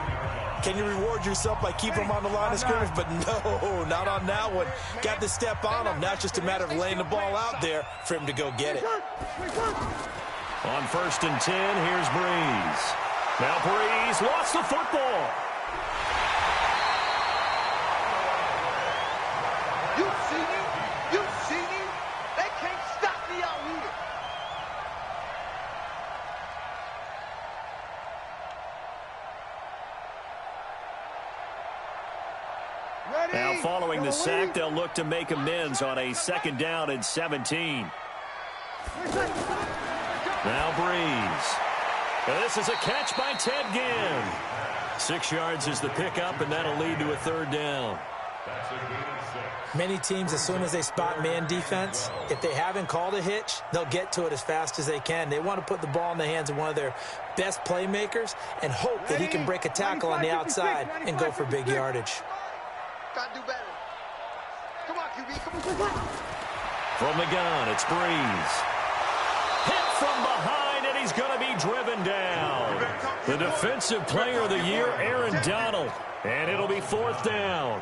can you reward yourself by keeping them on the line of scrimmage? But no, not on that one. Got to step on him. Now it's just a matter of laying the ball out there for him to go get it. On 1st and 10, here's Breeze. Now Breeze lost the football. You've seen it. You've seen it. They can't stop me out here. Ready? Now following the sack, they'll look to make amends on a 2nd down and 17. Now Breeze. This is a catch by Ted Ginn. 6 yards is the pickup, and that'll lead to a 3rd down. Many teams, as soon as they spot man defense, if they haven't called a hitch, they'll get to it as fast as they can. They want to put the ball in the hands of one of their best playmakers and hope that he can break a tackle on the outside and go for big yardage. Gotta do better. Come on, QB. Come on. From the gun, it's Breeze. Hit from behind, and he's going to be driven down. The Defensive Player of the Year, Aaron Donald. And it'll be 4th down.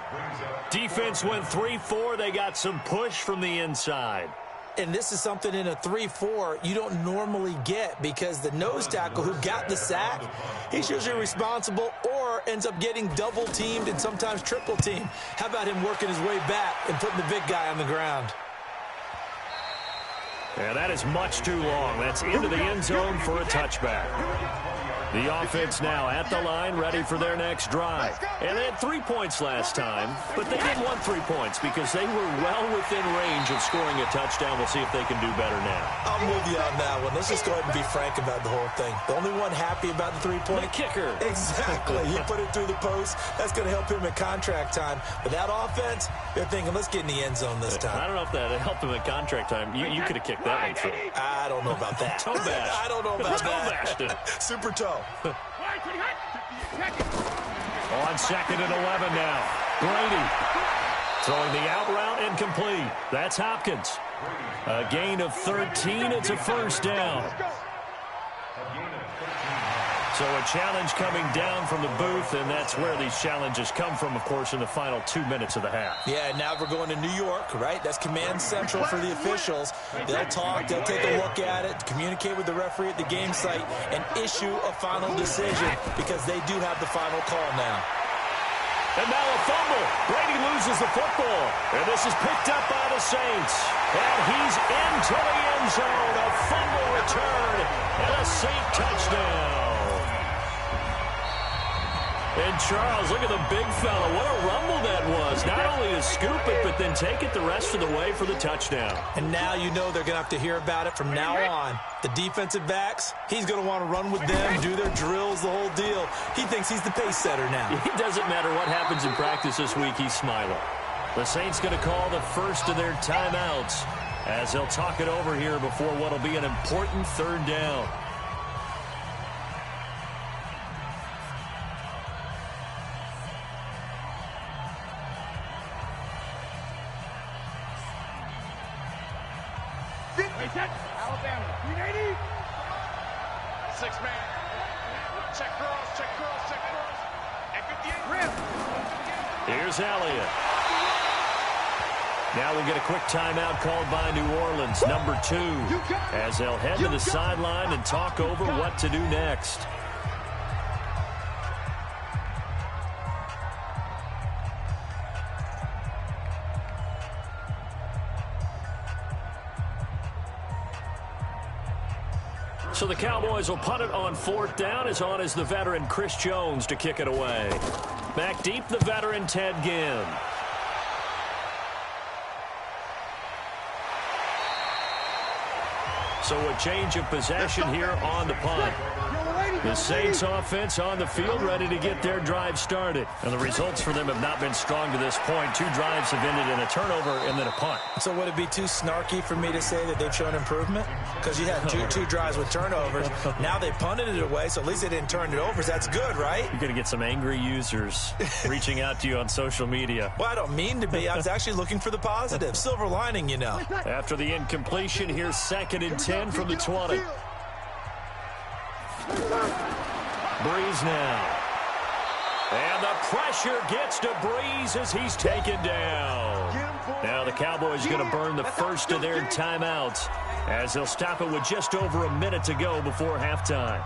Defense went 3-4. They got some push from the inside. And this is something in a 3-4 you don't normally get, because the nose tackle who got the sack, he's usually responsible or ends up getting double-teamed and sometimes triple-teamed. How about him working his way back and putting the big guy on the ground? And that is much too long. That's into the end zone for a touchback. The offense now at the line, ready for their next drive. And they had 3 points last time, but they didn't want 3 points because they were well within range of scoring a touchdown. We'll see if they can do better now. I'm with you on that one. Let's just go ahead and be frank about the whole thing. The only one happy about the 3-point? The kicker. Exactly. He put it through the post. That's going to help him at contract time. But that offense, they're thinking, let's get in the end zone this time. I don't know if that helped him at contract time. You could have kicked that one through. I don't know about that. Toe bash. I don't know about Toe bashed it. that. Super toe. On 2nd and 11 now. Brady throwing the out route incomplete. That's Hopkins. A gain of 13. It's a 1st down. So a challenge coming down from the booth, and that's where these challenges come from, of course, in the final 2 minutes of the half. Yeah, now we're going to New York, right? That's command central for the officials. They'll talk, they'll take a look at it, communicate with the referee at the game site, and issue a final decision because they do have the final call now. And now a fumble. Brady loses the football. And this is picked up by the Saints. And he's into the end zone. A fumble return and a Saint touchdown. And Charles, look at the big fella. What a rumble that was. Not only to scoop it, but then take it the rest of the way for the touchdown. And now you know they're going to have to hear about it from now on. The defensive backs, he's going to want to run with them, do their drills, the whole deal. He thinks he's the pace setter now. It doesn't matter what happens in practice this week, he's smiling. The Saints going to call the first of their timeouts as they'll talk it over here before what will be an important 3rd down. Alabama, 380. 6-man. Check cross, check cross, check cross. At 58. Rim. Here's Elliott. Now we'll get a quick timeout called by New Orleans, number 2, as they'll head to the sideline and talk over what to do next. So the Cowboys will punt it on 4th down. As on is the veteran Chris Jones to kick it away. Back deep, the veteran Ted Ginn. So a change of possession here on the punt. The Saints offense on the field, ready to get their drive started. And the results for them have not been strong to this point. 2 drives have ended in a turnover and then a punt. So would it be too snarky for me to say that they've shown improvement? Because you had two drives with turnovers. Now they punted it away, so at least they didn't turn it over. That's good, right? You're going to get some angry users reaching out to you on social media. Well, I don't mean to be. I was actually looking for the positive. Silver lining, you know. After the incompletion, here's 2nd and 10 from the 20. Breeze now. And the pressure gets to Breeze as he's taken down. Now the Cowboys going to burn the first of their timeouts as they'll stop it with just over a minute to go before halftime.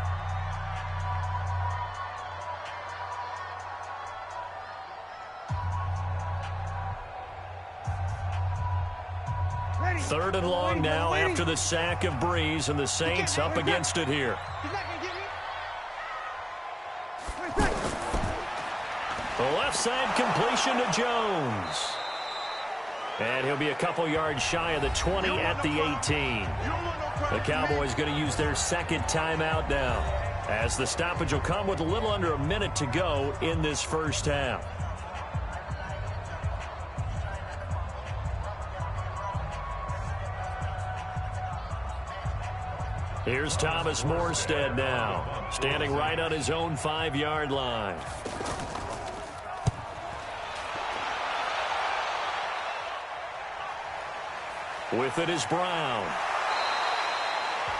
Third and long now after the sack of Breeze, and the Saints up against it here. The left side completion to Jones. And he'll be a couple yards shy of the 20 at the 18. The Cowboys going to use their 2nd timeout now, as the stoppage will come with a little under a minute to go in this first half. Here's Thomas Morstead now, standing right on his own 5-yard line. With it is Brown.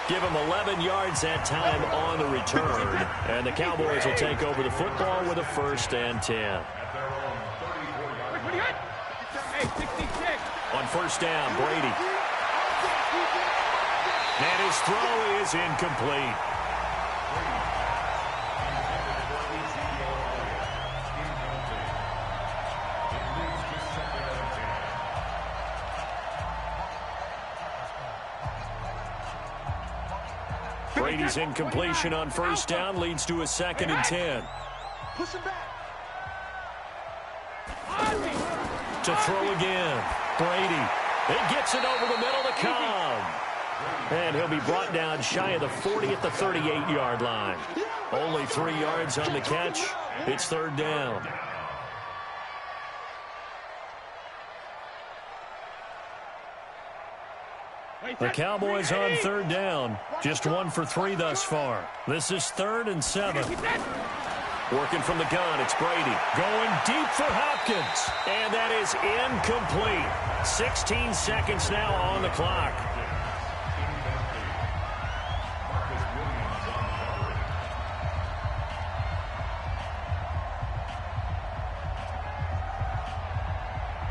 Give him 11 yards that time on the return. And the Cowboys will take over the football with a 1st and 10. On 1st down, Brady. And his throw is incomplete. Brady's incompletion on 1st down leads to a 2nd and 10. To throw again. Brady. It gets it over the middle to Cobb. And he'll be brought down shy of the 40 at the 38-yard line. Only 3 yards on the catch. It's 3rd down. The Cowboys on 3rd down. Just 1 for 3 thus far. This is 3rd and 7. Working from the gun, it's Brady. Going deep for Hopkins. And that is incomplete. 16 seconds now on the clock.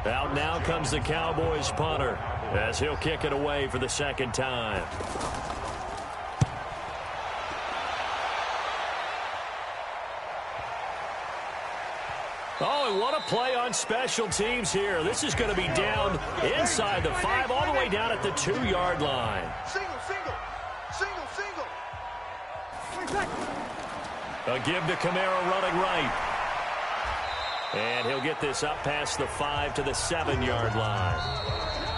Out now comes the Cowboys punter, as he'll kick it away for the 2nd time. Oh, and what a play on special teams here. This is going to be down inside the 5, all the way down at the 2-yard line. Single. A give to Kamara running right. And he'll get this up past the 5 to the 7-yard line.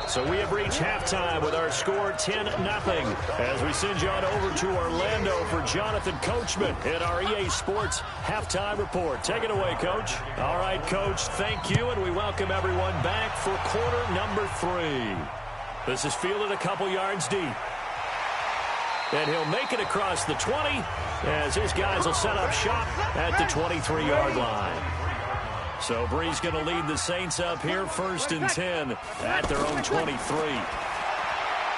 So we have reached halftime with our score 10-0 as we send you on over to Orlando for Jonathan Coachman in our EA Sports Halftime Report. Take it away, Coach. All right, Coach, thank you, and we welcome everyone back for quarter number 3. This is fielded a couple yards deep. And he'll make it across the 20 as his guys will set up shop at the 23-yard line. So Breeze going to lead the Saints up here, 1st and 10 at their own 23.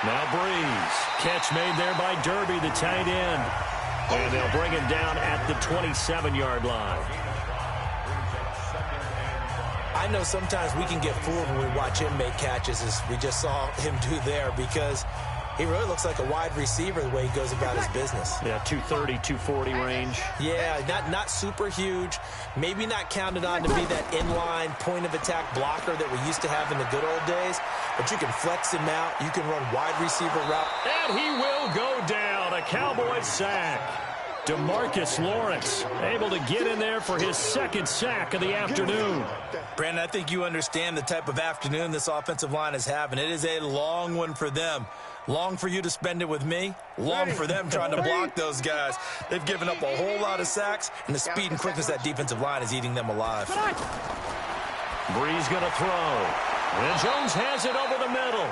Now Breeze. Catch made there by Derby, the tight end. And they'll bring him down at the 27-yard line. I know sometimes we can get fooled when we watch him make catches, as we just saw him do there, because he really looks like a wide receiver the way he goes about his business. Yeah, 230, 240 range. Yeah, not super huge. Maybe not counted on to be that inline point-of-attack blocker that we used to have in the good old days. But you can flex him out. You can run wide receiver route. And he will go down. A Cowboys sack. DeMarcus Lawrence able to get in there for his 2nd sack of the afternoon. Brandon, I think you understand the type of afternoon this offensive line is having. It is a long one for them. Long for you to spend it with me, long for them trying to block those guys. They've given up a whole lot of sacks, and the speed and quickness of that defensive line is eating them alive. Bree's going to throw. And Jones has it over the middle.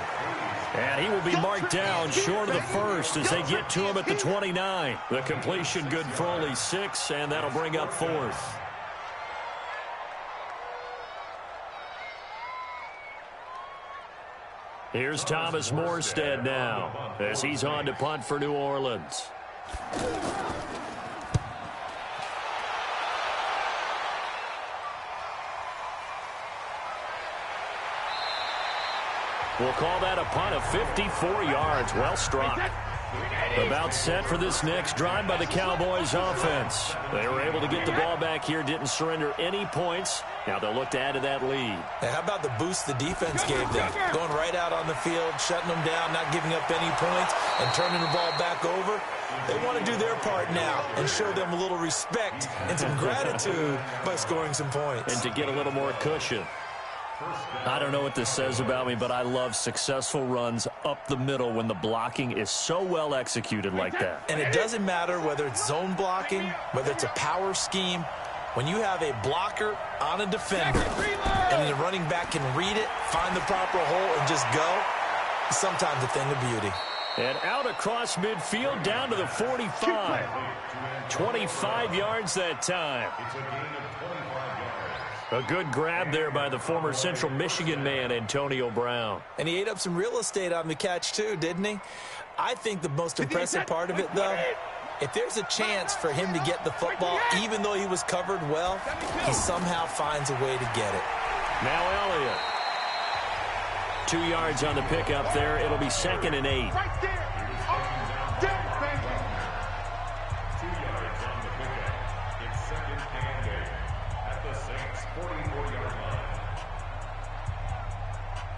And he will be marked down short of the first as they get to him at the 29. The completion good for only 6, and that'll bring up 4th. Here's Thomas Morstead now as he's on to punt for New Orleans. We'll call that a punt of 54 yards. Well struck. About set for this next drive by the Cowboys offense. They were able to get the ball back here, didn't surrender any points. Now they'll look to add to that lead. Now, how about the boost the defense gave them? Going right out on the field, shutting them down, not giving up any points, and turning the ball back over. They want to do their part now and show them a little respect and some gratitude by scoring some points. And to get a little more cushion. I don't know what this says about me, but I love successful runs up the middle when the blocking is so well executed like that. And it doesn't matter whether it's zone blocking, whether it's a power scheme. When you have a blocker on a defender and the running back can read it, find the proper hole, and just go, it's sometimes a thing of beauty. And out across midfield down to the 45. 25 yards that time. A good grab there by the former Central Michigan man, Antonio Brown. And he ate up some real estate on the catch, too, didn't he? I think the most impressive part of it, though, if there's a chance for him to get the football, even though he was covered well, he somehow finds a way to get it. Now Elliott. 2 yards on the pickup there. It'll be 2nd and 8.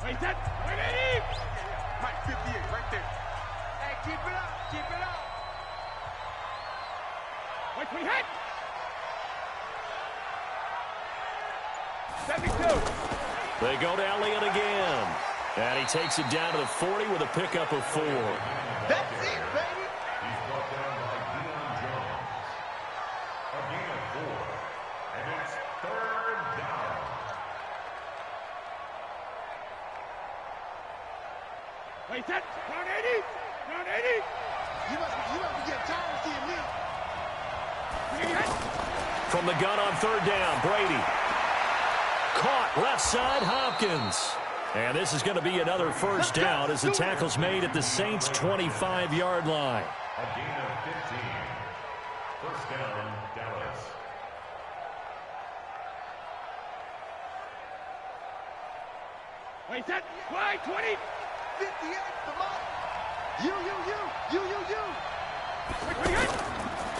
Wait, that. Wait, Mike, 58, right there. Hey, keep it up, keep it up. Wait, we hit. 72. They go to Elliott again. And he takes it down to the 40 with a pickup of 4. That's it, baby. He's brought down by Deion Jones. A gain of 4. And it's 3rd down. Wait, that. Down 80. Down 80. You must be getting tired of seeing me. From the gun on 3rd down, Brady. Caught left side, Hopkins. And this is going to be another 1st down as the tackle's made at the Saints' 25-yard line. A gain of 15. 1st down, Dallas. Wait, that. Why, 20. 58, come on. You.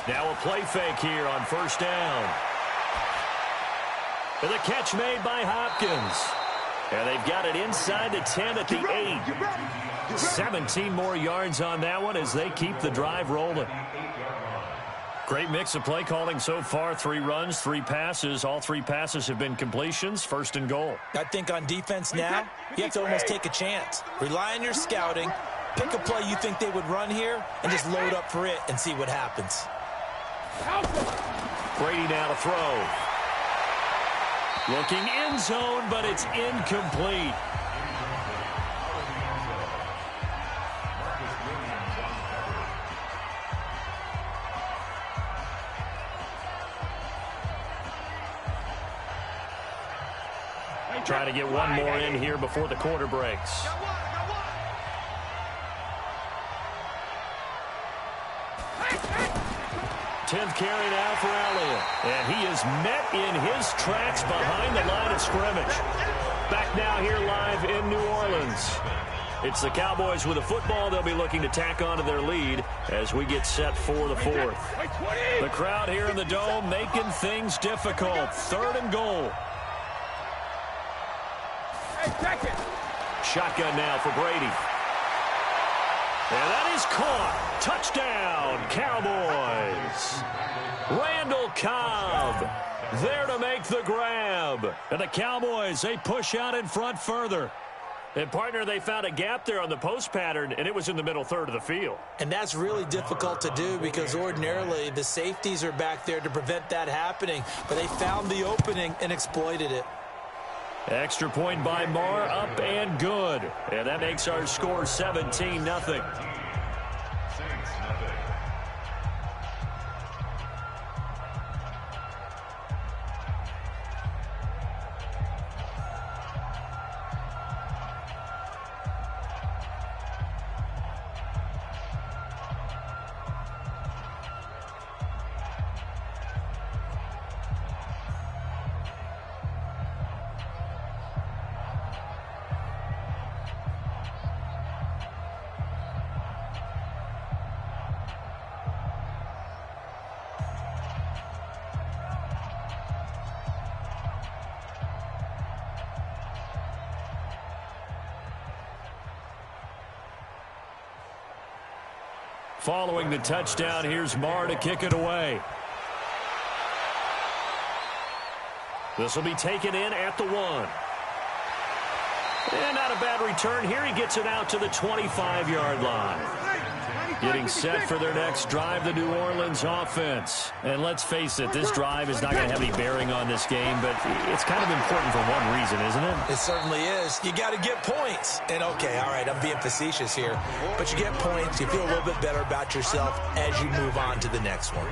Now a play fake here on 1st down. And the catch made by Hopkins. And they've got it inside the 10 at the 8. 17 more yards on that one as they keep the drive rolling. Great mix of play calling so far. 3 runs, 3 passes. All 3 passes have been completions. 1st and goal. I think on defense now, you have to almost take a chance. Rely on your scouting. Pick a play you think they would run here and just load up for it and see what happens. Brady now to throw. Looking end zone, but it's incomplete. Trying to get one more in here before the quarter breaks. 10th carry now for Elliott. And he is met in his tracks behind the line of scrimmage. Back now here live in New Orleans. It's the Cowboys with a football. They'll be looking to tack onto their lead as we get set for the 4th. The crowd here in the Dome making things difficult. 3rd and goal. Shotgun now for Brady. And that is caught. Touchdown, Cowboys. Randall Cobb there to make the grab. And the Cowboys, they push out in front further. And, partner, they found a gap there on the post pattern, and it was in the middle third of the field. And that's really difficult to do because ordinarily the safeties are back there to prevent that happening. But they found the opening and exploited it. Extra point by Marr, up and good. And that makes our score 17-0. Following the touchdown, here's Marr to kick it away. This will be taken in at the 1. And not a bad return here. He gets it out to the 25-yard line. Getting set for their next drive, the New Orleans offense. And let's face it, this drive is not going to have any bearing on this game, but it's kind of important for one reason, isn't it? It certainly is. You got to get points. And, okay, all right, I'm being facetious here. But you get points, you feel a little bit better about yourself as you move on to the next one.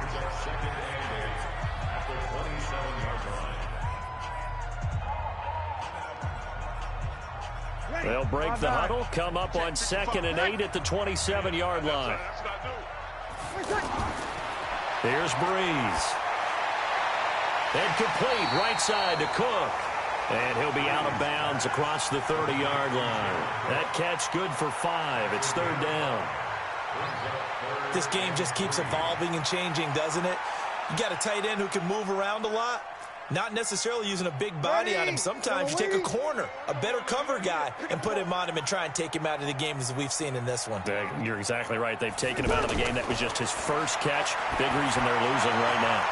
They'll break the huddle, come up on 2nd and 8 at the 27-yard line. Here's Breeze. And complete right side to Cook. And he'll be out of bounds across the 30-yard line. That catch good for 5. It's 3rd down. This game just keeps evolving and changing, doesn't it? You got a tight end who can move around a lot. Not necessarily using a big body on him. Sometimes you take a corner, a better cover guy, and put him on him and try and take him out of the game as we've seen in this one. You're exactly right. They've taken him out of the game. That was just his first catch. Big reason they're losing right now.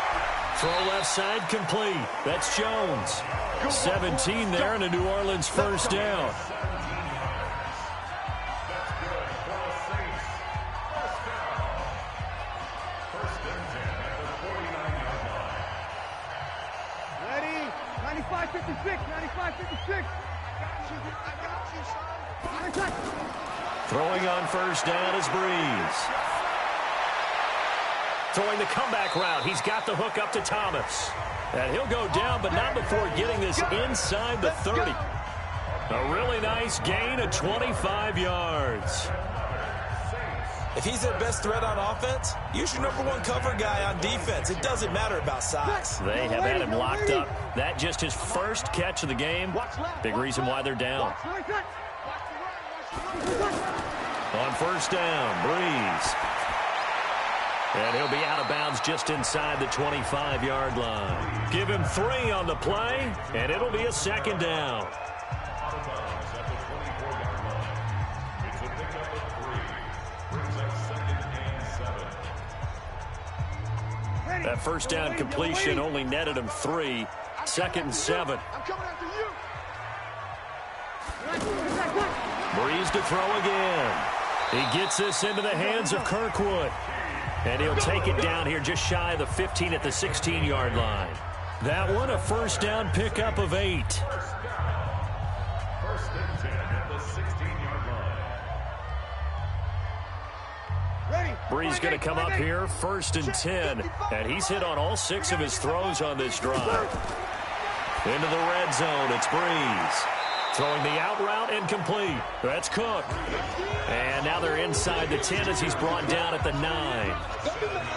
Throw left side complete. That's Jones. 17 there and a New Orleans first down. Throwing on first down is Breeze. Throwing the comeback route. He's got the hook up to Thomas. And he'll go down, but not before getting this inside the 30. A really nice gain of 25 yards. If he's their best threat on offense, use your #1 cover guy on defense. It doesn't matter about size. They have had him locked up. That just his first catch of the game. Big reason why they're down. On first down, Breeze. And he'll be out of bounds just inside the 25-yard line. Give him 3 on the play, and it'll be a 2nd down. That first down completion only netted him 3. 2nd and 7. Breeze to throw again. He gets this into the hands of Kirkwood. And he'll take it down here just shy of the 15 at the 16-yard line. That one, a first down pickup of 8. First and 10 at the 16-yard line. Breeze going to come up here, 1st and 10. And he's hit on all 6 of his throws on this drive. Into the red zone, it's Breeze. Throwing the out route incomplete. That's Cook. And now they're inside the 10 as he's brought down at the 9.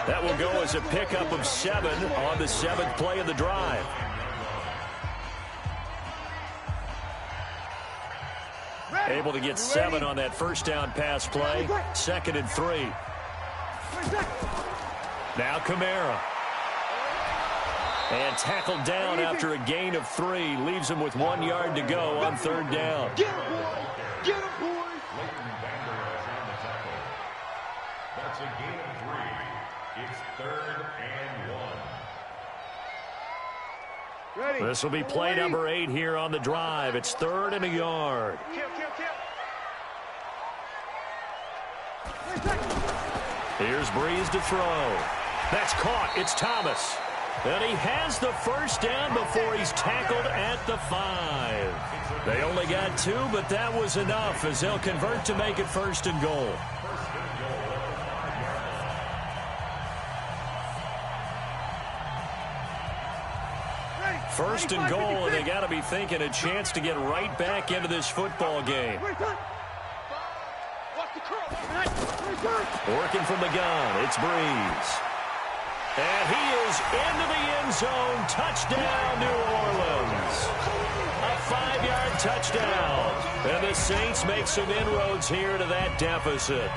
That will go as a pickup of 7 on the 7th play of the drive. Able to get 7 on that first down pass play. 2nd and 3. Now Kamara. And tackled down after a gain of 3. Leaves him with 1 yard to go on 3rd down. Get him, boy! Get him, boy! That's a gain of 3. It's 3rd and 1. This will be play number 8 here on the drive. It's 3rd and a yard. Kill. Here's Breeze to throw. That's caught. It's Thomas. And he has the first down before he's tackled at the 5. They only got 2, but that was enough as they'll convert to make it 1st and goal. First and goal, and they got to be thinking a chance to get right back into this football game. Working from the gun, it's Breeze. And he is into the end zone. Touchdown, New Orleans. A 5-yard touchdown. And the Saints make some inroads here to that deficit.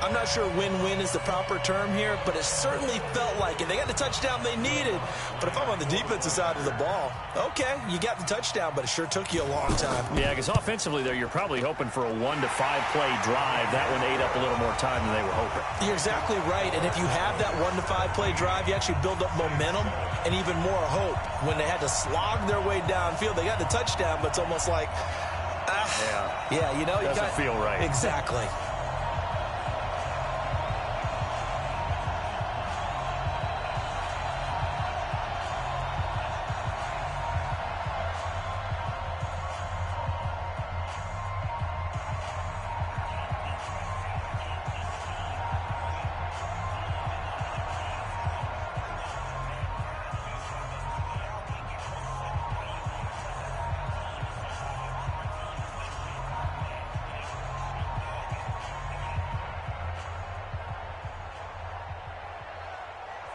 I'm not sure win-win is the proper term here, but it certainly felt like it. They got the touchdown they needed. But if I'm on the defensive side of the ball, okay, you got the touchdown, but it sure took you a long time. Yeah, because offensively there, you're probably hoping for a 1 to 5 play drive. That one ate up a little more time than they were hoping. You're exactly right. And if you have that 1 to 5 play drive, you actually build up momentum and even more hope. When they had to slog their way downfield, they got the touchdown, but it's almost like, yeah, you know, doesn't feel right. Exactly.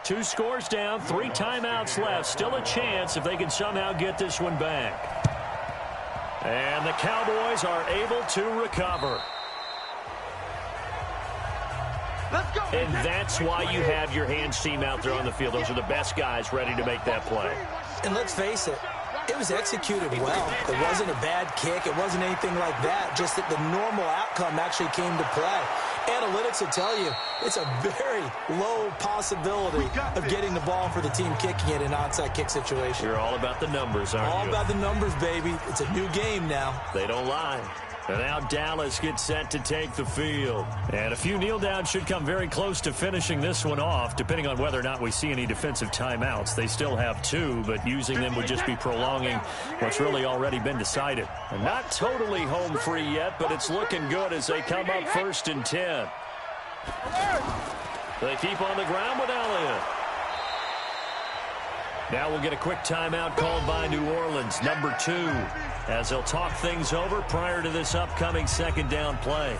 Two scores down, 3 timeouts left. Still a chance if they can somehow get this one back. And the Cowboys are able to recover. Let's go. And that's why you have your hands team out there on the field. Those are the best guys ready to make that play. And let's face it, it was executed well. It wasn't a bad kick. It wasn't anything like that. Just that the normal outcome actually came to play. Analytics will tell you it's a very low possibility of getting the ball for the team kicking it in an onside kick situation. You're all about the numbers, aren't you? All about the numbers, baby. It's a new game now. They don't lie. And now Dallas gets set to take the field. And a few kneel downs should come very close to finishing this one off, depending on whether or not we see any defensive timeouts. They still have 2, but using them would just be prolonging what's really already been decided. And not totally home free yet, but it's looking good as they come up 1st and 10. They keep on the ground with Elliott. Now we'll get a quick timeout called by New Orleans, number 2, as they'll talk things over prior to this upcoming 2nd down play.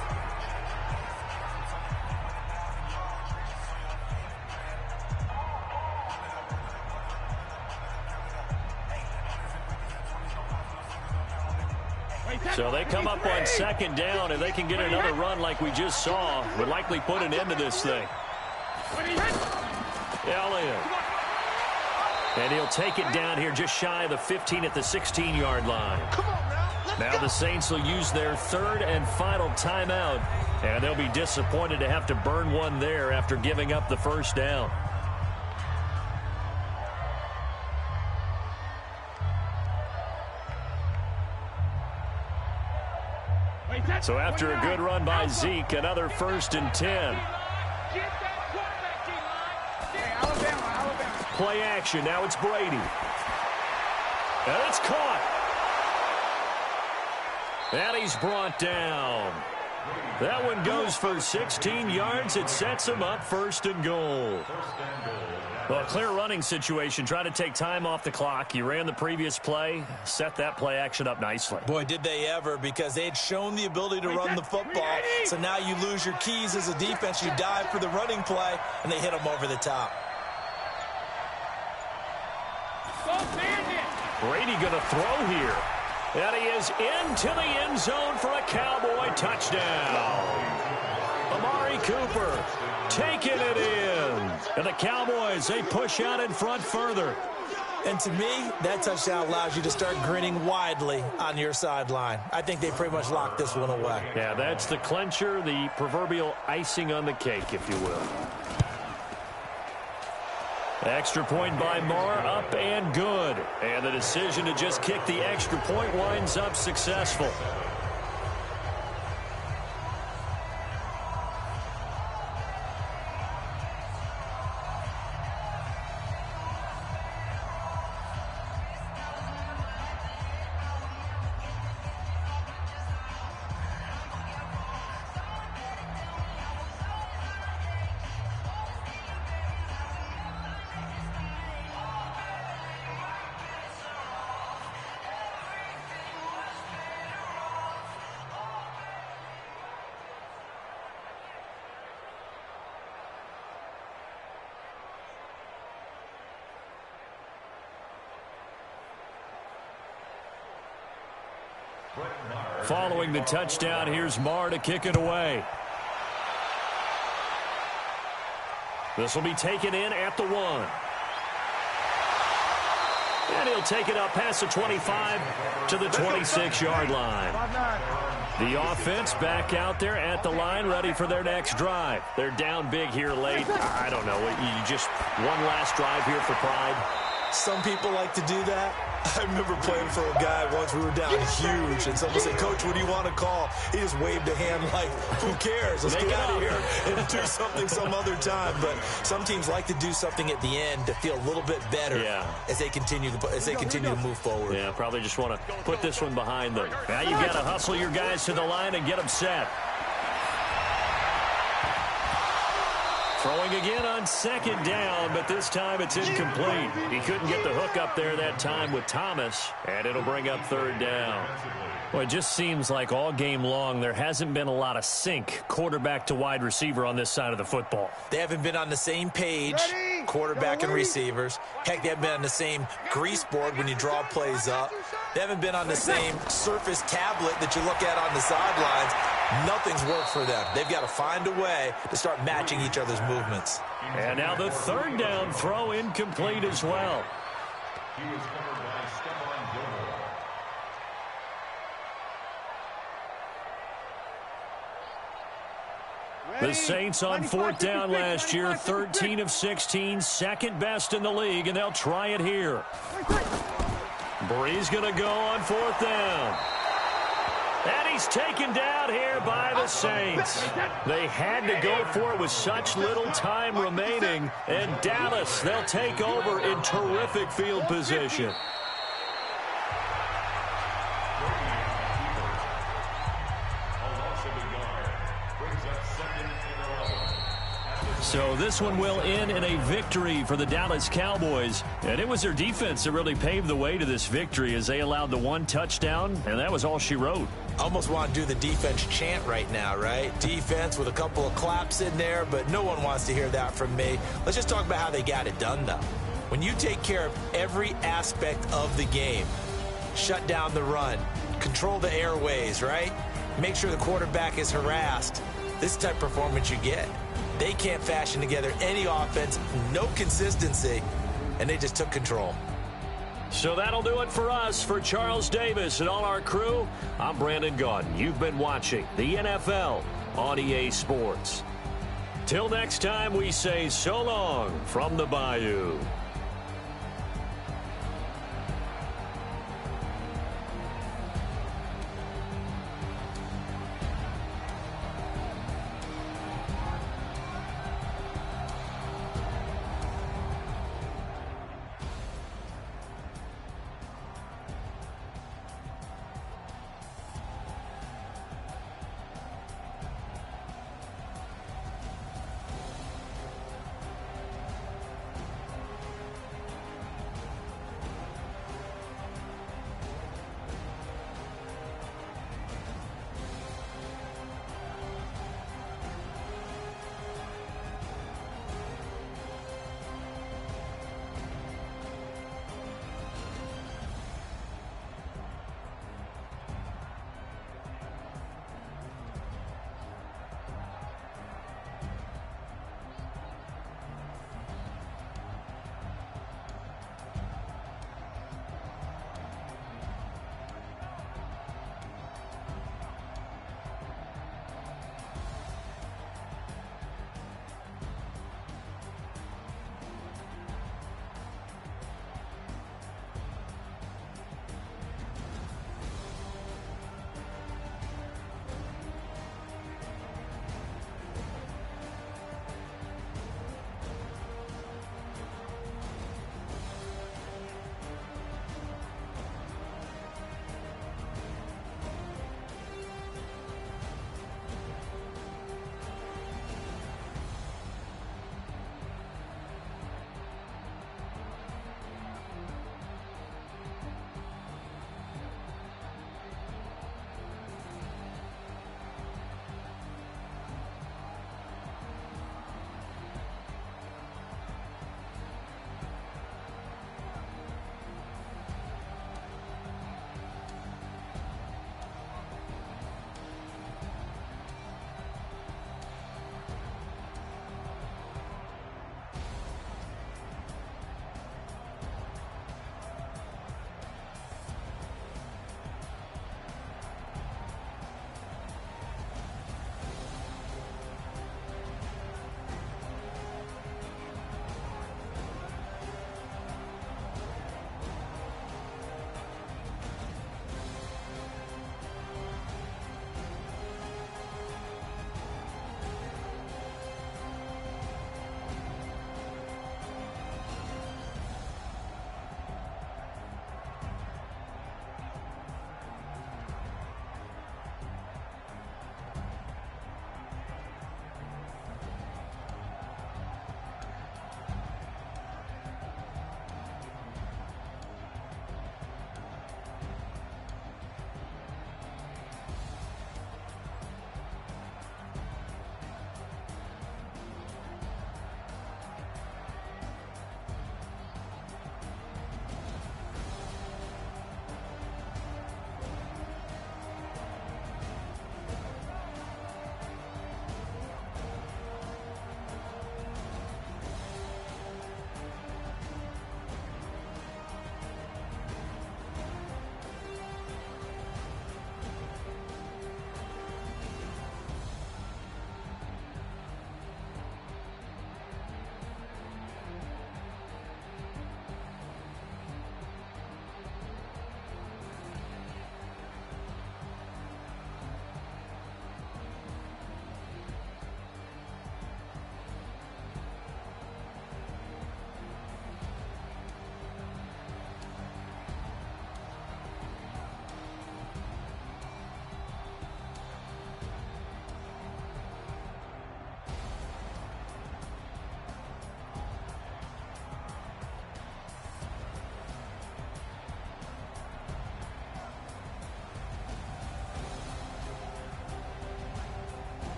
So they come up on 2nd down, and they can get another run like we just saw. Would likely put an end to this thing. Elliott. And he'll take it down here just shy of the 15 at the 16-yard line. Now the Saints will use their 3rd and final timeout, and they'll be disappointed to have to burn one there after giving up the 1st down. So after a good run by Zeke, another 1st and 10. Play action. Now it's Brady. And it's caught. And he's brought down. That one goes for 16 yards. It sets him up 1st and goal. Well, a clear running situation. Try to take time off the clock. You ran the previous play. Set that play action up nicely. Boy, did they ever, because they had shown the ability to run the football. So now you lose your keys as a defense. You dive for the running play, and they hit them over the top. Brady going to throw here. And he is into the end zone for a Cowboy touchdown. Amari Cooper taking it in. And the Cowboys, they push out in front further. And to me, that touchdown allows you to start grinning widely on your sideline. I think they pretty much locked this one away. Yeah, that's the clincher, the proverbial icing on the cake, if you will. Extra point by Marr, up and good. And the decision to just kick the extra point winds up successful. Following the touchdown, here's Marr to kick it away. This will be taken in at the 1. And he'll take it up past the 25 to the 26-yard line. The offense back out there at the line, ready for their next drive. They're down big here late. I don't know. You just one last drive here for pride. Some people like to do that. I remember playing for a guy once. We were down huge, and someone said, "Coach, what do you want to call?" He just waved a hand like, "Who cares? Let's get out of here and do something some other time." But some teams like to do something at the end to feel a little bit better as they continue to move forward. Yeah, probably just want to put this one behind them. Now you've got to hustle your guys to the line and get them set. Throwing again on second down, but this time it's incomplete. He couldn't get the hook up there that time with Thomas, and it'll bring up third down. Well, it just seems like all game long there hasn't been a lot of sync quarterback to wide receiver on this side of the football. They haven't been on the same page, quarterback and receivers. Heck, they haven't been on the same grease board when you draw plays up. They haven't been on the same surface tablet that you look at on the sidelines. Nothing's worked for them. They've got to find a way to start matching each other's movements. And now the third down throw incomplete as well. He was covered by Stephon Gilmore. The Saints on fourth down last year, 13 of 16, second best in the league, and they'll try it here. Bree's going to go on fourth down. And he's taken down here by the Saints. They had to go for it with such little time remaining. And Dallas, they'll take over in terrific field position. So this one will end in a victory for the Dallas Cowboys. And it was their defense that really paved the way to this victory as they allowed the one touchdown, and that was all she wrote. I almost want to do the defense chant right now, right? Defense with a couple of claps in there, but no one wants to hear that from me. Let's just talk about how they got it done, though. When you take care of every aspect of the game, shut down the run, control the airways, right? Make sure the quarterback is harassed. This is the type of performance you get. They can't fashion together any offense, no consistency, and they just took control. So that'll do it for us. For Charles Davis and all our crew, I'm Brandon Gaudin. You've been watching the NFL on EA Sports. Till next time, we say so long from the Bayou.